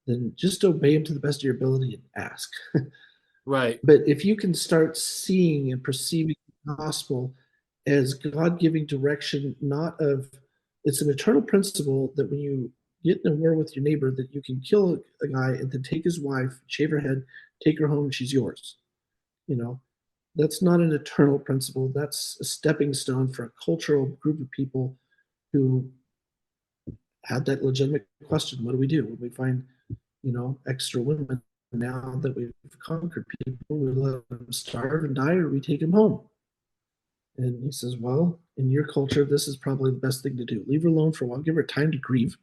then just obey them to the best of your ability and ask. Right. But if you can start seeing and perceiving the gospel as God giving direction, not of, it's an eternal principle that when you get in a war with your neighbor, that you can kill a guy and then take his wife, shave her head, take her home, and she's yours. You know, that's not an eternal principle. That's a stepping stone for a cultural group of people who had that legitimate question: what do we do when we find, extra women? Now that we've conquered people, we let them starve and die, or we take them home. And he says, well, in your culture, this is probably the best thing to do. Leave her alone for a while, give her time to grieve,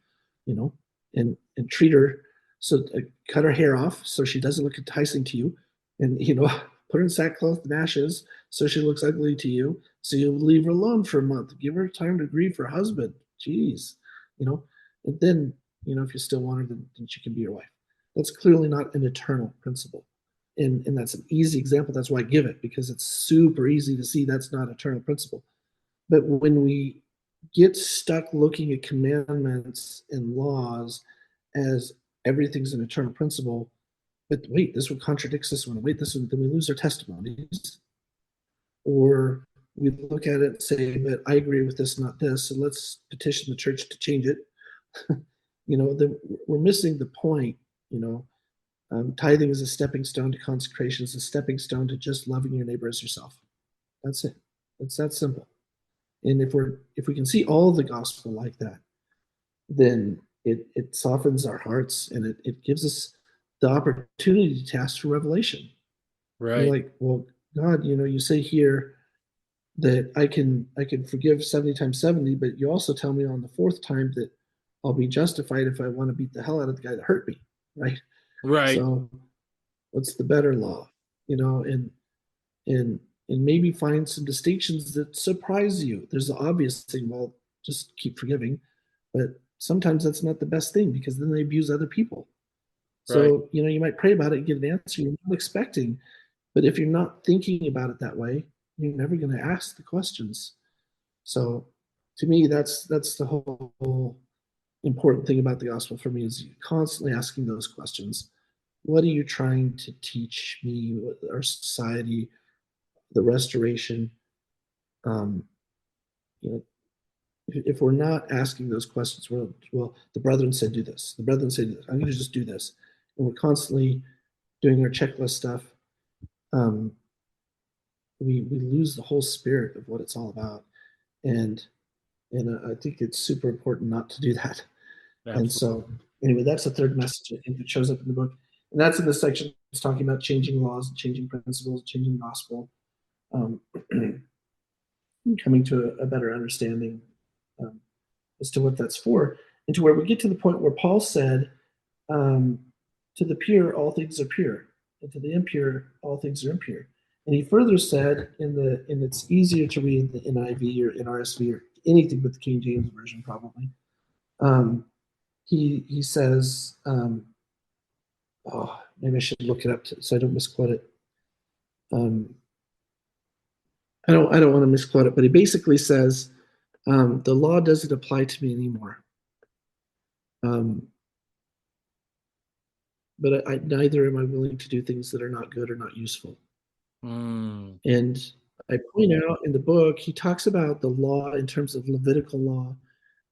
you know, and treat her, so cut her hair off so she doesn't look enticing to you, and put her in sackcloth and ashes so she looks ugly to you. So you leave her alone for a month, give her time to grieve her husband. Jeez, and then if you still want her, then she can be your wife. That's clearly not an eternal principle. And that's an easy example. That's why I give it, because it's super easy to see that's not eternal principle. But when we get stuck looking at commandments and laws as everything's an eternal principle, but wait, this one contradicts this one. Wait, this one, then we lose our testimonies. Or we look at it and say, but I agree with this, not this, so let's petition the church to change it. Then we're missing the point. Tithing is a stepping stone to consecration, is a stepping stone to just loving your neighbor as yourself. That's it. It's that simple. And if we can see all the gospel like that, then it softens our hearts, and it gives us the opportunity to ask for revelation. You're Right. like, well, God, you say here that I can forgive 70 times 70, but you also tell me on the fourth time that I'll be justified if I want to beat the hell out of the guy that hurt me, right? Right. So what's the better law? And maybe find some distinctions that surprise you. There's the obvious thing, well, just keep forgiving, but sometimes that's not the best thing, because then they abuse other people. Right. So you might pray about it and get an answer you're not expecting, but if you're not thinking about it that way, you're never going to ask the questions. So to me, that's the whole important thing about the gospel for me, is constantly asking those questions. What are you trying to teach me, our society, the restoration? Um, you know, if we're not asking those questions, well, the brethren said do this. The brethren said, I'm going to just do this, and we're constantly doing our checklist stuff. Um, we lose the whole spirit of what it's all about, and I think it's super important not to do that. And Absolutely. so, anyway, that's the third message I think that shows up in the book, and that's in the section that's talking about changing laws and changing principles, changing gospel, um, coming to a better understanding um, as to what that's for, and to where we get to the point where Paul said, um, "To the pure, all things are pure, and to the impure, all things are impure." And he further said, and it's easier to read the NIV or NRSV or anything but the King James version, probably. Um, he says, oh, maybe I should look it up so I don't misquote it. I don't want to misquote it, but he basically says, the law doesn't apply to me anymore. Um, but neither am I willing to do things that are not good or not useful. Mm. And I point out in the book, he talks about the law in terms of Levitical law,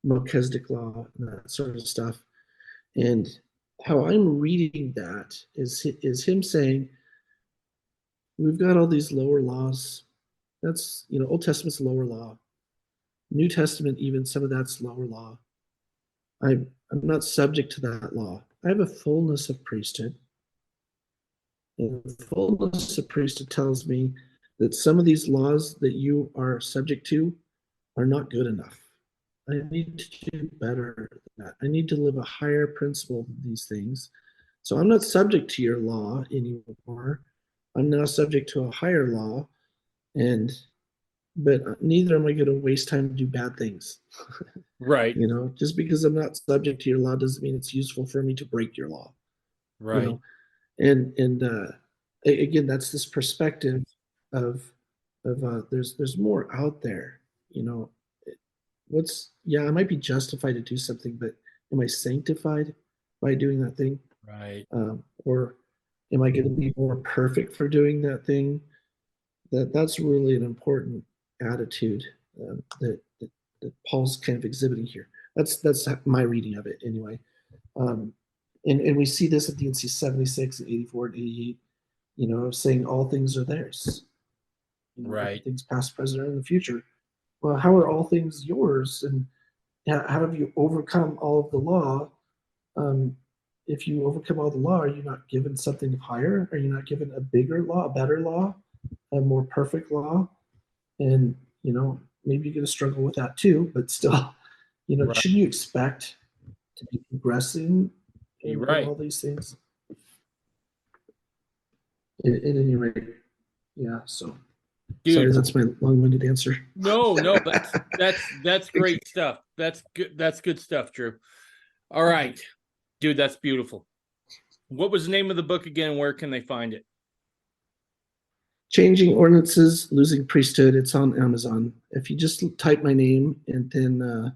Melchizedek law, and that sort of stuff. And how I'm reading that is him saying, we've got all these lower laws. That's, Old Testament's lower law. New Testament, even some of that's lower law. I'm not subject to that law. I have a fullness of priesthood. And the fullness of priesthood tells me that some of these laws that you are subject to are not good enough. I need to do better than that. I need to live a higher principle than these things. So I'm not subject to your law anymore. I'm now subject to a higher law, but neither am I going to waste time to do bad things. Right. Just because I'm not subject to your law doesn't mean it's useful for me to break your law. Right. And again, that's this perspective of there's more out there. I might be justified to do something, but am I sanctified by doing that thing? Right. Or am I going to be more perfect for doing that thing? That's really an important attitude that Paul's kind of exhibiting here. That's my reading of it anyway. And we see this at the NC 76 and 84 and 88, saying all things are theirs. Right. Things past, present, and in the future. Well, how are all things yours? And how have you overcome all of the law? If you overcome all the law, are you not given something higher? Are you not given a bigger law, a better law, a more perfect law? And, maybe you're going to struggle with that too, but still, Right. Should you expect to be progressing in Right. all these things? At any rate, yeah, so. Dude. Sorry, that's my long-winded answer. No, that's great stuff. That's good. That's good stuff, Drew. All right, dude, that's beautiful. What was the name of the book again? Where can they find it? Changing Ordinances, Losing Priesthood. It's on Amazon. If you just type my name, and then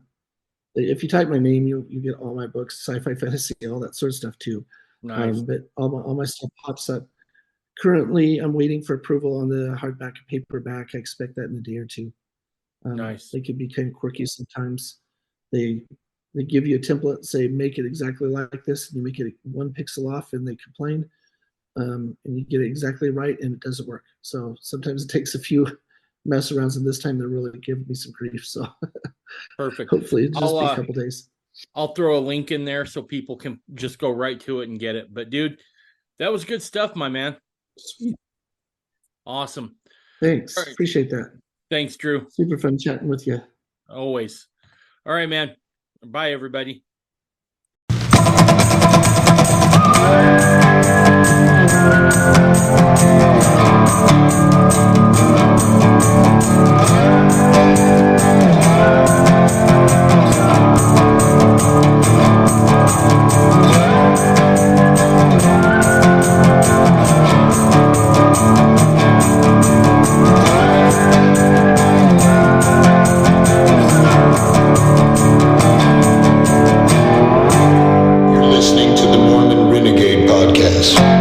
if you type my name, you get all my books, sci-fi, fantasy, all that sort of stuff too. Nice. But all my stuff pops up. Currently, I'm waiting for approval on the hardback and paperback. I expect that in a day or two. Nice. They can be kind of quirky sometimes. They give you a template, say make it exactly like this, and you make it 1 pixel off, and they complain. And you get it exactly right, and it doesn't work. So sometimes it takes a few mess arounds, and this time they're really giving me some grief. So perfect. Hopefully it'll just be a couple days. I'll throw a link in there so people can just go right to it and get it. But dude, that was good stuff, my man. Sweet. Awesome. Thanks. Right. Appreciate that. Thanks, Drew. Super fun chatting with you. Always. All right, man. Bye, everybody. Listening to the Mormon Renegade Podcast.